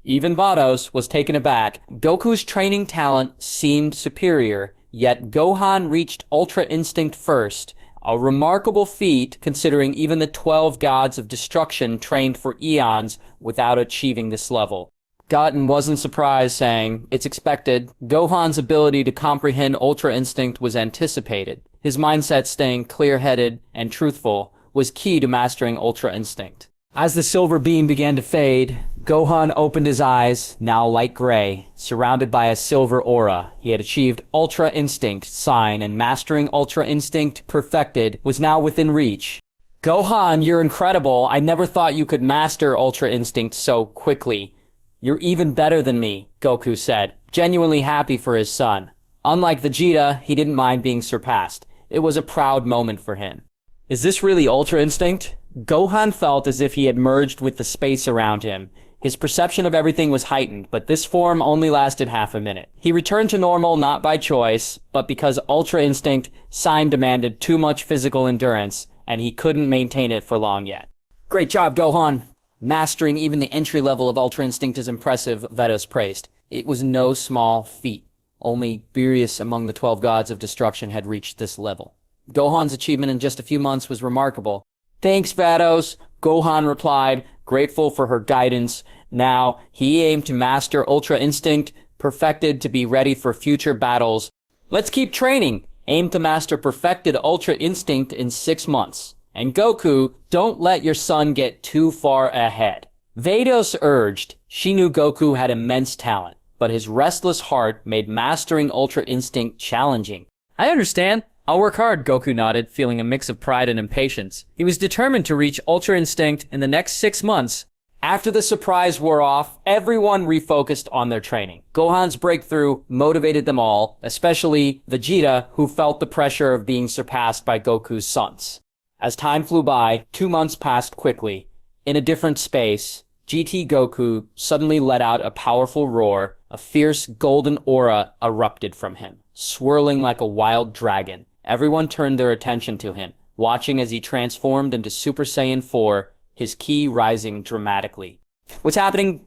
Even Vados was taken aback. Goku's training talent seemed superior, yet Gohan reached Ultra Instinct first, a remarkable feat considering even the 12 gods of destruction trained for eons without achieving this level. Goten wasn't surprised, saying, it's expected. Gohan's ability to comprehend Ultra Instinct was anticipated. His mindset staying clear-headed and truthful was key to mastering Ultra Instinct. As the silver beam began to fade, Gohan opened his eyes, now light gray, surrounded by a silver aura. He had achieved Ultra Instinct sign, and mastering Ultra Instinct perfected was now within reach. Gohan, you're incredible. I never thought you could master Ultra Instinct so quickly. You're even better than me, Goku said, genuinely happy for his son. Unlike Vegeta, he didn't mind being surpassed. It was a proud moment for him. Is this really Ultra Instinct? Gohan felt as if he had merged with the space around him. His perception of everything was heightened, but this form only lasted half a minute. He returned to normal not by choice, but because Ultra Instinct sign demanded too much physical endurance, and he couldn't maintain it for long yet. Great job, Gohan! Mastering even the entry level of Ultra Instinct is impressive, Vados praised. It was no small feat. Only Beerus among the 12 gods of destruction had reached this level. Gohan's achievement in just a few months was remarkable. Thanks, Vados, Gohan replied, grateful for her guidance. Now, he aimed to master Ultra Instinct, perfected to be ready for future battles. Let's keep training. Aim to master perfected Ultra Instinct in 6 months. And Goku, don't let your son get too far ahead. Vados urged. She knew Goku had immense talent, but his restless heart made mastering Ultra Instinct challenging. I understand. I'll work hard, Goku nodded, feeling a mix of pride and impatience. He was determined to reach Ultra Instinct in the next 6 months. After the surprise wore off, everyone refocused on their training. Gohan's breakthrough motivated them all, especially Vegeta, who felt the pressure of being surpassed by Goku's sons. As time flew by, 2 months passed quickly. In a different space, GT Goku suddenly let out a powerful roar. A fierce golden aura erupted from him, swirling like a wild dragon. Everyone turned their attention to him, watching as he transformed into Super Saiyan 4, his ki rising dramatically. What's happening?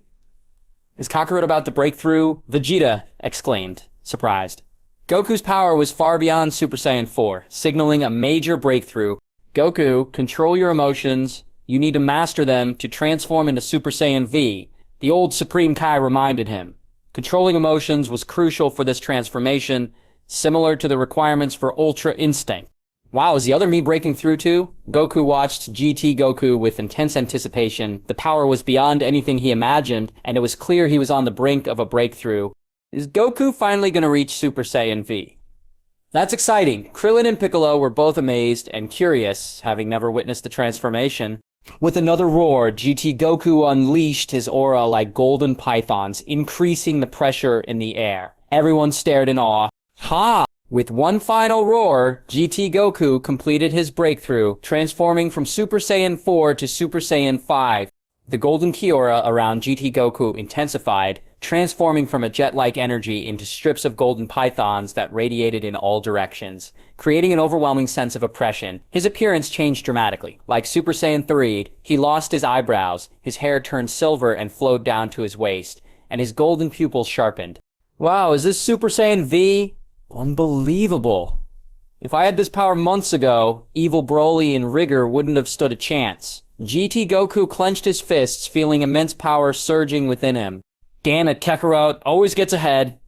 Is Kakarot about to break through? Vegeta exclaimed, surprised. Goku's power was far beyond Super Saiyan 4, signaling a major breakthrough. Goku, control your emotions. You need to master them to transform into Super Saiyan V, the old Supreme Kai reminded him. Controlling emotions was crucial for this transformation, similar to the requirements for Ultra Instinct. Wow, is the other me breaking through too? Goku watched GT Goku with intense anticipation. The power was beyond anything he imagined, and it was clear he was on the brink of a breakthrough. Is Goku finally going to reach Super Saiyan V? That's exciting. Krillin and Piccolo were both amazed and curious, having never witnessed the transformation. With another roar, GT Goku unleashed his aura like golden pythons, increasing the pressure in the air. Everyone stared in awe. Ha! With one final roar, GT Goku completed his breakthrough, transforming from Super Saiyan 4 to Super Saiyan 5. The golden ki aura around GT Goku intensified, transforming from a jet-like energy into strips of golden pythons that radiated in all directions, creating an overwhelming sense of oppression. His appearance changed dramatically. Like Super Saiyan 3, he lost his eyebrows, his hair turned silver and flowed down to his waist, and his golden pupils sharpened. Wow, is this Super Saiyan V? Unbelievable. If I had this power months ago, evil Broly and Rigor wouldn't have stood a chance. GT Goku clenched his fists, feeling immense power surging within him. Damn it, Kakarot always gets ahead.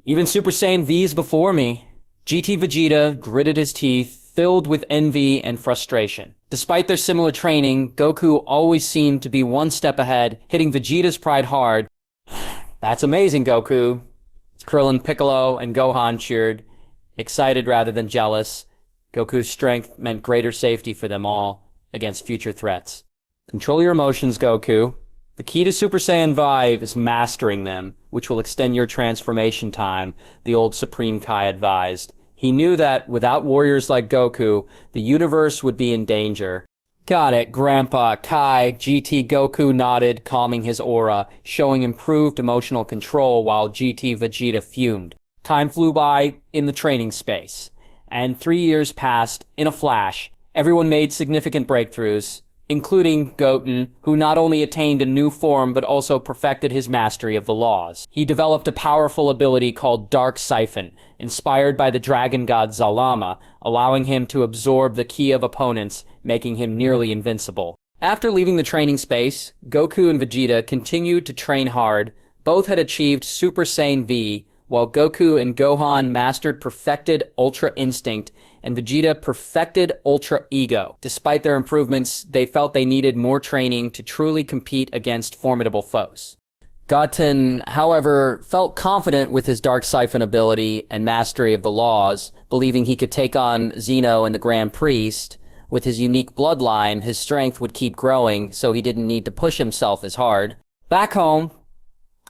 Even Super Saiyan V's before me. GT Vegeta gritted his teeth, filled with envy and frustration. Despite their similar training, Goku always seemed to be one step ahead, hitting Vegeta's pride hard. That's amazing, Goku. Krillin, Piccolo, and Gohan cheered, excited rather than jealous. Goku's strength meant greater safety for them all against future threats. Control your emotions, Goku. The key to Super Saiyan V is mastering them, which will extend your transformation time, the old Supreme Kai advised. He knew that without warriors like Goku, the universe would be in danger. Got it, Grandpa Kai. GT Goku nodded, calming his aura, showing improved emotional control while GT Vegeta fumed. Time flew by in the training space, and 3 years passed in a flash. Everyone made significant breakthroughs, including Goten, who not only attained a new form but also perfected his mastery of the laws. He developed a powerful ability called Dark Siphon, inspired by the dragon god Zalama, allowing him to absorb the ki of opponents, making him nearly invincible. After leaving the training space, Goku and Vegeta continued to train hard. Both had achieved Super Saiyan V, while Goku and Gohan mastered perfected Ultra Instinct, and Vegeta perfected Ultra Ego. Despite their improvements, they felt they needed more training to truly compete against formidable foes. Goten, however, felt confident with his Dark Siphon ability and mastery of the laws, believing he could take on Zeno and the Grand Priest. With his unique bloodline, his strength would keep growing, so he didn't need to push himself as hard. Back home,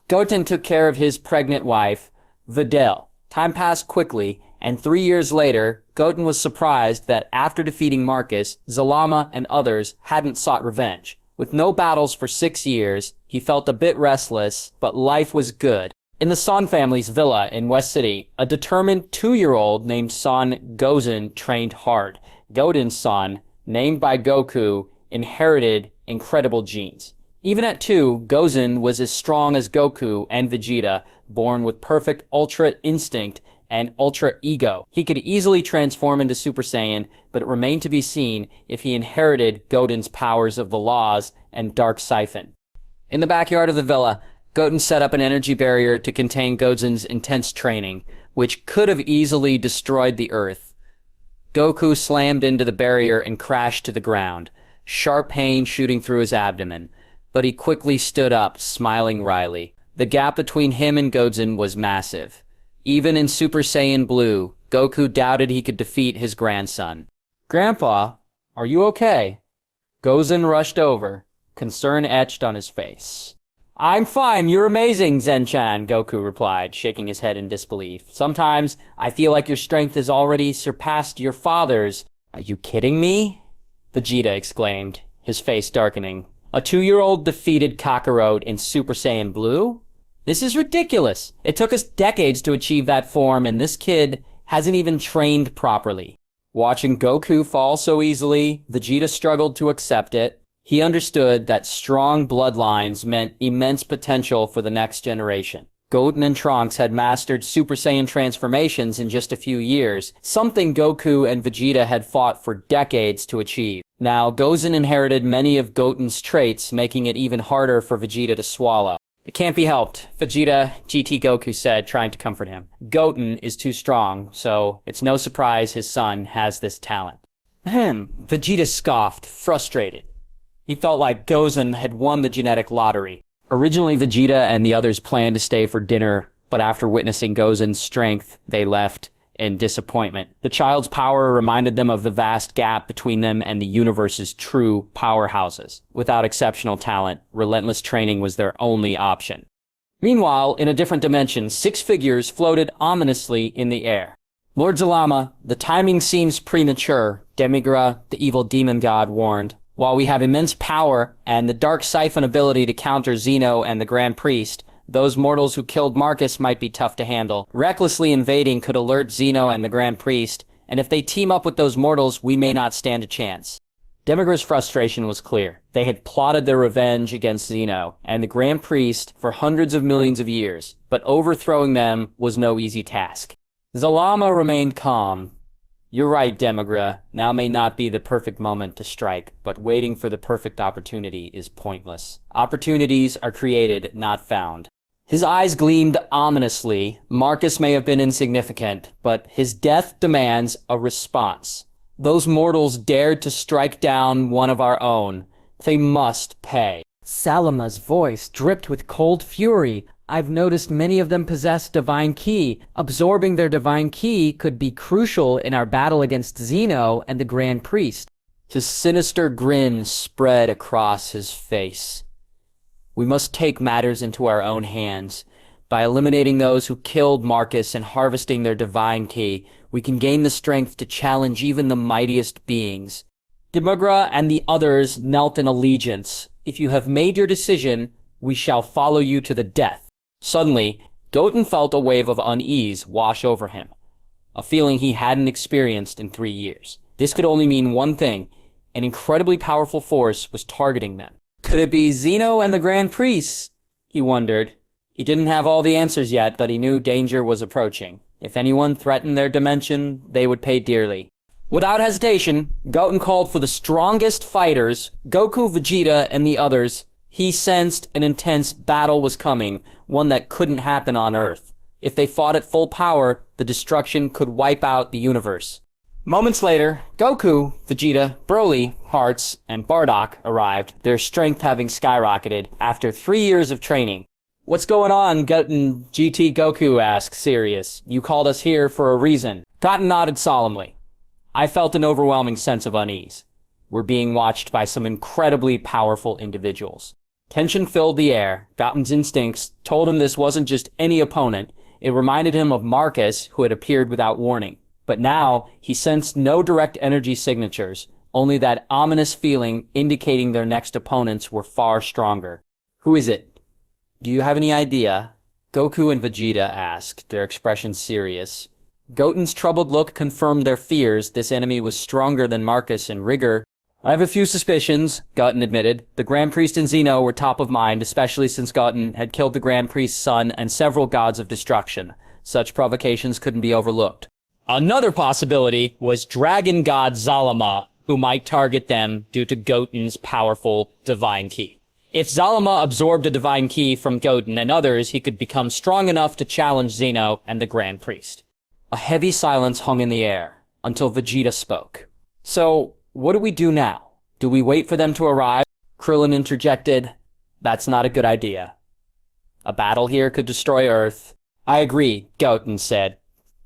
Goten took care of his pregnant wife, Videl. Time passed quickly, and 3 years later, Goten was surprised that after defeating Marcus, Zalama and others hadn't sought revenge. With no battles for 6 years, he felt a bit restless, but life was good. In the Son family's villa in West City, a determined 2-year-old named Son Gozen trained hard. Goten's son, named by Goku, inherited incredible genes. Even at 2, Gozen was as strong as Goku and Vegeta, born with perfect Ultra Instinct and Ultra Ego. He could easily transform into Super Saiyan, but it remained to be seen if he inherited Goten's powers of the laws and Dark Siphon. In the backyard of the villa, Goten set up an energy barrier to contain Gozen's intense training, which could have easily destroyed the Earth. Goku slammed into the barrier and crashed to the ground, sharp pain shooting through his abdomen, but he quickly stood up, smiling wryly. The gap between him and Goten was massive. Even in Super Saiyan Blue, Goku doubted he could defeat his grandson. "Grandpa, are you okay?" Gozen rushed over, concern etched on his face. "I'm fine, you're amazing, Zen-chan," Goku replied, shaking his head in disbelief. "Sometimes I feel like your strength has already surpassed your father's." "Are you kidding me?" Vegeta exclaimed, his face darkening. "A 2-year-old defeated Kakarot in Super Saiyan Blue? This is ridiculous. It took us decades to achieve that form, and this kid hasn't even trained properly." Watching Goku fall so easily, Vegeta struggled to accept it. He understood that strong bloodlines meant immense potential for the next generation. Goten and Trunks had mastered Super Saiyan transformations in just a few years, something Goku and Vegeta had fought for decades to achieve. Now, Gozen inherited many of Goten's traits, making it even harder for Vegeta to swallow. "It can't be helped," Vegeta, GT Goku said, trying to comfort him. "Goten is too strong, so it's no surprise his son has this talent." Vegeta scoffed, frustrated. He felt like Gozen had won the genetic lottery. Originally, Vegeta and the others planned to stay for dinner, but after witnessing Gozen's strength, they left in disappointment. The child's power reminded them of the vast gap between them and the universe's true powerhouses. Without exceptional talent, relentless training was their only option. Meanwhile, in a different dimension, 6 figures floated ominously in the air. "Lord Zalama, the timing seems premature," Demigra, the evil demon god, warned. "While we have immense power and the Dark Siphon ability to counter Zeno and the Grand Priest, those mortals who killed Marcus might be tough to handle. Recklessly invading could alert Zeno and the Grand Priest, and if they team up with those mortals, we may not stand a chance." Demigra's frustration was clear. They had plotted their revenge against Zeno and the Grand Priest for hundreds of millions of years, but overthrowing them was no easy task. Zalama remained calm. "You're right, Demigra. Now may not be the perfect moment to strike, but waiting for the perfect opportunity is pointless. Opportunities are created, not found." His eyes gleamed ominously. Marcus may have been insignificant, but his death demands a response. Those mortals dared to strike down one of our own. They must pay. Salama's voice dripped with cold fury. "I've noticed many of them possess divine ki. Absorbing their divine ki could be crucial in our battle against Zeno and the Grand Priest." His sinister grin spread across his face. "We must take matters into our own hands. By eliminating those who killed Marcus and harvesting their divine ki, we can gain the strength to challenge even the mightiest beings." Demigra and the others knelt in allegiance. "If you have made your decision, we shall follow you to the death." Suddenly, Goten felt a wave of unease wash over him, a feeling he hadn't experienced in 3 years. This could only mean one thing: an incredibly powerful force was targeting them. Could it be Zeno and the Grand Priest? He wondered. He didn't have all the answers yet, but he knew danger was approaching. If anyone threatened their dimension, they would pay dearly. Without hesitation, Goten called for the strongest fighters, Goku, Vegeta, and the others. He sensed an intense battle was coming, one that couldn't happen on Earth. If they fought at full power, the destruction could wipe out the universe. Moments later, Goku, Vegeta, Broly, Hearts, and Bardock arrived, their strength having skyrocketed after 3 years of training. "What's going on, Goten?" GT Goku asked, serious. "You called us here for a reason." Goten nodded solemnly. "I felt an overwhelming sense of unease. We're being watched by some incredibly powerful individuals." Tension filled the air. Goten's instincts told him this wasn't just any opponent. It reminded him of Marcus, who had appeared without warning. But now, he sensed no direct energy signatures, only that ominous feeling indicating their next opponents were far stronger. "Who is it? Do you have any idea?" Goku and Vegeta asked, their expressions serious. Goten's troubled look confirmed their fears. This enemy was stronger than Marcus in rigor. "I have a few suspicions," Goten admitted. "The Grand Priest and Zeno were top of mind, especially since Goten had killed the Grand Priest's son and several gods of destruction. Such provocations couldn't be overlooked." Another possibility was Dragon God Zalama, who might target them due to Goten's powerful divine ki. If Zalama absorbed a divine ki from Goten and others, he could become strong enough to challenge Zeno and the Grand Priest. A heavy silence hung in the air, until Vegeta spoke. "So, what do we do now? Do we wait for them to arrive?" Krillin interjected. "That's not a good idea." A battle here could destroy Earth. I agree, Goten said,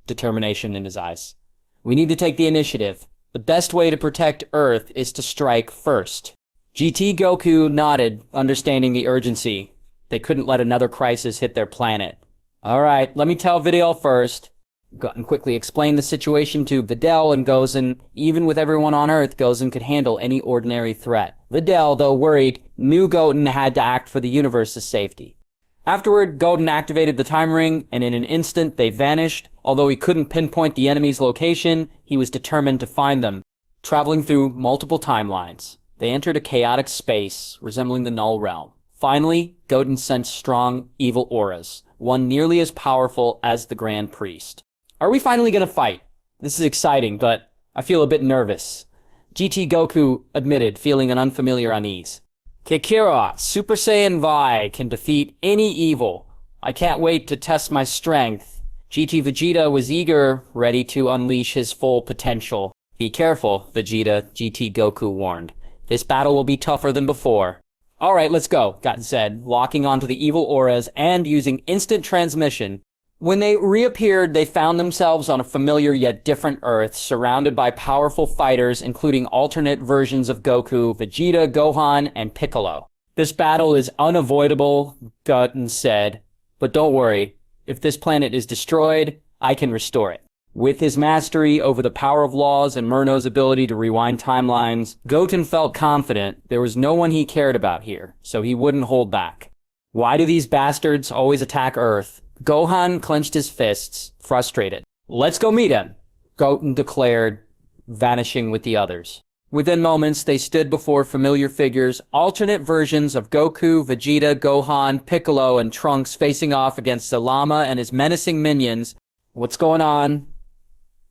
determination in his eyes. We need to take the initiative. The best way to protect Earth is to strike first. GT Goku nodded, understanding the urgency. They couldn't let another crisis hit their planet. Alright, let me tell Videl first. Goten quickly explained the situation to Videl and Gozen. Even with everyone on Earth, Gozen could handle any ordinary threat. Videl, though worried, knew Goten had to act for the universe's safety. Afterward, Goten activated the time ring, and in an instant they vanished. Although he couldn't pinpoint the enemy's location, he was determined to find them. Traveling through multiple timelines, they entered a chaotic space resembling the Null Realm. Finally, Goten sensed strong, evil auras, one nearly as powerful as the Grand Priest. Are we finally gonna fight? This is exciting, but I feel a bit nervous. GT Goku admitted, feeling an unfamiliar unease. Kikira, Super Saiyan Vi, can defeat any evil. I can't wait to test my strength. GT Vegeta was eager, ready to unleash his full potential. Be careful, Vegeta, GT Goku warned. This battle will be tougher than before. Alright, let's go, Goten said, locking onto the evil auras and using instant transmission. When they reappeared, they found themselves on a familiar yet different Earth, surrounded by powerful fighters, including alternate versions of Goku, Vegeta, Gohan, and Piccolo. This battle is unavoidable, Goten said, but don't worry. If this planet is destroyed, I can restore it. With his mastery over the power of laws and Murno's ability to rewind timelines, Goten felt confident there was no one he cared about here, so he wouldn't hold back. Why do these bastards always attack Earth? Gohan clenched his fists, frustrated. Let's go meet him, Goten declared, vanishing with the others. Within moments, they stood before familiar figures, alternate versions of Goku, Vegeta, Gohan, Piccolo, and Trunks facing off against Zalama and his menacing minions. What's going on?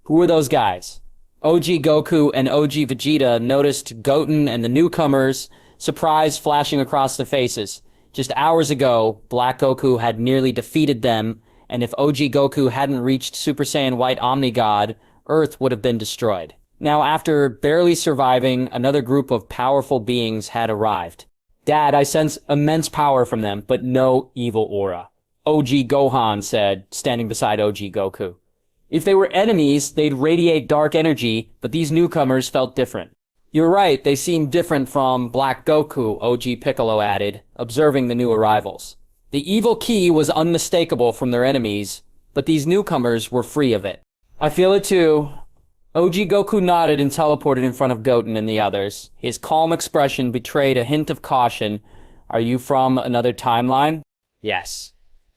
Who are those guys? OG Goku and OG Vegeta noticed Goten and the newcomers, surprise flashing across their faces. Just hours ago, Black Goku had nearly defeated them, and if OG Goku hadn't reached Super Saiyan White Omnigod, Earth would have been destroyed. Now, after barely surviving, another group of powerful beings had arrived. Dad, I sense immense power from them, but no evil aura. OG Gohan said, standing beside OG Goku. If they were enemies, they'd radiate dark energy, but these newcomers felt different. You're right, they seem different from Black Goku, OG Piccolo added, observing the new arrivals. The evil ki was unmistakable from their enemies, but these newcomers were free of it. I feel it too. OG Goku nodded and teleported in front of Goten and the others. His calm expression betrayed a hint of caution. Are you from another timeline? Yes,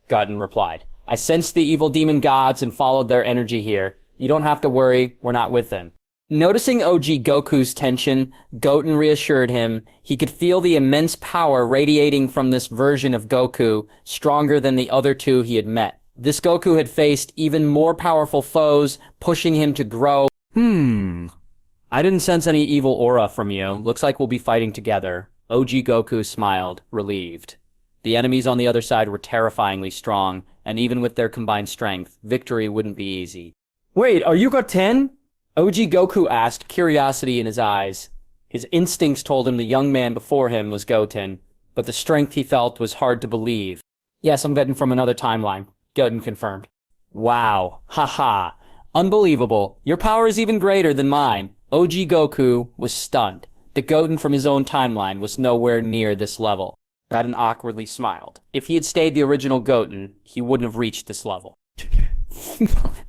Goten replied. I sensed the evil demon gods and followed their energy here. You don't have to worry, we're not with them. Noticing OG Goku's tension, Goten reassured him he could feel the immense power radiating from this version of Goku, stronger than the other two he had met. This Goku had faced even more powerful foes, pushing him to grow. I didn't sense any evil aura from you. Looks like we'll be fighting together. OG Goku smiled, relieved. The enemies on the other side were terrifyingly strong, and even with their combined strength, victory wouldn't be easy. Wait, are you Goten? OG Goku asked, curiosity in his eyes. His instincts told him the young man before him was Goten, but the strength he felt was hard to believe. Yes, I'm Goten from another timeline, Goten confirmed. Wow, haha, unbelievable. Your power is even greater than mine. OG Goku was stunned. The Goten from his own timeline was nowhere near this level. Goten awkwardly smiled. If he had stayed the original Goten, he wouldn't have reached this level.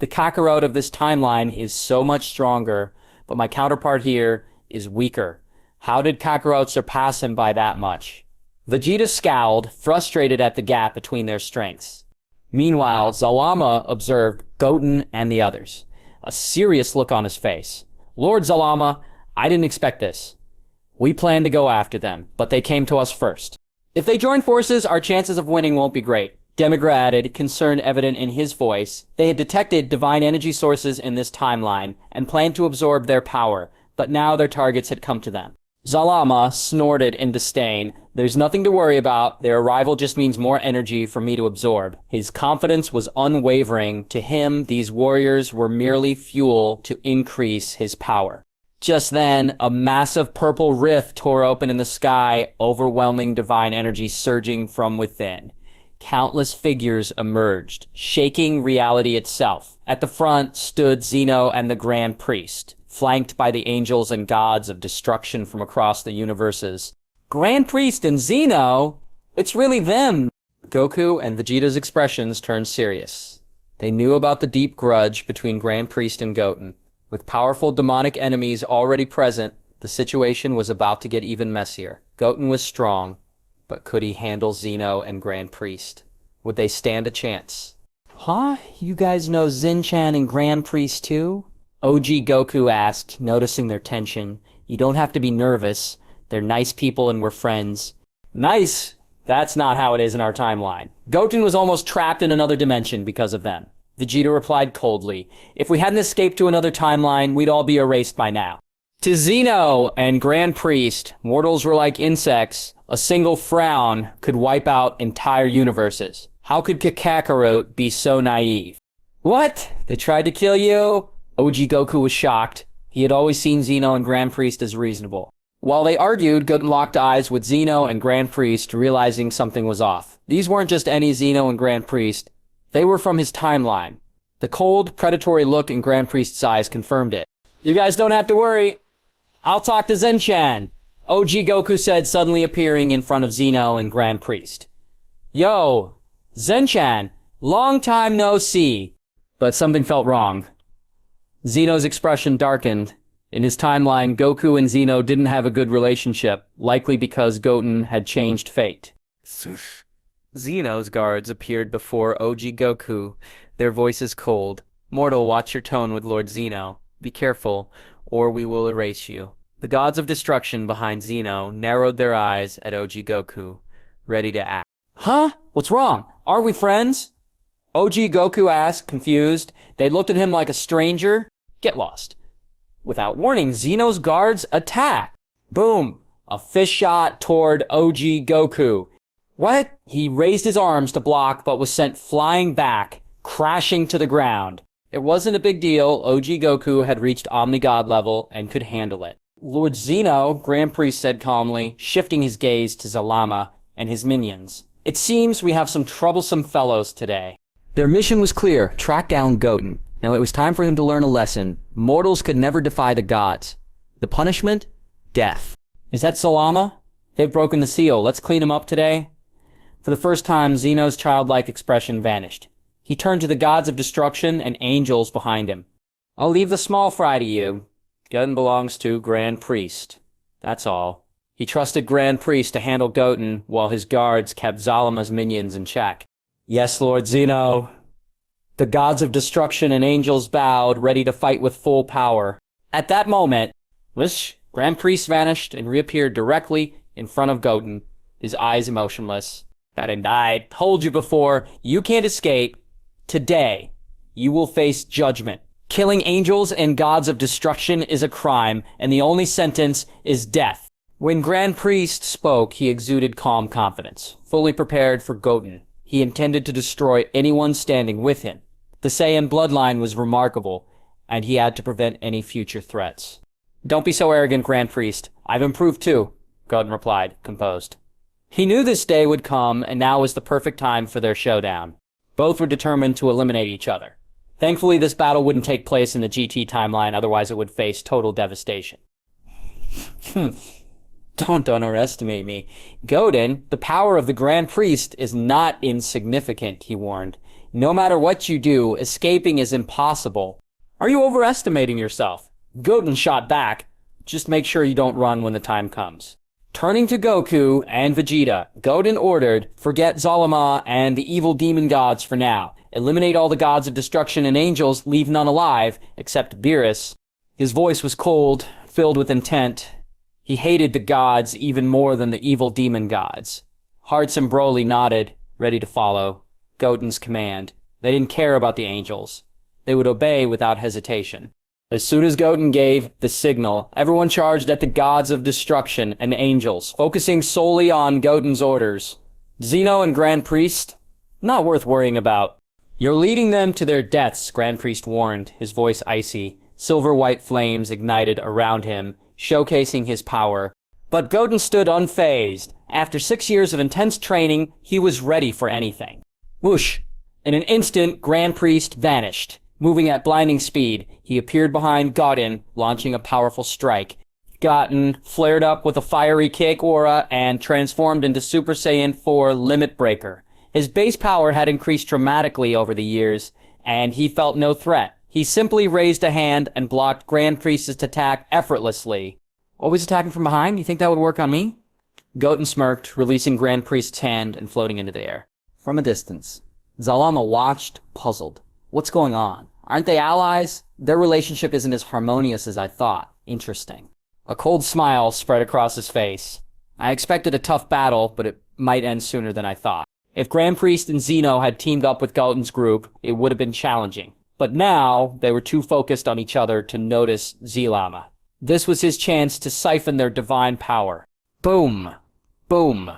The Kakarot of this timeline is so much stronger, but my counterpart here is weaker. How did Kakarot surpass him by that much? Vegeta scowled, frustrated at the gap between their strengths. Meanwhile, Zalama observed Goten and the others, a serious look on his face. Lord Zalama, I didn't expect this. We planned to go after them, but they came to us first. If they join forces, our chances of winning won't be great. Demigra added, concern evident in his voice. They had detected divine energy sources in this timeline and planned to absorb their power, but now their targets had come to them. Zalama snorted in disdain. There's nothing to worry about. Their arrival just means more energy for me to absorb. His confidence was unwavering. To him, these warriors were merely fuel to increase his power. Just then, a massive purple rift tore open in the sky, overwhelming divine energy surging from within. countless figures emerged, shaking reality itself. At the front stood Zeno and the Grand Priest, flanked by the angels and gods of destruction from across the universes. Grand Priest and Zeno? It's really them! Goku and Vegeta's expressions turned serious. They knew about the deep grudge between Grand Priest and Goten. With powerful demonic enemies already present, the situation was about to get even messier. Goten was strong, but could he handle Zeno and Grand Priest? Would they stand a chance? Huh? You guys know Zen-chan and Grand Priest too? OG Goku asked, noticing their tension. You don't have to be nervous. They're nice people and we're friends. Nice? That's not how it is in our timeline. Goten was almost trapped in another dimension because of them. Vegeta replied coldly, if we hadn't escaped to another timeline, we'd all be erased by now. To Zeno and Grand Priest, mortals were like insects. A single frown could wipe out entire universes. How could Kakarot be so naive? What? They tried to kill you? OG Goku was shocked. He had always seen Zeno and Grand Priest as reasonable. While they argued, Goten locked eyes with Zeno and Grand Priest, realizing something was off. These weren't just any Zeno and Grand Priest. They were from his timeline. The cold, predatory look in Grand Priest's eyes confirmed it. You guys don't have to worry. I'll talk to Zen-chan, OG Goku said, suddenly appearing in front of Zeno and Grand Priest. Yo, Zen-chan, long time no see. But something felt wrong. Zeno's expression darkened. In his timeline, Goku and Zeno didn't have a good relationship, likely because Goten had changed fate. Zeno's guards appeared before OG Goku, their voices cold. Mortal, watch your tone with Lord Zeno. Be careful, or we will erase you. The gods of destruction behind Zeno narrowed their eyes at OG Goku, ready to act. Huh? What's wrong? Aren't we friends? OG Goku asked, confused. They looked at him like a stranger. Get lost. Without warning, Zeno's guards attacked. Boom! A fish shot toward OG Goku. What? He raised his arms to block, but was sent flying back, crashing to the ground. It wasn't a big deal. OG Goku had reached Omni-God level and could handle it. Lord Zeno, Grand Priest said calmly, shifting his gaze to Zalama and his minions. It seems we have some troublesome fellows today. Their mission was clear, track down Goten. Now it was time for him to learn a lesson. Mortals could never defy the gods. The punishment? Death. Is that Zalama? They've broken the seal. Let's clean him up today. For the first time, Zeno's childlike expression vanished. He turned to the gods of destruction and angels behind him. I'll leave the small fry to you. Goten belongs to Grand Priest. That's all. He trusted Grand Priest to handle Goten while his guards kept Zalama's minions in check. Yes, Lord Zeno. The gods of destruction and angels bowed, ready to fight with full power. At that moment, Whis, Grand Priest vanished and reappeared directly in front of Goten, his eyes emotionless. I told you before, you can't escape. Today, you will face judgment. Killing angels and gods of destruction is a crime, and the only sentence is death. When Grand Priest spoke, he exuded calm confidence, fully prepared for Goten. He intended to destroy anyone standing with him. The Saiyan bloodline was remarkable, and he had to prevent any future threats. Don't be so arrogant, Grand Priest. I've improved too, Goten replied, composed. He knew this day would come, and now was the perfect time for their showdown. Both were determined to eliminate each other. Thankfully, this battle wouldn't take place in the GT timeline, otherwise it would face total devastation. Don't underestimate me. Goten, the power of the Grand Priest is not insignificant, he warned. No matter what you do, escaping is impossible. Are you overestimating yourself? Goten shot back. Just make sure you don't run when the time comes. Turning to Goku and Vegeta, Goten ordered, forget Zalama and the evil demon gods for now. Eliminate all the gods of destruction and angels, leave none alive, except Beerus. His voice was cold, filled with intent. He hated the gods even more than the evil demon gods. Hearts and Broly nodded, ready to follow Goten's command. They didn't care about the angels. They would obey without hesitation. As soon as Goten gave the signal, everyone charged at the gods of destruction and angels, focusing solely on Goten's orders. Zeno and Grand Priest? Not worth worrying about. You're leading them to their deaths, Grand Priest warned, his voice icy. Silver-white flames ignited around him, showcasing his power. But Goten stood unfazed. After 6 years of intense training, he was ready for anything. Whoosh! In an instant, Grand Priest vanished. Moving at blinding speed, he appeared behind Goten, launching a powerful strike. Goten flared up with a fiery kick aura and transformed into Super Saiyan 4 Limit Breaker. His base power had increased dramatically over the years, and he felt no threat. He simply raised a hand and blocked Grand Priest's attack effortlessly. Always attacking from behind? You think that would work on me? Goten smirked, releasing Grand Priest's hand and floating into the air. From a distance, Zalama watched, puzzled. What's going on? Aren't they allies? Their relationship isn't as harmonious as I thought. Interesting. A cold smile spread across his face. I expected a tough battle, but it might end sooner than I thought. If Grand Priest and Zeno had teamed up with Goten's group, it would have been challenging. But now, they were too focused on each other to notice Zilama. This was his chance to siphon their divine power. Boom! Boom!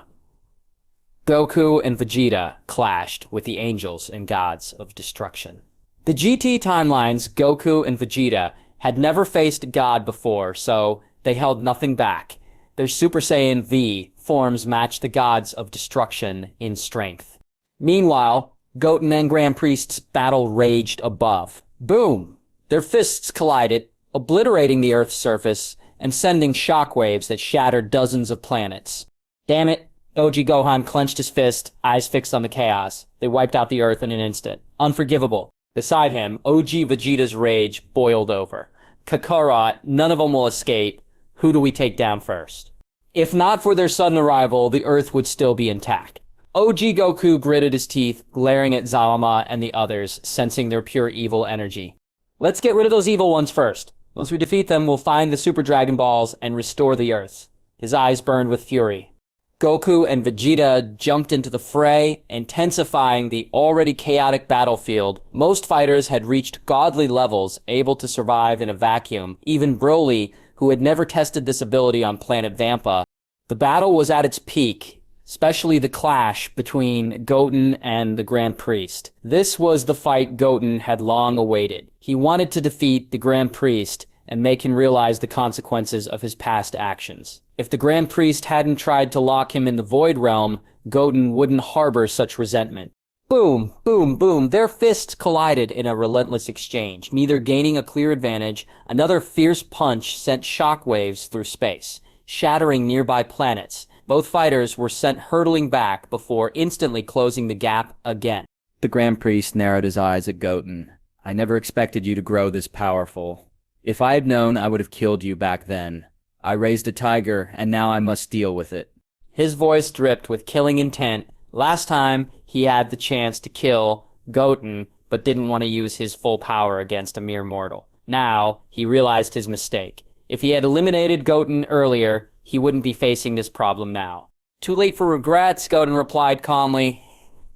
Goku and Vegeta clashed with the angels and gods of destruction. The GT timelines, Goku and Vegeta, had never faced God before, so they held nothing back. Their Super Saiyan V forms matched the gods of destruction in strength. Meanwhile, Goten and Grand Priest's battle raged above. Boom! Their fists collided, obliterating the Earth's surface and sending shockwaves that shattered dozens of planets. Damn it! OG Gohan clenched his fist, eyes fixed on the chaos. They wiped out the Earth in an instant. Unforgivable. Beside him, OG Vegeta's rage boiled over. Kakarot, none of them will escape. Who do we take down first? If not for their sudden arrival, the Earth would still be intact. OG Goku gritted his teeth, glaring at Zalama and the others, sensing their pure evil energy. Let's get rid of those evil ones first. Once we defeat them, we'll find the Super Dragon Balls and restore the Earth. His eyes burned with fury. Goku and Vegeta jumped into the fray, intensifying the already chaotic battlefield. Most fighters had reached godly levels, able to survive in a vacuum. Even Broly, who had never tested this ability on planet Vampa. The battle was at its peak, especially the clash between Goten and the Grand Priest. This was the fight Goten had long awaited. He wanted to defeat the Grand Priest and make him realize the consequences of his past actions. If the Grand Priest hadn't tried to lock him in the Void Realm, Goten wouldn't harbor such resentment. Boom, boom, boom. Their fists collided in a relentless exchange, neither gaining a clear advantage. Another fierce punch sent shockwaves through space, shattering nearby planets. Both fighters were sent hurtling back before instantly closing the gap again. The Grand Priest narrowed his eyes at Goten. I never expected you to grow this powerful. If I had known, I would have killed you back then. I raised a tiger, and now I must deal with it. His voice dripped with killing intent. Last time, he had the chance to kill Goten, but didn't want to use his full power against a mere mortal. Now, he realized his mistake. If he had eliminated Goten earlier, he wouldn't be facing this problem now. Too late for regrets, Goten replied calmly.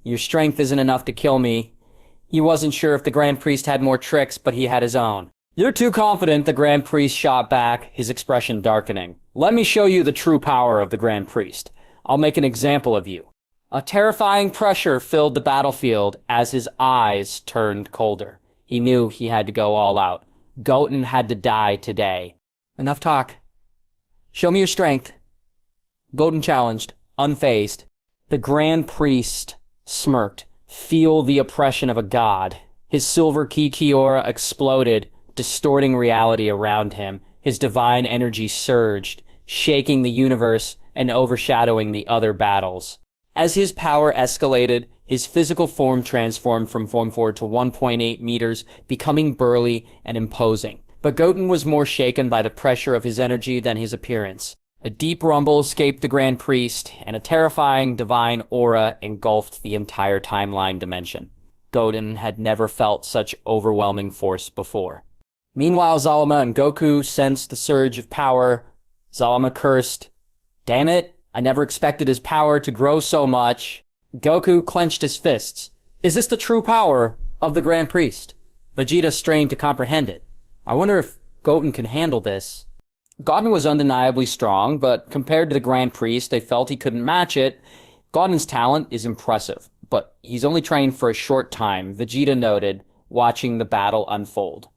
Your strength isn't enough to kill me. He wasn't sure if the Grand Priest had more tricks, but he had his own. You're too confident, the Grand Priest shot back, his expression darkening. Let me show you the true power of the Grand Priest. I'll make an example of you. A terrifying pressure filled the battlefield as his eyes turned colder. He knew he had to go all out. Goten had to die today. Enough talk. Show me your strength. Goten challenged, unfazed. The Grand Priest smirked. Feel the oppression of a god. His silver ki aura exploded, distorting reality around him. His divine energy surged, shaking the universe and overshadowing the other battles. As his power escalated, his physical form transformed from Form 4 to 1.8 meters, becoming burly and imposing. But Goten was more shaken by the pressure of his energy than his appearance. A deep rumble escaped the Grand Priest, and a terrifying divine aura engulfed the entire timeline dimension. Goten had never felt such overwhelming force before. Meanwhile, Zalama and Goku sensed the surge of power. Zalama cursed. Damn it, I never expected his power to grow so much. Goku clenched his fists. Is this the true power of the Grand Priest? Vegeta strained to comprehend it. I wonder if Goten can handle this. Goten was undeniably strong, but compared to the Grand Priest, they felt he couldn't match it. Goten's talent is impressive, but he's only trained for a short time, Vegeta noted, watching the battle unfold.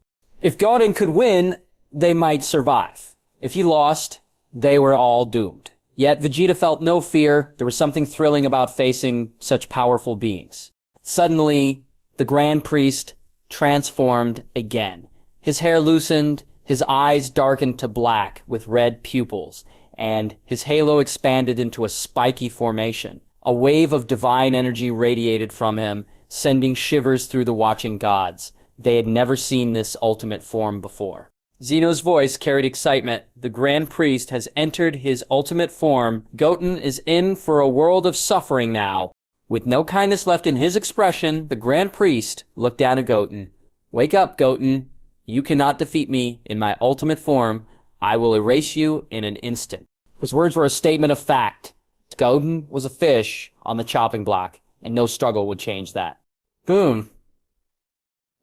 If Goten could win, they might survive. If he lost, they were all doomed. Yet Vegeta felt no fear. There was something thrilling about facing such powerful beings. Suddenly, the Grand Priest transformed again. His hair loosened, his eyes darkened to black with red pupils, and his halo expanded into a spiky formation. A wave of divine energy radiated from him, sending shivers through the watching gods. They had never seen this ultimate form before. Zeno's voice carried excitement. The Grand Priest has entered his ultimate form. Goten is in for a world of suffering now. With no kindness left in his expression, the Grand Priest looked down at Goten. Wake up, Goten. You cannot defeat me in my ultimate form. I will erase you in an instant. His words were a statement of fact. Goten was a fish on the chopping block, and no struggle would change that. Boom.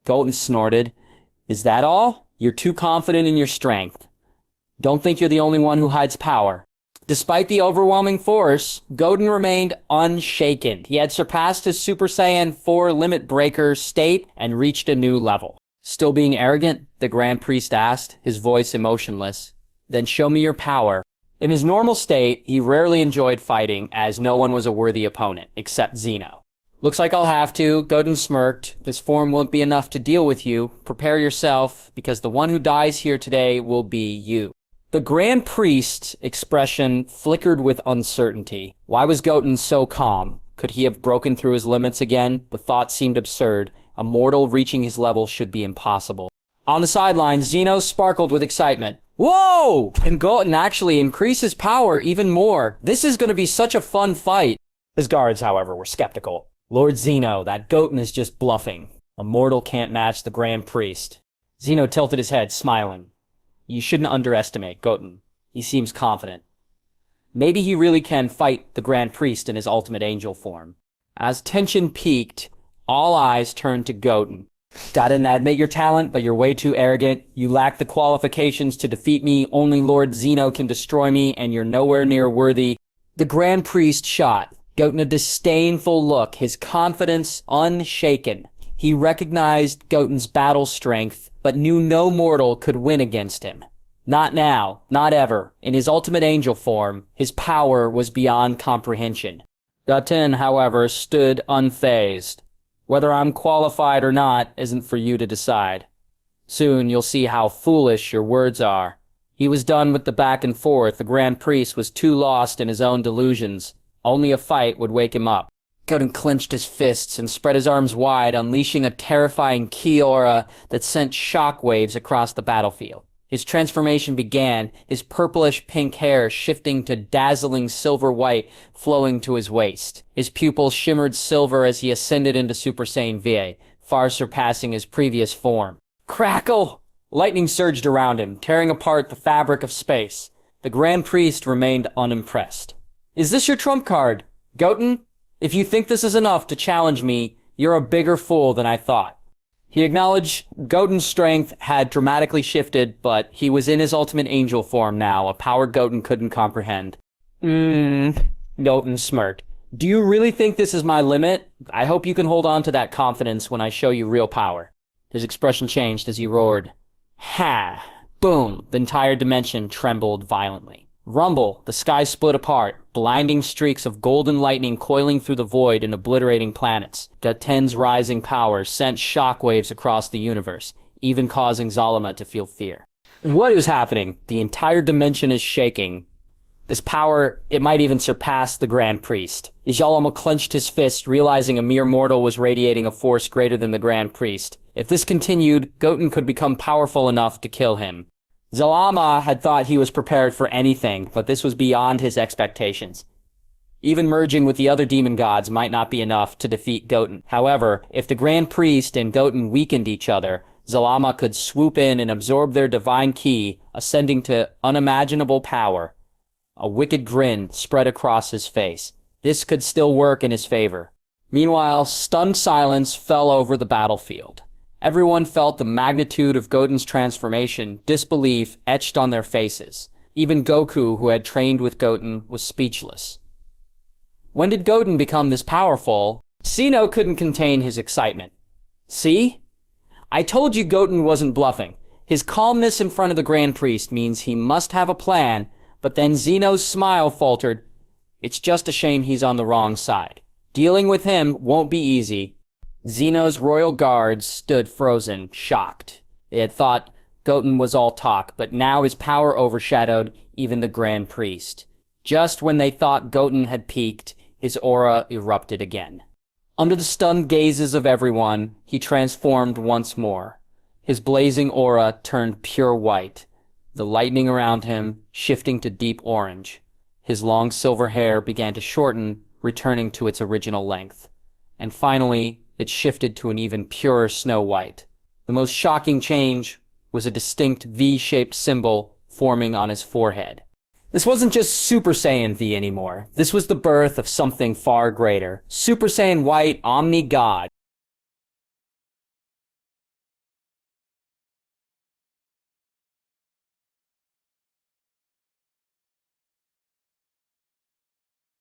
Goten snorted. Is that all? You're too confident in your strength. Don't think you're the only one who hides power. Despite the overwhelming force, Goten remained unshaken. He had surpassed his Super Saiyan 4 limit breaker state and reached a new level. Still being arrogant, the Grand Priest asked, his voice emotionless. Then show me your power. In his normal state, he rarely enjoyed fighting, as no one was a worthy opponent, except Zeno. Looks like I'll have to, Goten smirked. This form won't be enough to deal with you. Prepare yourself, because the one who dies here today will be you. The Grand Priest's expression flickered with uncertainty. Why was Goten so calm? Could he have broken through his limits again? The thought seemed absurd. A mortal reaching his level should be impossible. On the sidelines, Zeno sparkled with excitement. Whoa! And Goten actually increased his power even more. This is going to be such a fun fight. His guards, however, were skeptical. Lord Zeno, that Goten is just bluffing. A mortal can't match the Grand Priest. Zeno tilted his head, smiling. You shouldn't underestimate Goten. He seems confident. Maybe he really can fight the Grand Priest in his ultimate angel form. As tension peaked, all eyes turned to Goten. Gotta admit your talent, but you're way too arrogant. You lack the qualifications to defeat me. Only Lord Zeno can destroy me, and you're nowhere near worthy. The Grand Priest shot Goten a disdainful look, his confidence unshaken. He recognized Goten's battle strength, but knew no mortal could win against him. Not now, not ever. In his ultimate angel form, his power was beyond comprehension. Goten, however, stood unfazed. Whether I'm qualified or not isn't for you to decide. Soon you'll see how foolish your words are. He was done with the back and forth. The Grand Priest was too lost in his own delusions. Only a fight would wake him up. Goten clenched his fists and spread his arms wide, unleashing a terrifying ki aura that sent shockwaves across the battlefield. His transformation began, his purplish-pink hair shifting to dazzling silver-white flowing to his waist. His pupils shimmered silver as he ascended into Super Saiyan VA, far surpassing his previous form. Crackle! Lightning surged around him, tearing apart the fabric of space. The Grand Priest remained unimpressed. Is this your trump card? Goten? If you think this is enough to challenge me, you're a bigger fool than I thought. He acknowledged Goten's strength had dramatically shifted, but he was in his ultimate angel form now, a power Goten couldn't comprehend. Goten smirked. Do you really think this is my limit? I hope you can hold on to that confidence when I show you real power. His expression changed as he roared. Ha! Boom! The entire dimension trembled violently. Rumble! The sky split apart, blinding streaks of golden lightning coiling through the void and obliterating planets. Goten's rising power sent shockwaves across the universe, even causing Zalama to feel fear. What is happening? The entire dimension is shaking. This power, it might even surpass the Grand Priest. Zalama clenched his fist, realizing a mere mortal was radiating a force greater than the Grand Priest. If this continued, Goten could become powerful enough to kill him. Zalama had thought he was prepared for anything, but this was beyond his expectations. Even merging with the other demon gods might not be enough to defeat Goten. However, if the Grand Priest and Goten weakened each other, Zalama could swoop in and absorb their divine ki, ascending to unimaginable power. A wicked grin spread across his face. This could still work in his favor. Meanwhile, stunned silence fell over the battlefield. Everyone felt the magnitude of Goten's transformation, disbelief etched on their faces. Even Goku, who had trained with Goten, was speechless. When did Goten become this powerful? Zeno couldn't contain his excitement. See? I told you Goten wasn't bluffing. His calmness in front of the Grand Priest means he must have a plan, But then Zeno's smile faltered. It's just a shame he's on the wrong side. Dealing with him won't be easy. Zeno's royal guards stood frozen, shocked. They had thought Goten was all talk, but now his power overshadowed even the Grand Priest. Just when they thought Goten had peaked, his aura erupted again. Under the stunned gazes of everyone, he transformed once more. His blazing aura turned pure white, the lightning around him shifting to deep orange. His long silver hair began to shorten, returning to its original length. And finally, it shifted to an even purer snow white. The most shocking change was a distinct V-shaped symbol forming on his forehead. This wasn't just Super Saiyan V anymore. This was the birth of something far greater. Super Saiyan White Omni God.